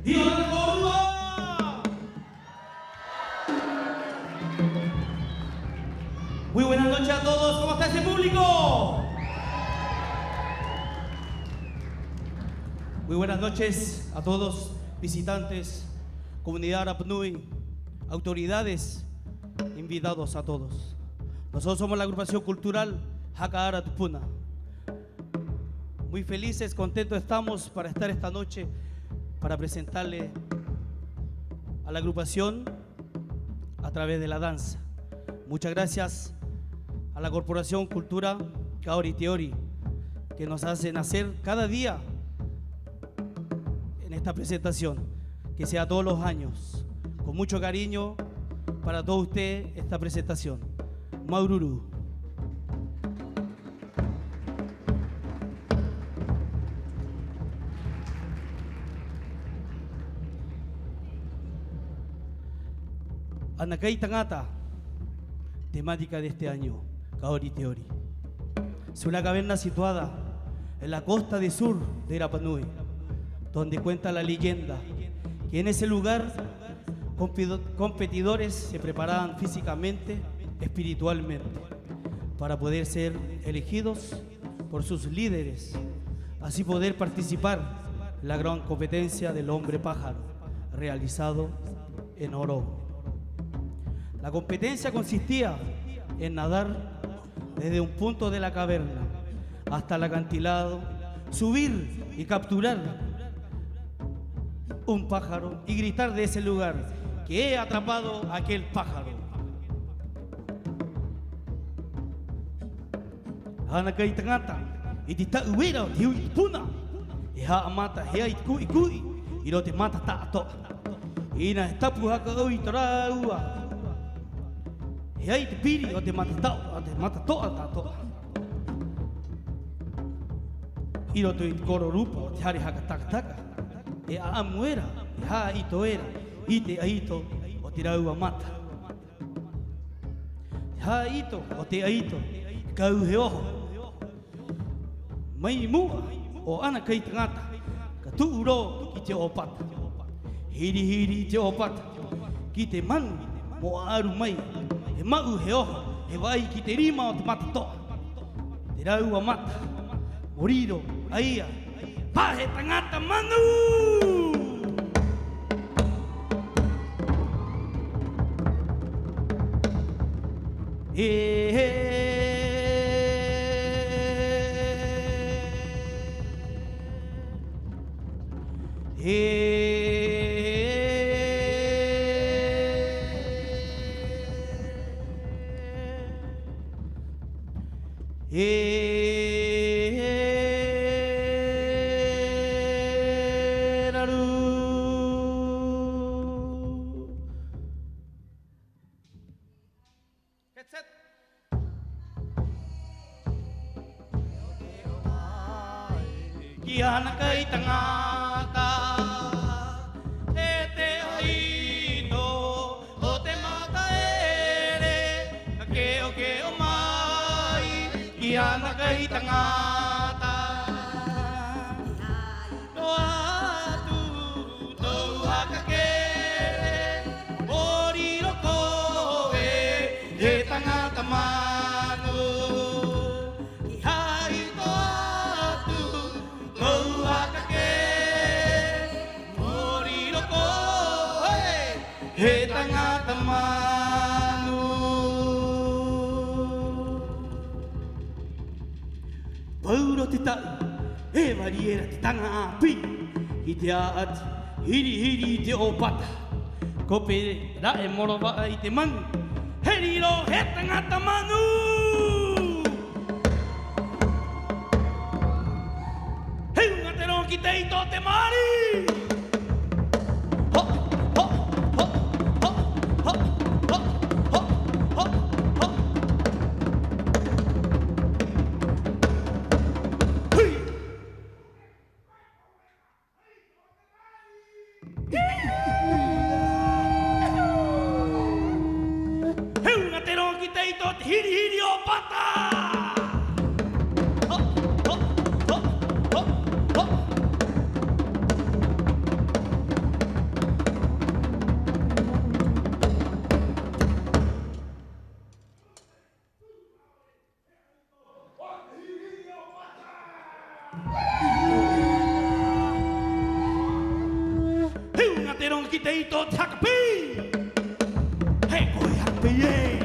¡Viva la Coruba! Muy buenas noches a todos, ¿cómo está ese público? Muy buenas noches a todos, visitantes, comunidad Rapa Nui, autoridades, invitados a todos. Nosotros somos la agrupación cultural Haka Ara Tupuna. Muy felices, contentos estamos para estar esta noche para presentarle a la agrupación a través de la danza. Muchas gracias a la Corporación Cultura Kaori Teori, que nos hace nacer cada día en esta presentación, que sea todos los años, con mucho cariño para todo usted esta presentación. Maururu. Anakai Tangata, temática de este año, Kaori Teori. Es una caverna situada en la costa de sur de Rapa Nui, donde cuenta la leyenda que en ese lugar competidores se preparaban físicamente, espiritualmente, para poder ser elegidos por sus líderes, así poder participar en la gran competencia del hombre pájaro, realizado en Oro. La competencia consistía en nadar desde un punto de la caverna hasta el acantilado, subir y capturar un pájaro y gritar de ese lugar que he atrapado a aquel pájaro. Anakai Tangata, itita uera tiu puna, iha amata hea ikui, iro te mata tato, ina tapu haka oi toraua. E aí te piri o te mata toa tato. Iro te kororupa te hari haka taka. E a amuera, e ha ito era, ite aito o te raua mata. Ha ito o te aito, kau he oho. Mai mua o Anakai Tangata, ka tuuro ki te opata. Hiri hiri te opata, ki te manu mo aru mai. E mau he oho, he vai ki te rima o te mata toa. Te raua mata, moriro, aia, pahe tangata manu! Ki Anakai Tangata, e te aino, o te mata ere, ka keo mai, ki Anakai Tangata. No atu, tau haka kere, moriro koe, e tangata manu. Ki hai to atu, tau haka kere, moriro koe, e tangata manu. Pauro te tai, e mariera te tanga api, i te aati, hiri hiri te opata. Ko pere ra e morova i te manu, he riro he tangata manu. He unga te ronki te ito te mari. Ho, ho, ho, ho, ho, ho, ho, ho, ho. He unga te ronki te ito te hiri hiri o pata. Ho, ho, ho, ho, ho. Kiteito Takapi. Hey, boy, happy.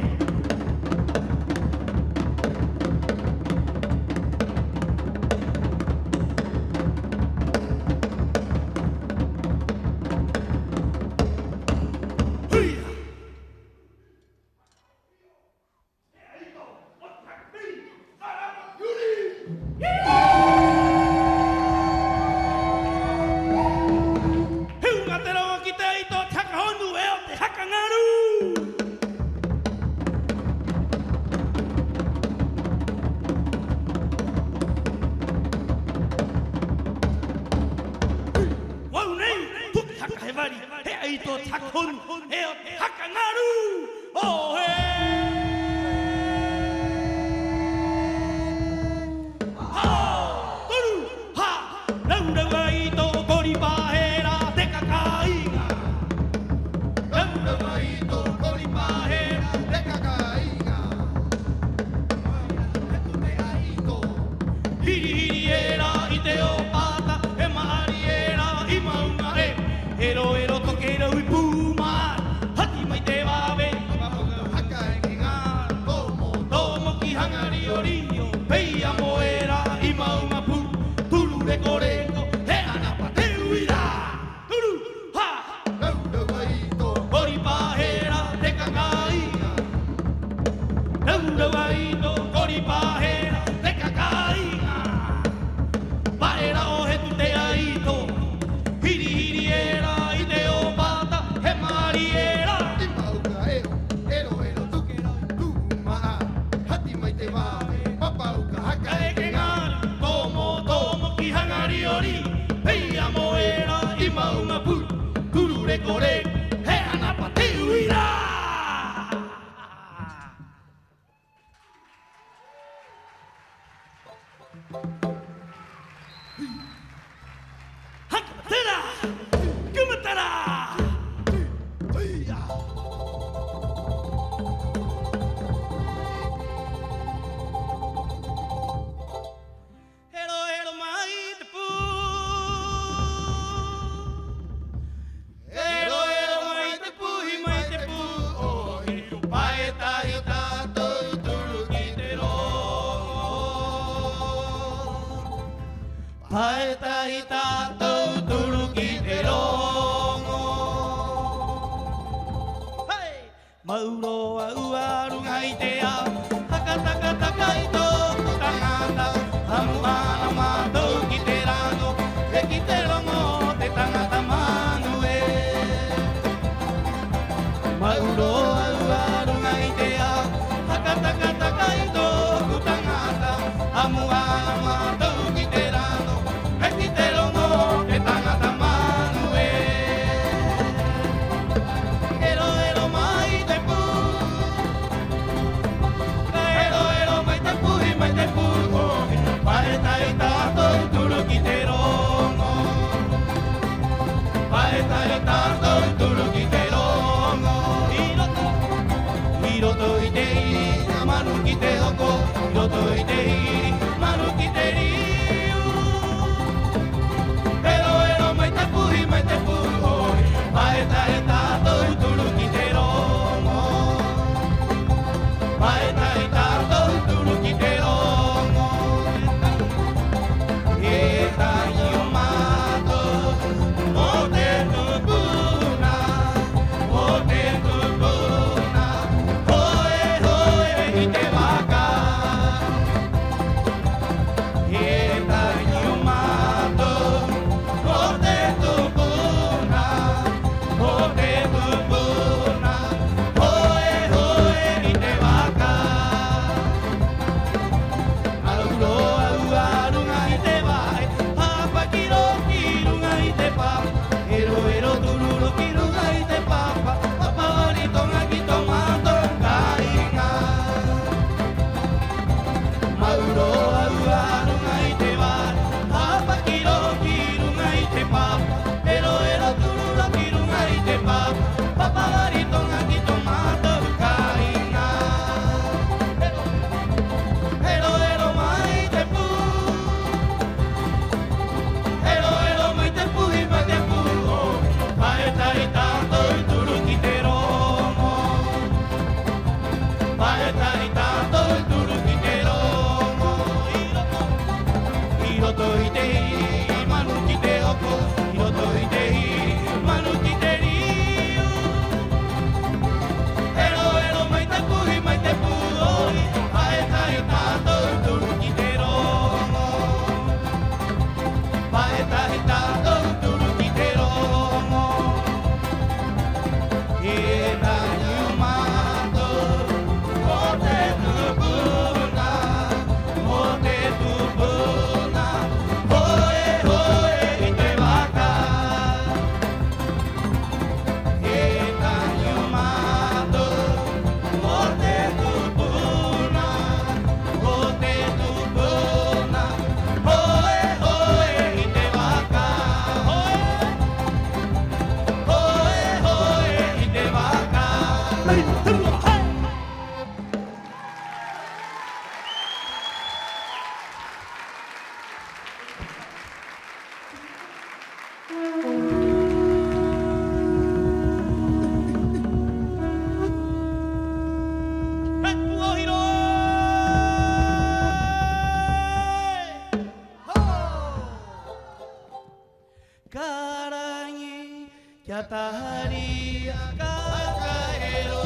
Carañi, yataharia, cacaero,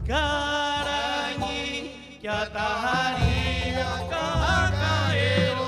Carañi, yataharia, cacaero,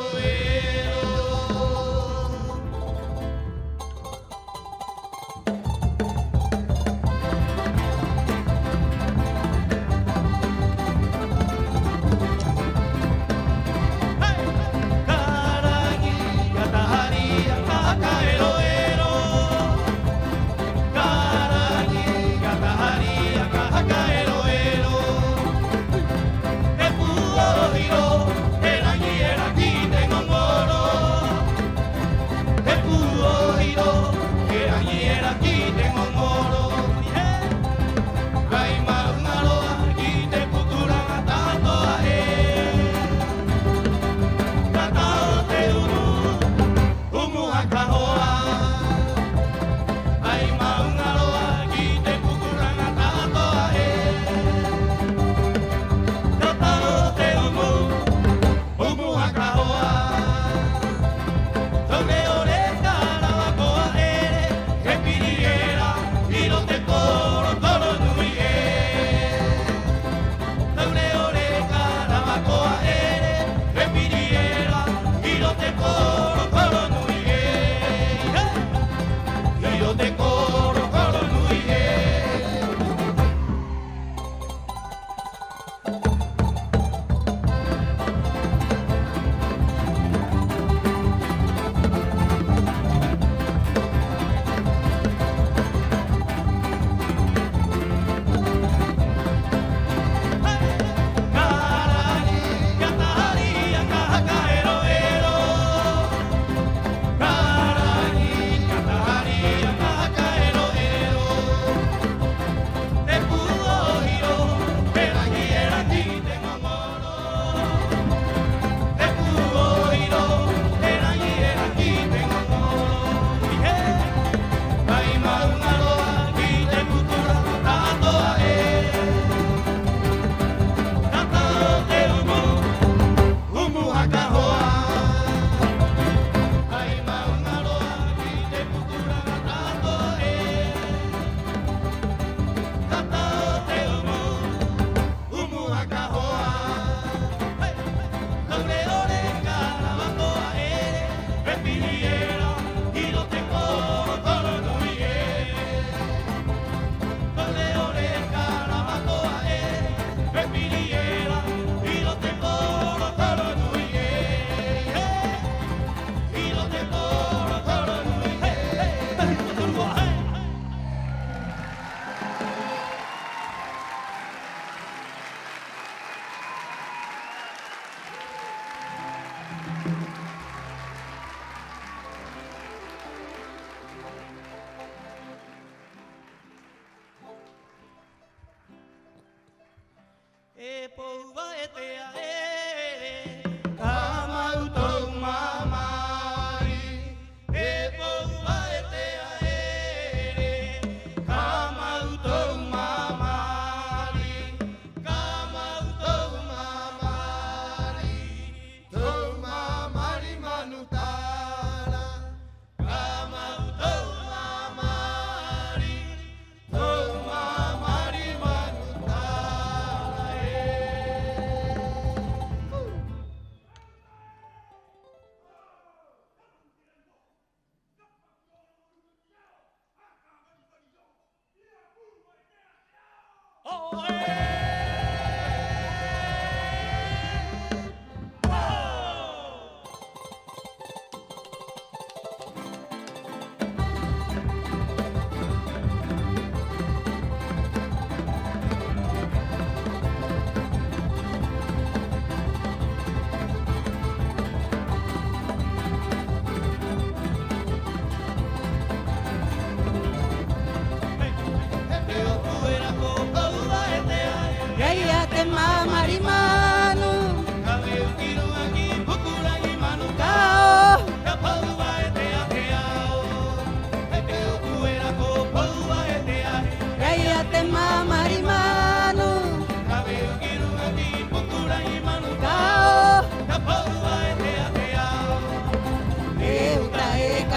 Pero tú eras como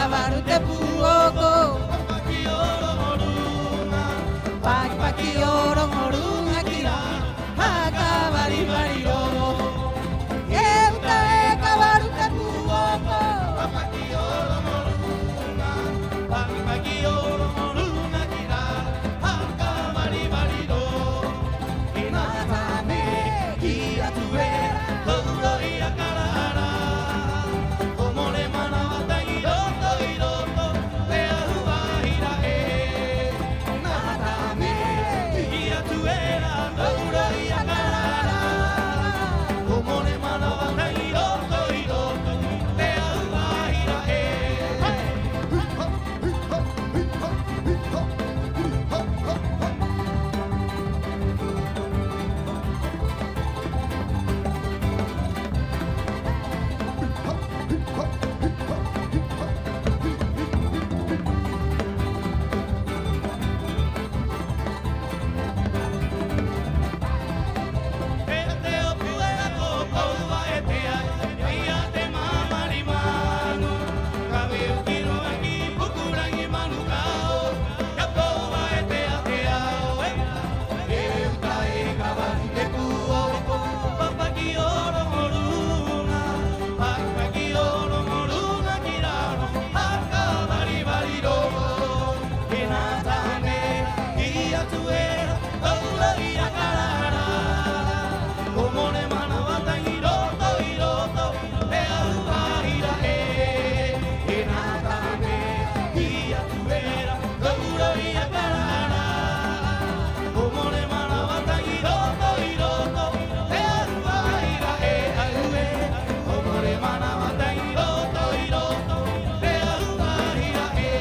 kabaru te puoko. Paki oro morunga kira, hakabari bari oro. Euta e kabaru te puoko. Paki oro morunga, paki oro morunga kira, hakabari bari oro. Inatame kia tuera, todo ia karara. Como le manabata iroto iroto, le ahua ira e. Inatame kia tuera, todo ia karara. Como le manabata iroto iroto, le ahua ira e. Como le manabata iroto iroto, le ahua ira e. Inatame kia tuera, todo ia karara. Como le manabata iroto iroto, le ahua ira e. Como le manabata iroto iroto, le ahua ira e.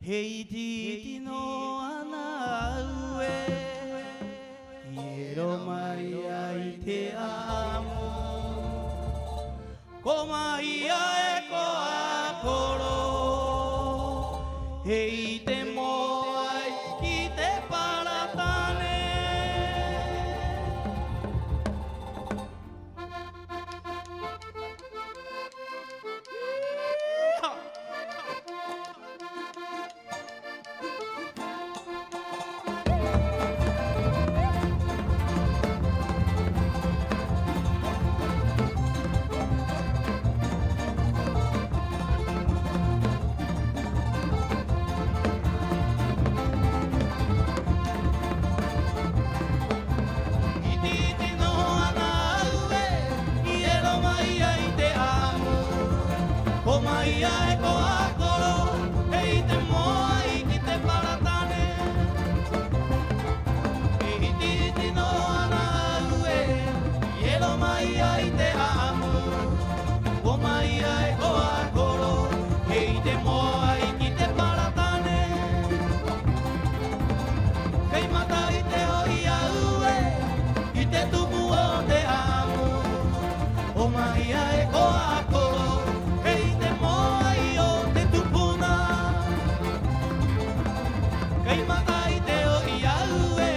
ヘイティティの穴上イエロマリアイテアムコマイアエコアコロヘイテモアイキテパラタネ ia e ko a koro e te moa i ki te paratane e hiti no ana ue i elo mai ai te amu o mai ai ko a koro e te moa i ki te paratane kei mata i te hoi a ue i te tumu o te amu o mai ai ko a koro e te moa i o te tupuna kei mata i te hoi a ue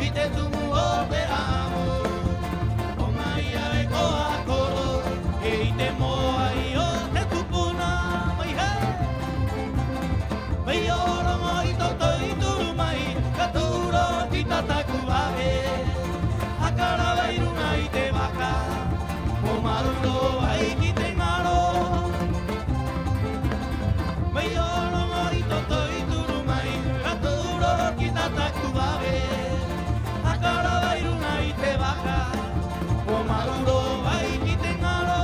i te tumu o te amu o mai ai ko a koro e te moa i o te tupuna mai he mai ora mai toto i turu mai ka turo ki tataku ave akara vai runga i te waka o maruro ai ki te ngaro mai ora mai toto i turu mai ka turo ki tataku ave akara vai runga i te waka o maruro ai ki te ngaro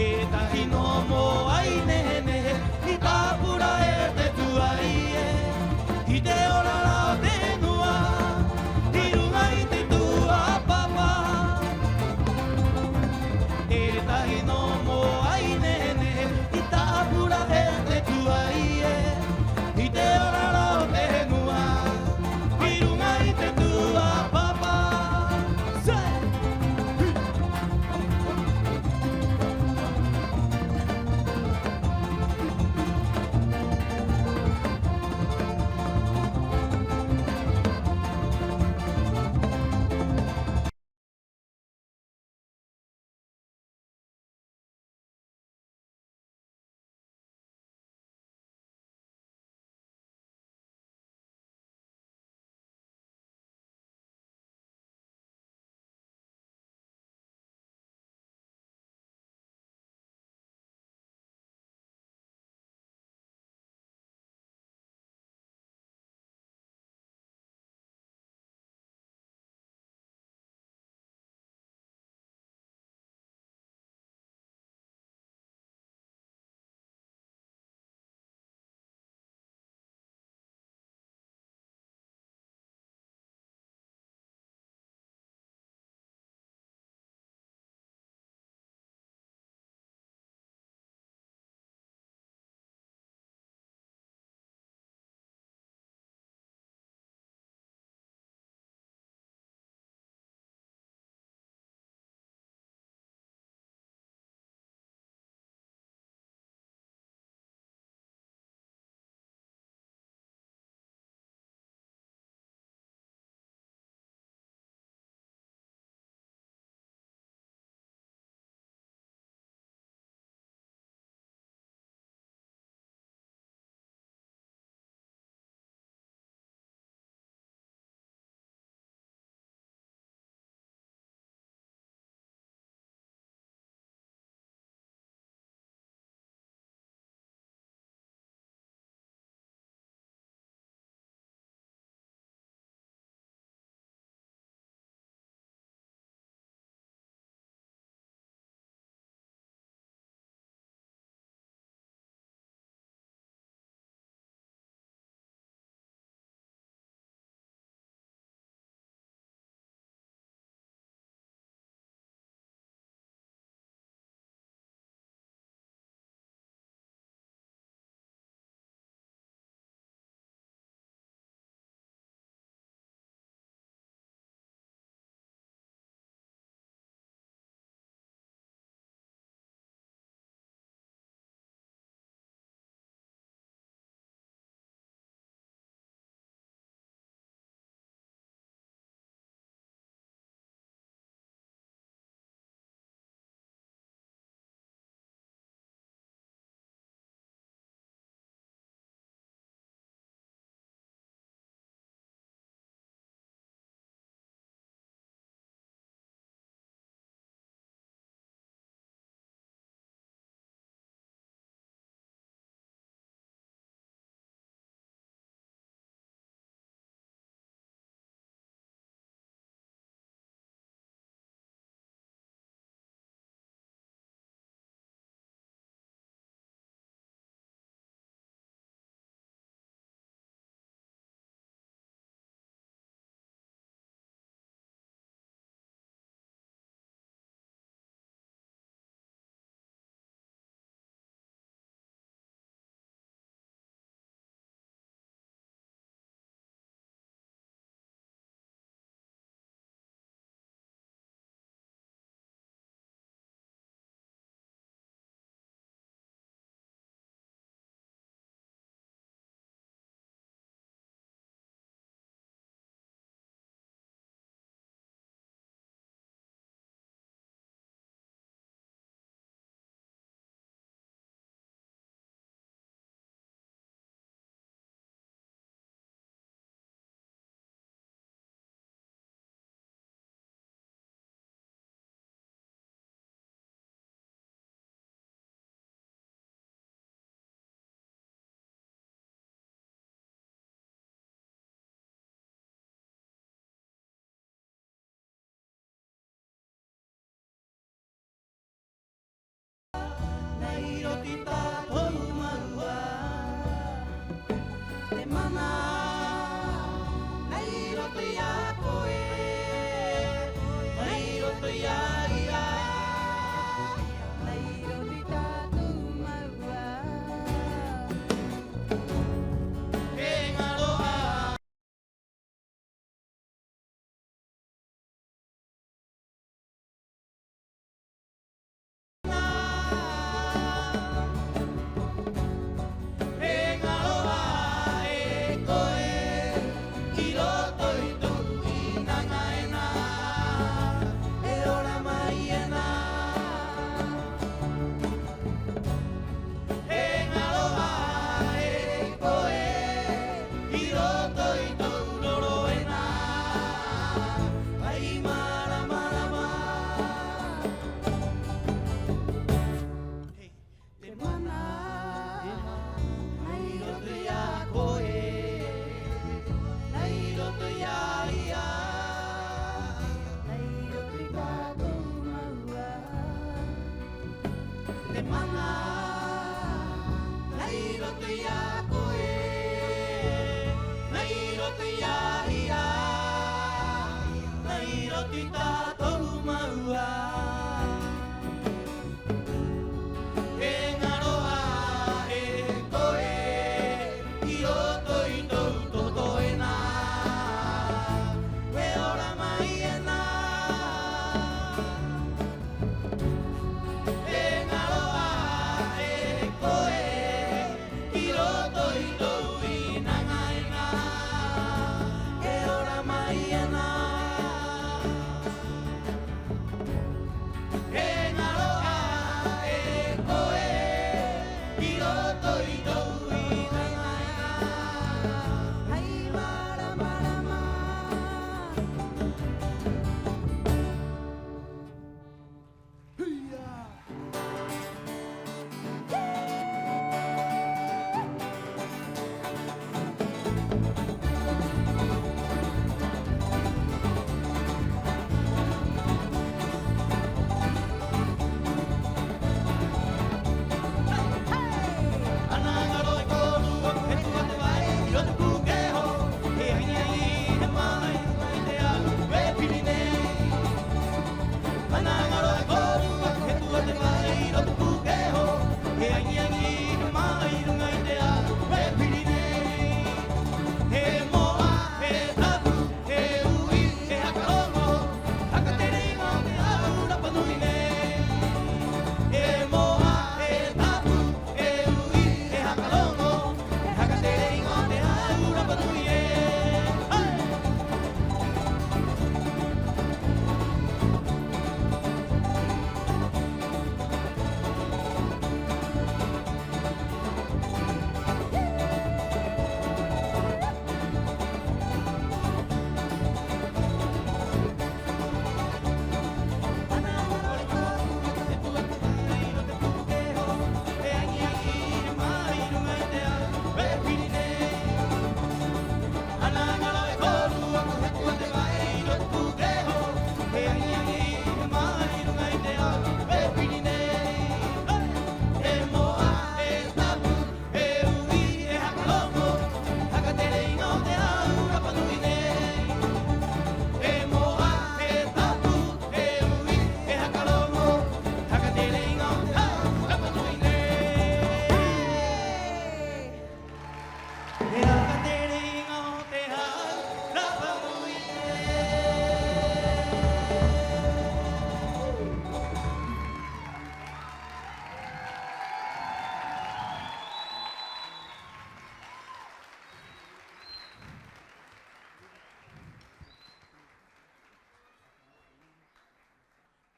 e tahi no mo ai nehe nehe i tāpura e te tuai e i te ora la te nua i runga i te tua papa e tahi no mo ai nehe nehe i tāpura e te tuai e i te ora la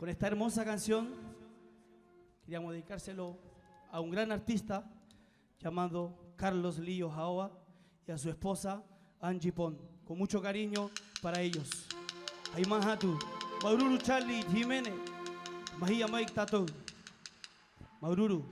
con esta hermosa canción queríamos dedicárselo a un gran artista llamado Carlos Lío Jaoa y a su esposa Angie Pon. Con mucho cariño para ellos. Ayman Hatu, Maururu Charlie Jiménez, Mahia Mike Tato, Maururu.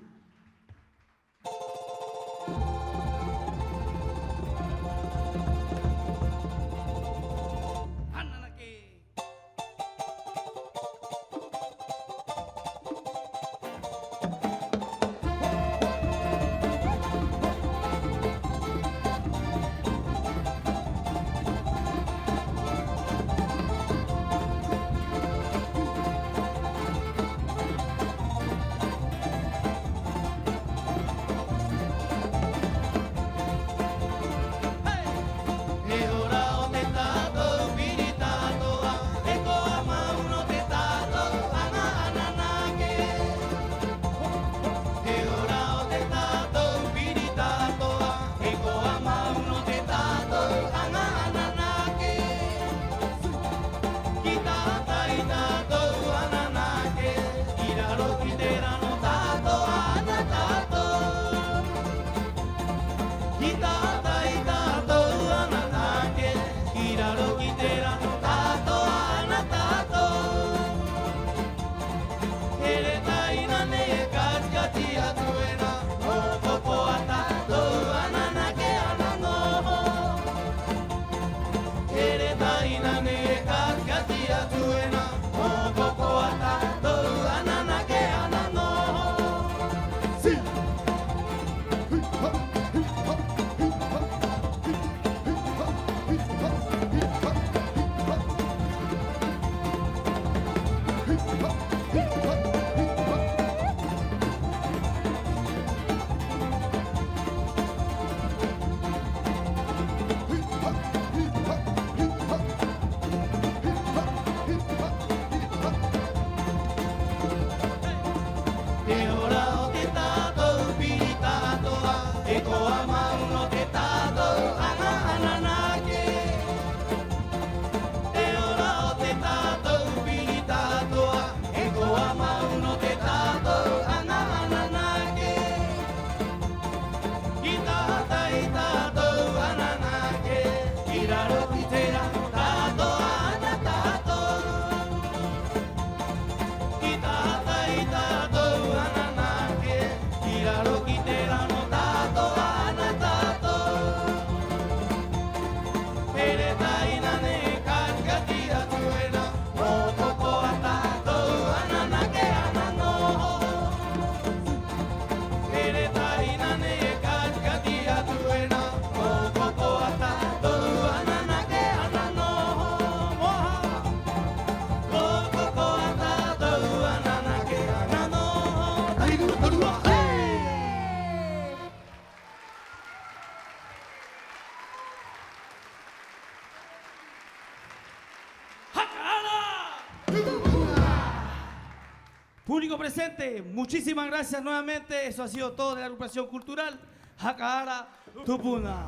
Público presente, muchísimas gracias nuevamente. Eso ha sido todo de la agrupación cultural Hakahara Tupuna.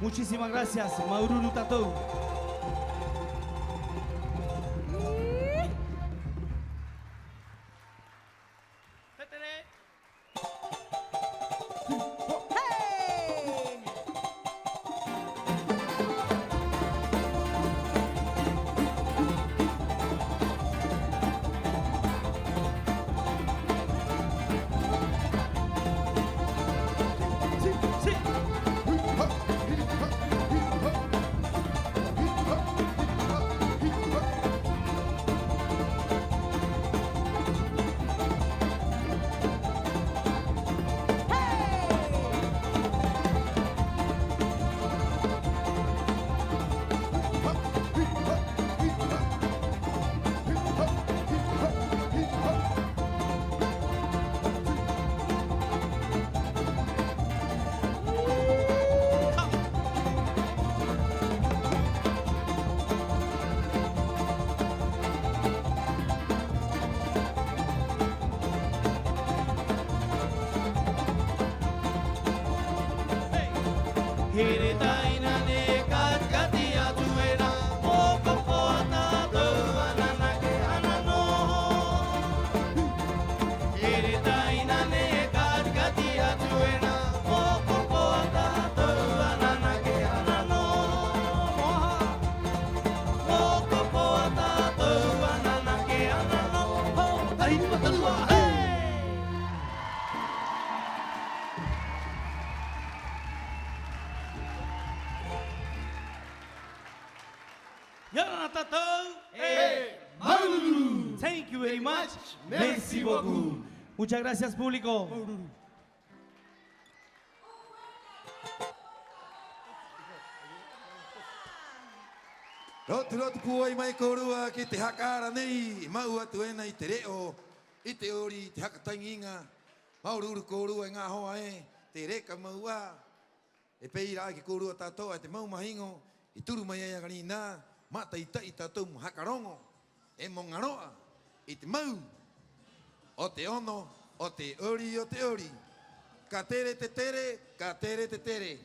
Muchísimas gracias, Maururu Tatou. Yorana Tatou. Thank you very much. Merci beaucoup. Muchas gracias, público. Rotu puai mai korua ki te hakara nei, mau atu ena i te reo, i te ori, te hakatainginga, maururu korua e ngā hoa e, te reka maua, e pei rā ki korua tātou, e te mau mahingo, i turu mai ai agani nā, mata i tai tātou mu hakarongo, e mongaroa, i te mau, o te ono, o te ori, o te ori, ka tere te tere, ka tere te tere.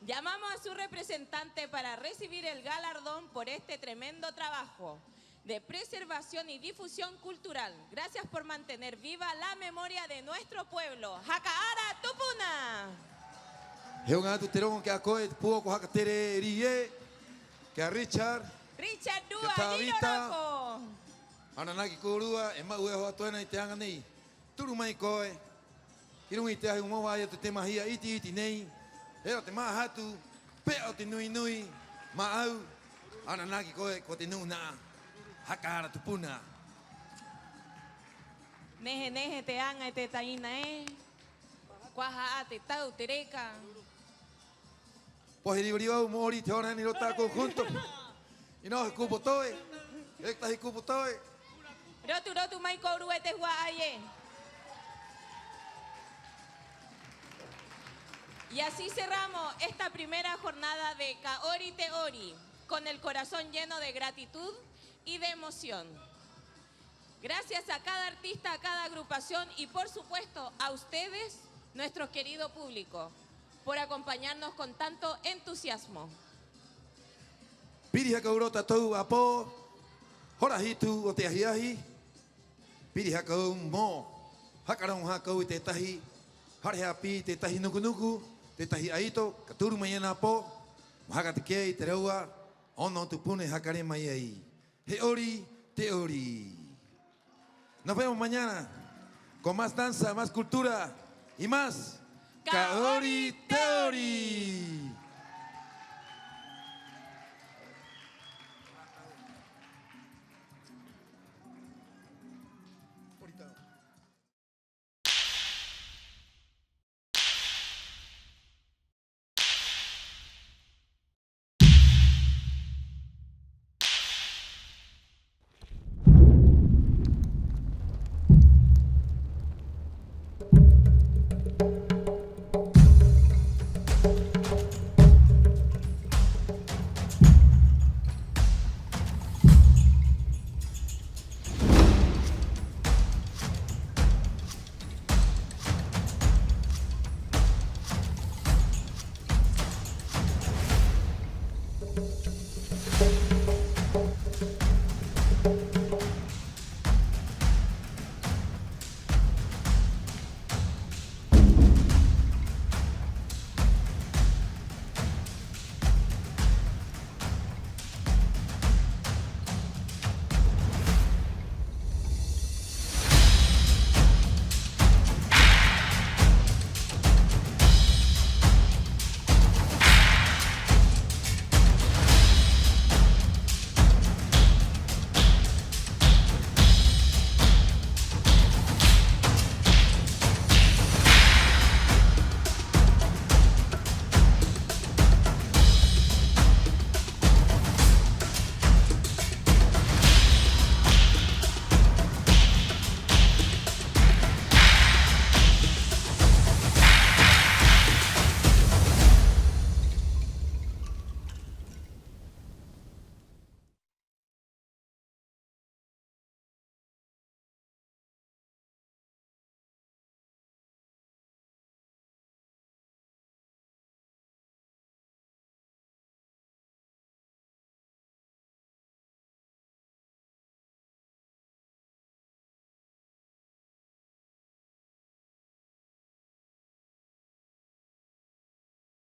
Llamamos a su representante para recibir el galardón por este tremendo trabajo de preservación y difusión cultural. Gracias por mantener viva la memoria de nuestro pueblo. Hakaara Tupuna! Heo ngā tu te rongo ki a koe, te puoko haka tere rie, ki a Richard, Richard ki Dua, a Tavita, Niloroko! ana naki korua, e mau e hoa toena i te anga nei. Turu mai koe, ki rungi te ahi umawa ai atu te mahia iti iti nei, Heo te mahatu, pea o te nui nui, maau, ana naki koe ko te nuna, hakaara tupuna. Nehe nehe te anga e te taina e. Kuaha a te tau te reka. Pohe riwari au mori te hora ni rota ko junto. Ino he kupo toe, ekta he kupo toe. Rotu rotu mai kouru e te hua ai e. Y así cerramos esta primera jornada de Kaori Te Ori, con el corazón lleno de gratitud y de emoción. Gracias a cada artista, a cada agrupación y por supuesto a ustedes, nuestro querido público, por acompañarnos con tanto entusiasmo. Piri haka urota tau a po, hora hitu o te ahi ahi. Piri haka u mo, hakarong haka u te tahi, hare hapi te tahi nuku nuku, te tahi aito, ka turu mai ana po, haka te kei te reua, ono tu pune hakare mai ai. He ori, te ori. Nos vemos mañana con más danza, más cultura y más Kaori Te Ori.